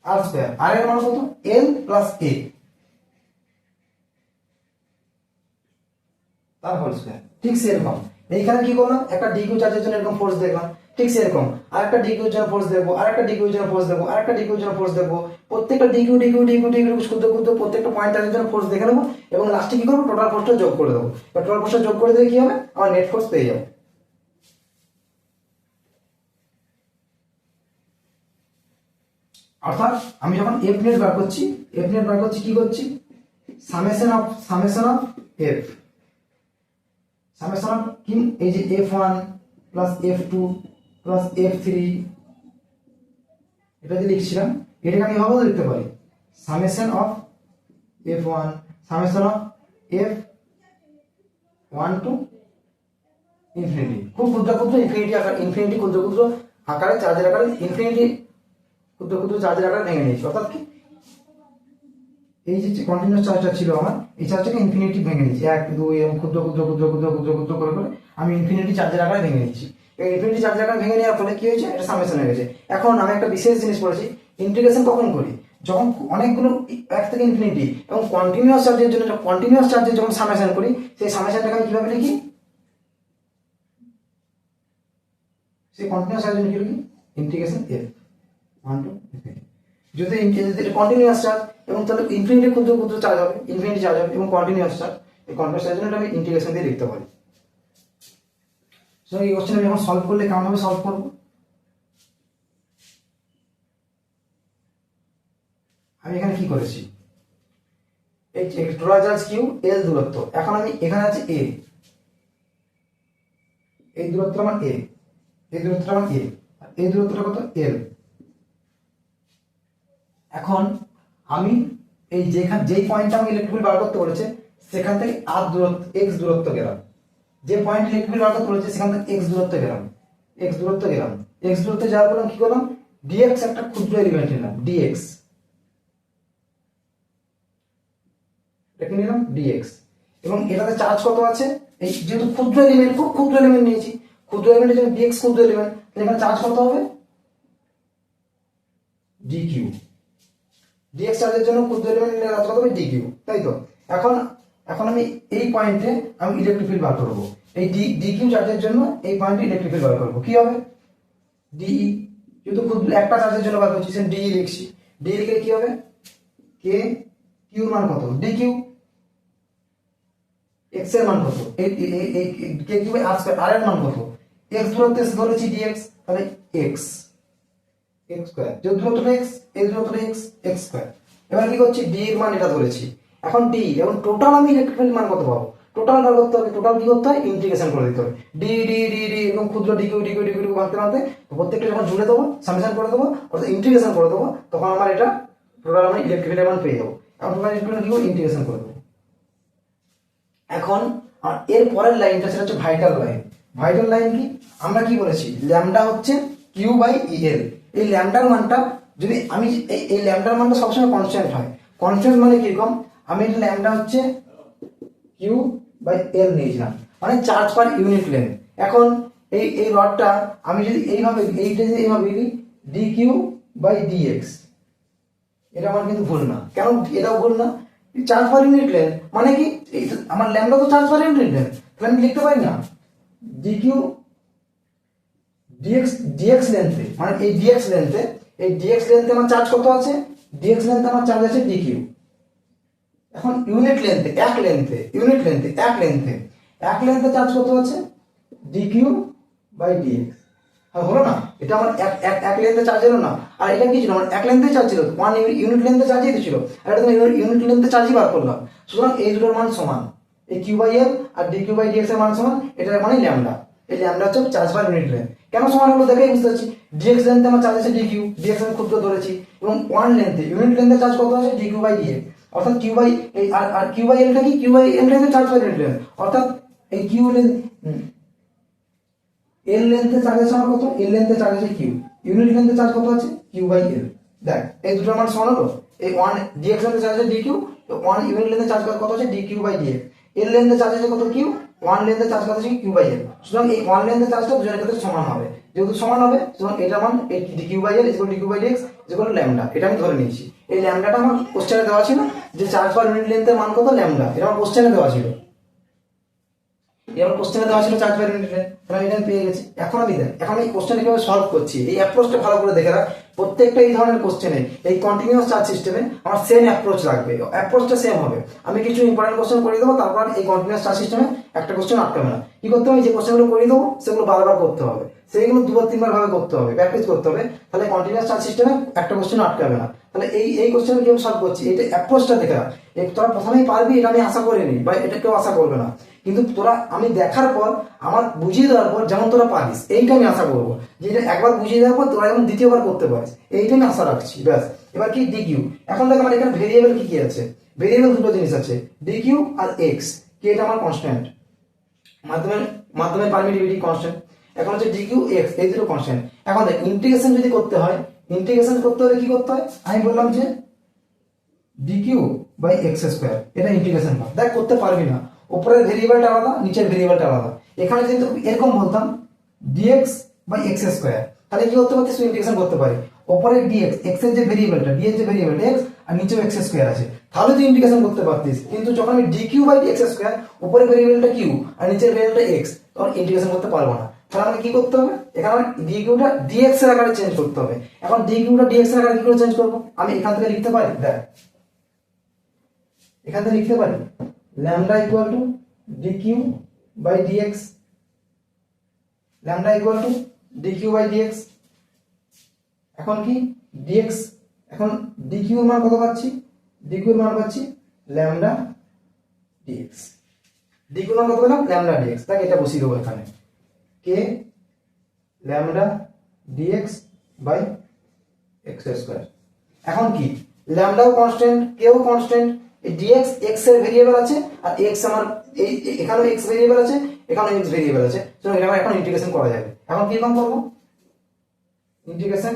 আর স্কয়ার, আর এর মান কত এল প্লাস এ তার হোল স্কয়ার। ঠিক সেরকম এইখানে কি করলাম, একটা ডিকিউ চার্জের জন্য এরকম ফোর্স দেখলাম, ঠিক সেরকম আরেকটা ডিকিউর জন্য ফোর্স দেখবো, আরেকটা ডিকিউর জন্য ফোর্স দেখবো, আরেকটা ডিকিউর জন্য ফোর্স দেখবো, প্রত্যেকটা ডিকিউ ডিকিউ ডিকিউ ডিকিউ ক্ষুদ্র ক্ষুদ্র প্রত্যেকটা পয়েন্ট চার্জের জন্য ফোর্স দেখে নেবো, এবং লাস্টে কি করবো, টোটাল ফোর্সটা যোগ করে দেবো। টোটাল ফোর্সটা যোগ করে দিলে কি হবে, আমার নেট ফোর্স পেয়ে যাবো। অর্থাৎ আমি যখন এফ নেট বার করছি, কি করছি, summation of F, summation of কি, এই যে F1 plus F2 plus F3, এটা যে লিখছিলাম এটাকে আমি এভাবেও লিখতে পারি, summation of F1 summation of F1 to infinity, খুব ক্ষুদ্র ক্ষুদ্র ইনফিনিটি ক্ষুদ্র ক্ষুদ্র আকারে চার্জের আকারে, ইনফিনিটি ক্ষুদ্র ক্ষুদ্র চার্জের আকারে ভেঙে নিয়েছি। অর্থাৎ কি, এই যে কন্টিনিউয়াস চার্জটা ছিল আমার, এই চার্জটাকে ইনফিনিটি ভেঙে নিচ্ছি, 1 2 এবং ক্ষুদ্র ক্ষুদ্র ক্ষুদ্র ক্ষুদ্র ক্ষুদ্র ক্ষুদ্র করে করে আমি ইনফিনিটি চার্জের আকারে ভেঙে নিচ্ছি। এই ইনফিনিটি চার্জের আকারে ভেঙে নেওয়ার ফলে কি হয়েছে, এটা সামেশন হয়ে গেছে। এখন আমি একটা বিশেষ জিনিস পড়েছি, ইন্টিগ্রেশন কখন করি, যখন অনেকগুলো 1 থেকে ইনফিনিটি এবং কন্টিনিউয়াস চার্জের জন্য, কন্টিনিউয়াস চার্জের যখন সামেশন করি, সেই সামেশনটাকে আমি কিভাবে লিখি, সেই কন্টিনিউয়াস চার্জের জন্য কি লিখি, ইন্টিগ্রেশন এফ 1 টু ইনফিনিটি। যদি কন্টিনিউয়াস চার্জ এবং তাহলে ইনফিনিটি ক্ষুদ্র ক্ষুদ্র চার্জ হবে, ইনফিনিটি চার্জ হবে, এবং কন্টিনিউয়াস চার্জ, এই কন্টিনিউয়াস চার্জের জন্য আমি ইন্টিগ্রেশন দিয়ে লিখতে পারি। সো এই কোশ্চেন আমি যখন সলভ করলে কেমন ভাবে সলভ করব, আমি এখানে কি করেছি, এই টোটাল চার্জ কিউ, এল দূরত্ব, এখন আমি এখানে আছে এ, এই দূরত্বটা আমার এ, এই দূরত্বটা আমার এ, এই দূরত্বটা কত এল, এখন আমি এই যেই পয়েন্টটা আমি ইলেকট্রিক ফিল্ড বার করতে বলেছে সেখান থেকে আর দূরত্ব এক্স দূরত্ব গেলাম, যে পয়েন্ট ইলেকট্রিক ফিল্ড বার করতে বলেছে সেখান থেকে এক্স দূরত্ব গেলাম, এক্স দূরত্বে যাওয়ার পর কি করলাম, ডিএক্স একটা ক্ষুদ্র এলিমেন্ট নিলাম, ডিএক্স এটা নিলাম ডিএক্স, এবং এটাতে চার্জ কত আছে, এই যেহেতু ক্ষুদ্র এলিমেন্ট, খুব ক্ষুদ্র এলিমেন্ট নিয়েছি, ক্ষুদ্র এলিমেন্টের জন্য ডিএক্স ক্ষুদ্র এলিমেন্ট, তাহলে এখানে চার্জ কত হবে, ডিকিউ, ডিএক্স চার্জের জন্য ক্ষুদ্র এলিমেন্ট নিলে কত হবে, ডিকিউ, তাই তো। এখন আমি এই পয়েন্টে আমি ইলেকট্রিক ফিল্ড বার করব, এই ডিকিউ চার্জের জন্য এই পয়েন্টে ইলেকট্রিক ফিল্ড বার করব, কি হবে, ডিই, যেহেতু খুব একটা চার্জের জন্য বার করছি সেখানে ডিই লিখছি, ডিই লিখলে কি হবে, কে কিউর মান কত, ডিকিউ, এক্স এর মান কত, এই কে q by r square, r এর মান কত, এক্স দূরত্বে ধরেছি ডিএক্স, তাহলে এক্স স্কয়ার, যে দূরত্বটা এক্স, এই দূরত্বটা এক্স স্কয়ার। এবার কি করছি, ডি এর মান এটা ধরেছি, এখন ডি এবং টোটাল আমি ইলেকট্রিক ফিল্ড মান কত পাবো, টোটাল বার করতে হবে, টোটাল কি করতে হয়, ইন্টিগ্রেশন করে দিতে হবে, ডি ডি ডি ডি এরকম ক্ষুদ্র ডিকিউ ভাঙতে ভাঙতে প্রত্যেকটা যখন জুড়ে দেবো, সামেশন করে দেবো, অর্থাৎ ইন্টিগ্রেশন করে দেবো, তখন আমার এটা টোটাল আমি ইলেকট্রিক ফিল্ডের মান পেয়ে যাবো। এখন টোটাল ইলেকট্রিক ফিল্ড ইন্টিগ্রেশন করে দেবো। এখন এর পরের লাইনটা সেটা হচ্ছে ভাইটাল লাইন। ভাইটাল লাইন কি, আমরা কি বলেছি, ল্যামডা হচ্ছে কিউ বাই ইএল, এই ল্যামডার মানটা যদি আমি এই ল্যামডার মানটা সবসময় কনস্ট্যান্ট হয়, কনস্ট্যান্ট মানে কিরকম, আমি এটা ল্যামডা হচ্ছে কিউ বাই এল নিয়েছিলাম, মানে চার্জ পার ইউনিট লেন্থ। এখন এই রডটা আমি যদি এইভাবে এইভাবে লিখি ডি কিউ বাই ডিএক্স, এটা আমার কিন্তু ভুল না, কেন এটাও ভুল না, চার্জ পার ইউনিট লেন্থ মানে কি, আমার ল্যামডা তো চার্জ পার ইউনিট লেন্থ, তাহলে আমি লিখতে পারি না ডি কিউ ডিএক্স লেন্থে, মানে এই ডিএক্স লেন্থে আমার চার্জ কত আছে, ডিএক্স লেন্থে আমার চার্জ আছে ডিকিউ। এখন ইউনিট লেন্থে এক লেন্থে চার্জ কত আছে, ডিকিউ বাই ডিএক্স, হলো না, এটা আমার এক লেন্থে চার্জ এলো না, আর এটা কি ছিল, আমার এক লেন্থে চার্জ ছিল, ওয়ান ইউনিট লেন্থে চার্জই ছিল, আর এটা ইউনিট লেন্থে চার্জই বার করলাম, সুতরাং এই দুটোর মান সমান, এই কিউ বাই এল আর ডি কিউ বাই ডিএক্স এর মান সমান, এটার মানে ল্যামডা, এই ল্যামডা হচ্ছে চার্জ পার ইউনিট লেন্থ। কেন সমান হলো দেখেই বুঝতে পারছি, ডিএক্স লেন্থে আমার চার্জ আছে ডিকিউ, ডিএক্স আমি ক্ষুদ্র ধরেছি, এবং ওয়ান লেন্থে ইউনিট লেন্থে চার্জ কত আছে, ডিকিউ বাই ডিএক্স, অর্থাৎ কিউ বাই এই আর কিউ বাই এলটা কি, কিউ বাই এল লেন্থে চার্জ পার ইউনিট লেন্থ, অর্থাৎ এই কিউ লেন্থ এল লেন্থে চার্জ আছে আমার কত, এল লেন্থে চার্জ আছে কিউ, ইউনিট লেন্থে চার্জ কত আছে, কিউ বাই এল। দেখ এই দুটোর মান সমান হলো, এই ওয়ান ডিএক্স লেন্থে চার্জ আছে ডিকিউ, ওয়ান ইউনিট লেন্থে চার্জ কত আছে ডিকিউ বাই ডিএক্স, এল লেন্থে চার্জ আছে কত কিউ, ওয়ান লেন্থে চার্জ কত আছে কিউ বাই এল, সুতরাং এই ওয়ান লেন্থে চার্জটা দুজনের ক্ষেত্রে সমান হবে, যেহেতু সমান হবে সুতরাং এটার মান dq by L equal dq by dx equal lambda, এটা আমি ধরে নিয়েছি। এই ল্যামডাটা আমার কোশ্চেনে দেওয়া ছিল যে চার্জ পার ইউনিট লেন্থের মান কত ল্যামডা, এটা আমার কোশ্চেনে দেওয়া ছিল, এবার কোশ্চেনে দেওয়া ছিল চার্জ পার ইউনিট লেন্থ, তাহলে এটা পেয়ে গেছি। এখন আমি এই কোশ্চেন কিভাবে সলভ করছি, এই অ্যাপ্রোচটা ভালো করে দেখে রাখ, প্রত্যেকটা এই ধরনের কোশ্চেনে এই কন্টিনিউয়াস চার্জ সিস্টেমে আমার সেম অ্যাপ্রোচ লাগবে, অ্যাপ্রোচটা সেম হবে। আমি কিছু ইম্পর্টেন্ট কোশ্চেন করে দেবো, তারপর এই কন্টিনিউয়াস চার্জ সিস্টেমে একটা কোশ্চেন আটকাবে না, কি করতে হবে, যে কোশ্চেনগুলো করে দেবো সেগুলো বারবার করতে হবে, সেইগুলো দুবার তিনবার ভাবে করতে হবে, প্র্যাকটিস করতে হবে, তাহলে কন্টিনিউয়াস চার্জ সিস্টেমে একটা কোশ্চেন আটকাবে না। তাহলে এই কোশ্চেন কিভাবে সলভ করছি, এটা অ্যাপ্রোচটা দেখে রাখ, তোরা প্রথমেই পারবি এটা আমি আশা করিনি, বা এটা কেউ আশা করবে না, কিন্তু তোরা আমি দেখার পর আমার বুঝিয়ে দেওয়ার পর যেমন তোরা পারিস এইটা আমি আশা করবো, যে এটা একবার বুঝিয়ে দেওয়ার পর তোরা যেমন দ্বিতীয়বার করতে পারিস, এইটা আমি আশা রাখছি, ব্যাস। এবার কি ডিকিউ, এখন দেখ আমার এখানে ভেরিয়েবল কি কি আছে, ভেরিয়েবল দুটো জিনিস আছে, ডিকিউ আর এক্স, কি এটা আমার কনস্ট্যান্ট, মাধ্যমে পারমিটিভিটি কনস্ট্যান্ট, এখন হচ্ছে ডিকিউ এক্স, এই দুটো কনস্ট্যান্ট। এখন দেখ ইন্টিগ্রেশন যদি করতে হয়, ইন্টিগ্রেশন করতে হলে কি করতে হয়, আমি বললাম যে ডিকিউ বাই এক্স স্কোয়ার, এটা ইন্টিগ্রেশন হয়, দেখ করতে পারবি না, উপরের ভেরিয়েবলটা আলাদা নিচের ভেরিয়েবলটা আলাদা, এখানে কিন্তু এরকম বলতাম ডিএক্স বাই এক্স স্কোয়ার, তাহলে কি করতে পারতিস, ইন্টিগ্রেশন করতে পারি, উপরে ডিএক্স এক্স এর যে ভেরিয়েবলটা, ডি এর যে ভেরিয়েবলটা এক্স আর নিচেও এক্স স্কোয়ার আছে, তাহলে তুই ইন্টিগ্রেশন করতে পারতিস, কিন্তু যখন আমি ডিকিউ বাই এক্স স্কোয়ার, উপরে ভেরিয়েবলটা কিউ আর নিচের ভেরিয়েবলটা এক্স, তখন ইন্টিগ্রেশন করতে পারবো না। তাহলে আমাকে কি করতে হবে, এখানে আমার ডিকিউটা ডিএক্স এর আকারে চেঞ্জ করতে হবে। এখন ডিকিউটা ডিএক্স এর আকারে কি করে চেঞ্জ করবো, আমি এখান থেকে লিখতে পারি, দেখ এখান থেকে লিখতে পারি lambda equal to dq by dx, lambda equal to dq by dx. এখন কি ডিএক্স, এখন ডিকিউ এর মান কত পাচ্ছি, ডিকিউ এর মান পাচ্ছি ল্যামডা ডিএক্স, ডিকিউ এর মান কত পেলাম, ল্যামডা ডিএক্স, তাকে এটা বসিয়ে দেবো এখানে, k lambda dx by x square. এখন কি ল্যামডাও কনস্ট্যান্ট, কেও কনস্ট্যান্ট, এই ডিএক্স এক্স এর ভেরিয়েবল আছে আর এক্স আমার এখানেও এক্স ভেরিয়েবল আছে, এখানেও এক্স ভেরিয়েবল আছে, তো এটা এখন ইন্টিগ্রেশন করা যাবে। এখন কি রকম করব, ইন্টিগ্রেশন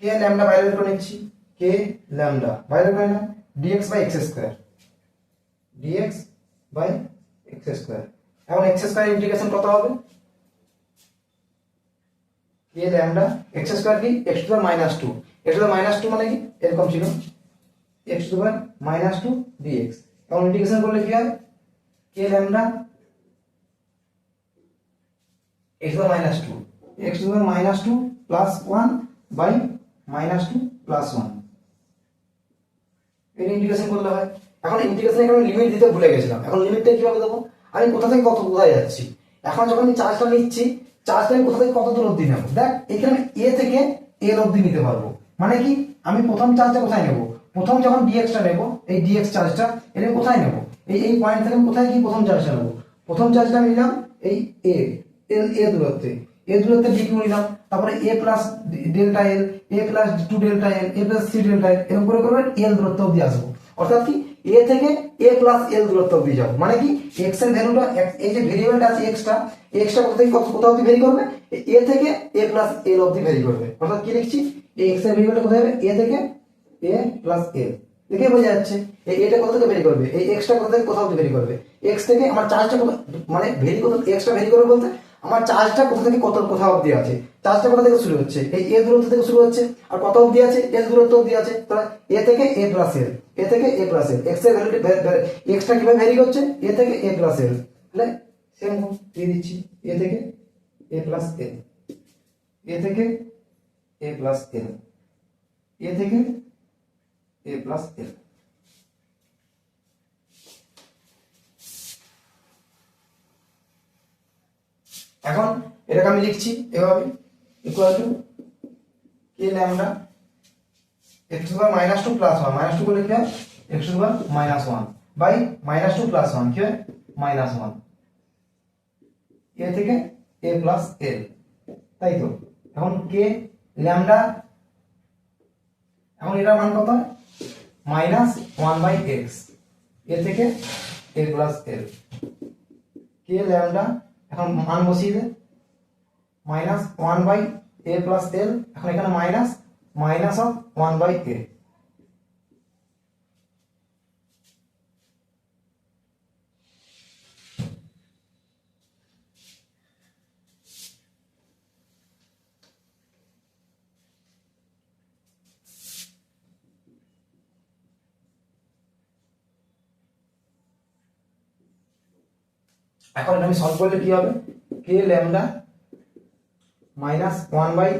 কে ল্যামডা বাইরে বের করে নিচ্ছি, কে ল্যামডা বাইরে বের করে নিলাম, dx by x square, dx by x square. এখন এক্স স্কয়ার ইন্টিগ্রেশন কত হবে, কে ল্যামডা এক্স স্কয়ার কি x to the minus 2, x to the minus 2 মানে কি এরকম ছিল x to the minus 2 dx. এখন ইন্টিগ্রেশন করলে কি হয়, k lambda x to the minus 2, x to the minus 2 plus 1 by minus 2 plus 1, এর ইন্টিগ্রেশন করলে হয়। এখন ইন্টিগ্রেশনে এখানে লিমিট দিতে ভুলে গেছিলাম, এখন লিমিটটা কিভাবে দেবো, আমি কোথা থেকে কত কোথায় যাচ্ছি, এখন যখন আমি চার্জটা নিচ্ছি, চার্জটা আমি কোথা থেকে কত দূর অবধি নেবো, দেখ এখানে এ থেকে এল অবধি নিতে পারবো, মানে কি আমি প্রথম চার্জটা কোথায় নেবো, প্রথম যখন ডিএক্সটা নেবো, এই ডিএক্স চার্জটা এটা কোথায় নেবো, এই পয়েন্ট থেকে কোথায় কি প্রথম চার্জটা নেবো, প্রথম চার্জটা আমি নিলাম এই এ এল এ দূরত্বে, এ দূরত্বে ডিকিউ নিলাম, তারপরে এ প্লাস ডেল্টা এল, এ প্লাস 2 ডেল্টা এল, এ প্লাস 3 ডেল্টা এল, এরকম করে করে এল দূরত্ব অবধি আসবো, অর্থাৎ কি এ থেকে এ প্লাস এল দূরত্ব অবধি যাবো, মানে কি এক্স এর ভ্যালুটা এই যে ভেরিয়েবলটা আছে এক্সটা, এক্সটা কোথা থেকে কোথা অবধি ভ্যারি করবে, এ থেকে এ প্লাস এল অবধি ভ্যারি করবে, অর্থাৎ কি লিখছি এই এক্স এর ভেরিয়েবলটা কোথায় হবে, এ থেকে এ প্লাস এল, দেখে বোঝা যাচ্ছে এই এটা কোথা থেকে ভ্যারি করবে, এই এক্সটা কোথা থেকে কোথা অবধি ভ্যারি করবে, এক্স থেকে আমার চার্জটা মানে ভ্যারি করতে এক্সটা ভ্যারি করবে বলতে আমার চার্জটা কোথা থেকে কত কোথা অবধি আছে, চার্জটা কোথা থেকে শুরু হচ্ছে, এই এ দূরত্ব থেকে শুরু হচ্ছে আর কত অবধি আছে এল দূরত্ব অবধি আছে, তাহলে এ থেকে এ প্লাস এল, এ থেকে এ প্লাস এল, এক্স এর ভ্যালুটি এক্সটা কিভাবে ভ্যারি করছে এ থেকে এ প্লাস এল, তাহলে সেম দিয়ে দিচ্ছি এ থেকে এ প্লাস এল, এ থেকে এ প্লাস এল, এ থেকে এ প্লাস এল। এখন এটাকে আমি লিখছি এভাবে equal to k lambda x to the power minus 2 plus 1, minus 2 করলে কি হয় x to the power minus 1 by minus 2 plus 1 কি হয় মাইনাস 1, এ থেকে এ প্লাস এল, তাই তো। এখন কে ল্যামডা, এখন এটার মান কত হয় মাইনাস 1 বাই এক্স, এ থেকে এ প্লাস এল, কে ল্যামডা এখন মান বসিয়ে দে minus 1 by a plus L, এখন এখানে minus minus of 1 by a, এখন আমি সলভ করলে কি হবে k lambda minus 1 by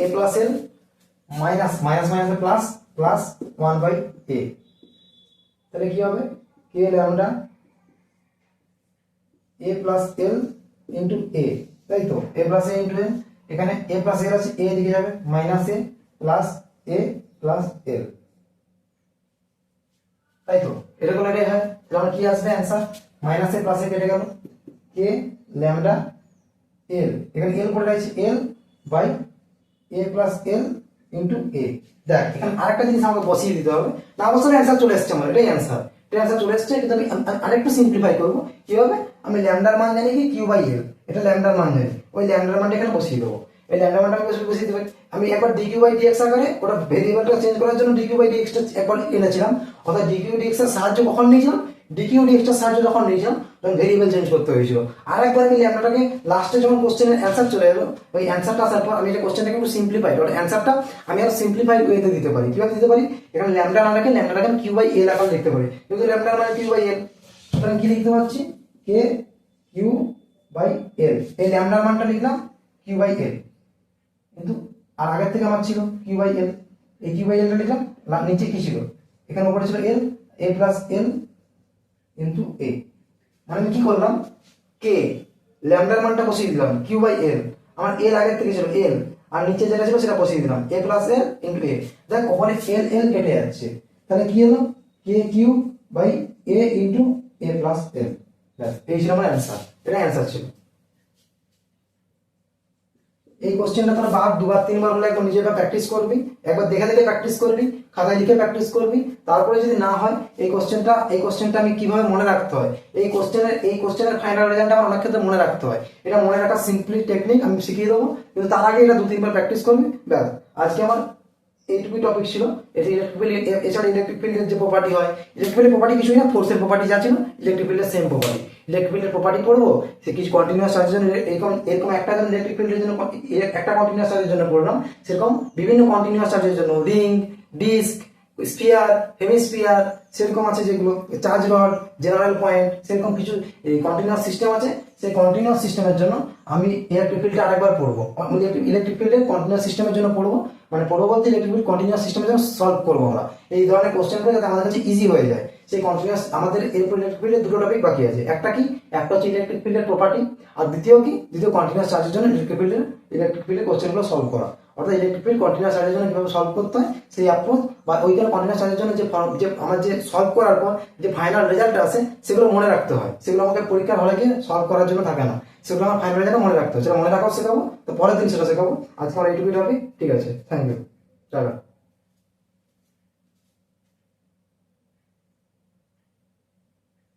a plus L minus minus minus plus plus 1 by a, তাহলে কি হবে k lambda a plus L into a, তাই তো এ প্লাস এ ইন্টু এ, এখানে এ প্লাস এল আছে এ দিকে যাবে মাইনাস এ প্লাস এল, তাই তো এটা করলে এটাই হয়, তাহলে কি আসবে answer minus a plus a কেটে গেল, কে ল্যামডা এল, এখানে এল পড়ে রয়েছে L by a plus L into a. দেখ এখানে আরেকটা জিনিস আমাকে বসিয়ে দিতে হবে, না বসালে অ্যান্সার চলে এসছে আমার, এটাই অ্যান্সার, এটা অ্যান্সার চলে এসছে, কিন্তু আমি আরেকটু সিম্পলিফাই করবো কিভাবে, আমি ল্যামডার মান জানি কি কিউ বাই এল, এটা ল্যামডার মান জানি, ওই ল্যামডার মানটা এখানে বসিয়ে দেবো, এই ল্যামডার মানটা আমি বসিয়ে দিতে পারি, আমি একবার ডিকিউ বাই ডিএক্স আকারে ওটা ভেরিয়েবলটা চেঞ্জ করার জন্য ডিকিউ বাই ডিএক্সটা একবার এনেছিলাম, অর্থাৎ ডিকিউ ডিএক্স এর সাহায্য কখন নিয়েছিলাম, ডিকিউ ডিএক্সটার সাহায্য যখন নিয়েছিলাম তখন ভেরিয়েবল চেঞ্জ করতে হয়েছিল, আর একবার আমি ল্যামডাটাকে লাস্টে যখন কোশ্চেনের অ্যান্সার চলে এলো, ওই অ্যান্সারটা আসার পর আমি এটা কোশ্চেনটাকে একটু সিম্পলিফাই, ওর অ্যান্সারটা আমি আর সিম্পলিফাইড ওয়েতে দিতে পারি, কিভাবে দিতে পারি, এখানে ল্যামডা না রেখে ল্যামডাটাকে কিউ বাই এল আকারে লিখতে পারি, কিন্তু ল্যামডার মানে কিউ বাই এল, তাহলে কি লিখতে পারছি কে কিউ বাই এল, এই ল্যামডার মানটা লিখলাম কিউ বাই এল, কিন্তু আর আগের থেকে আমার ছিল কিউ বাই এল, এই কিউ বাই এলটা লিখলাম, নিচে কি ছিল এখানে উপরে ছিল এল, এ প্লাস এল ইন্টু এ, মানে আমি কি করলাম কে ল্যামডার মানটা বসিয়ে দিলাম কিউ বাই এল, আমার এল আগের থেকে ছিল এল, আর নিচে যেটা ছিল সেটা বসিয়ে দিলাম এ প্লাস এল ইন্টু এ, দেখ ওখানে এল এল কেটে যাচ্ছে, তাহলে কি হলো k q by a into a plus L, এই ছিল আমার অ্যান্সার, এটা অ্যান্সার ছিল। এই কোশ্চেনটা তোরা বার দুবার তিনবার হলে একবার নিজে প্র্যাকটিস করবি, একবার দেখে দেখে প্র্যাকটিস করবি, খাতায় লিখে প্র্যাকটিস করবি। তারপরে যদি না হয় এই কোশ্চেনটা আমি কিভাবে মনে রাখতে হয়, এই কোশ্চেনের ফাইনাল রেজাল্ট আমার অনেক ক্ষেত্রে মনে রাখতে হয়। এটা মনে রাখার সিম্পলি টেকনিক আমি শিখিয়ে দেবো, কিন্তু তার আগে এটা দু তিনবার প্র্যাকটিস করবি। ব্যাস, আজকে আমার এইটুকুই টপিক ছিল। এটি ইলেকট্রিক ফিল্ড, এছাড়া ইলেকট্রিক ফিল্ডের যে প্রপার্টি হয়, ইলেকট্রিক ফিল্ডের প্রপার্টি কিছুই না, ফোর্সের প্রপার্টি যা ছিল ইলেকট্রিক ফিল্ডের সেম প্রপার্টি। ইলেকট্রিক ফিল্ডের প্রপার্টি পড়বো, সে কিছু কন্টিনিউয়াস চার্জের জন্য এরকম এরকম একটা ইলেকট্রিক ফিল্ডের জন্য একটা কন্টিনিউয়াস চার্জের জন্য পড়লাম, সেরকম বিভিন্ন কন্টিনিউয়াস চার্জের জন্য রিং, ডিস্ক, স্পিয়ার, হেমিস্পিয়ার, সেরকম আছে যেগুলো চার্জ রড, জেনারেল পয়েন্ট, সেরকম কিছু কন্টিনিউয়াস সিস্টেম আছে। সেই কন্টিনিউয়াস সিস্টেমের জন্য আমি ইলেকট্রিক ফিল্ডটা আরেকবার পড়বো, ইলেকট্রিক ফিল্ডের কন্টিনিউয়াস সিস্টেমের জন্য পড়বো, মানে পড়বো বলতে ইলেকট্রিক ফিল্ড কন্টিনিউয়াস সিস্টেমের জন্য সলভ করবো আমরা এই ধরনের কোশ্চেনগুলো, যাতে আমাদের কাছে ইজি হয়ে যায়। সেই কন্টিনিউয়াস আমাদের এরপর ইলেকট্রিক ফিল্ডের দুটো টপিক বাকি আছে, একটা হচ্ছে ইলেকট্রিক ফিল্ডের প্রপার্টি, আর দ্বিতীয় কন্টিনিউয়াস চার্জের জন্য ইলেকট্রিক ফিল্ডের কোশ্চেনগুলো সলভ করা। অর্থাৎ ইলেকট্রিক ফিল্ড কন্টিনিউয়াস চার্জের জন্য কিভাবে সলভ করতে হয় সেই অ্যাপ্রোচ, বা ওইখানে কন্টিনিউয়াস চার্জের জন্য যে আমার যে সলভ করার পর যে ফাইনাল রেজাল্ট আসে সেগুলো মনে রাখতে হয়। সেগুলো আমাকে পরীক্ষার হলে গিয়ে সলভ করার জন্য থাকে না, সেগুলো আমার ফাইনাল রেজাল্ট মনে রাখতে হয়। সেটা মনে রাখাও শেখাবো, তো পরের দিন সেটা শেখাবো। আজকে আমার এইটুকুই টপিক, ঠিক আছে, থ্যাংক ইউ, টাটা।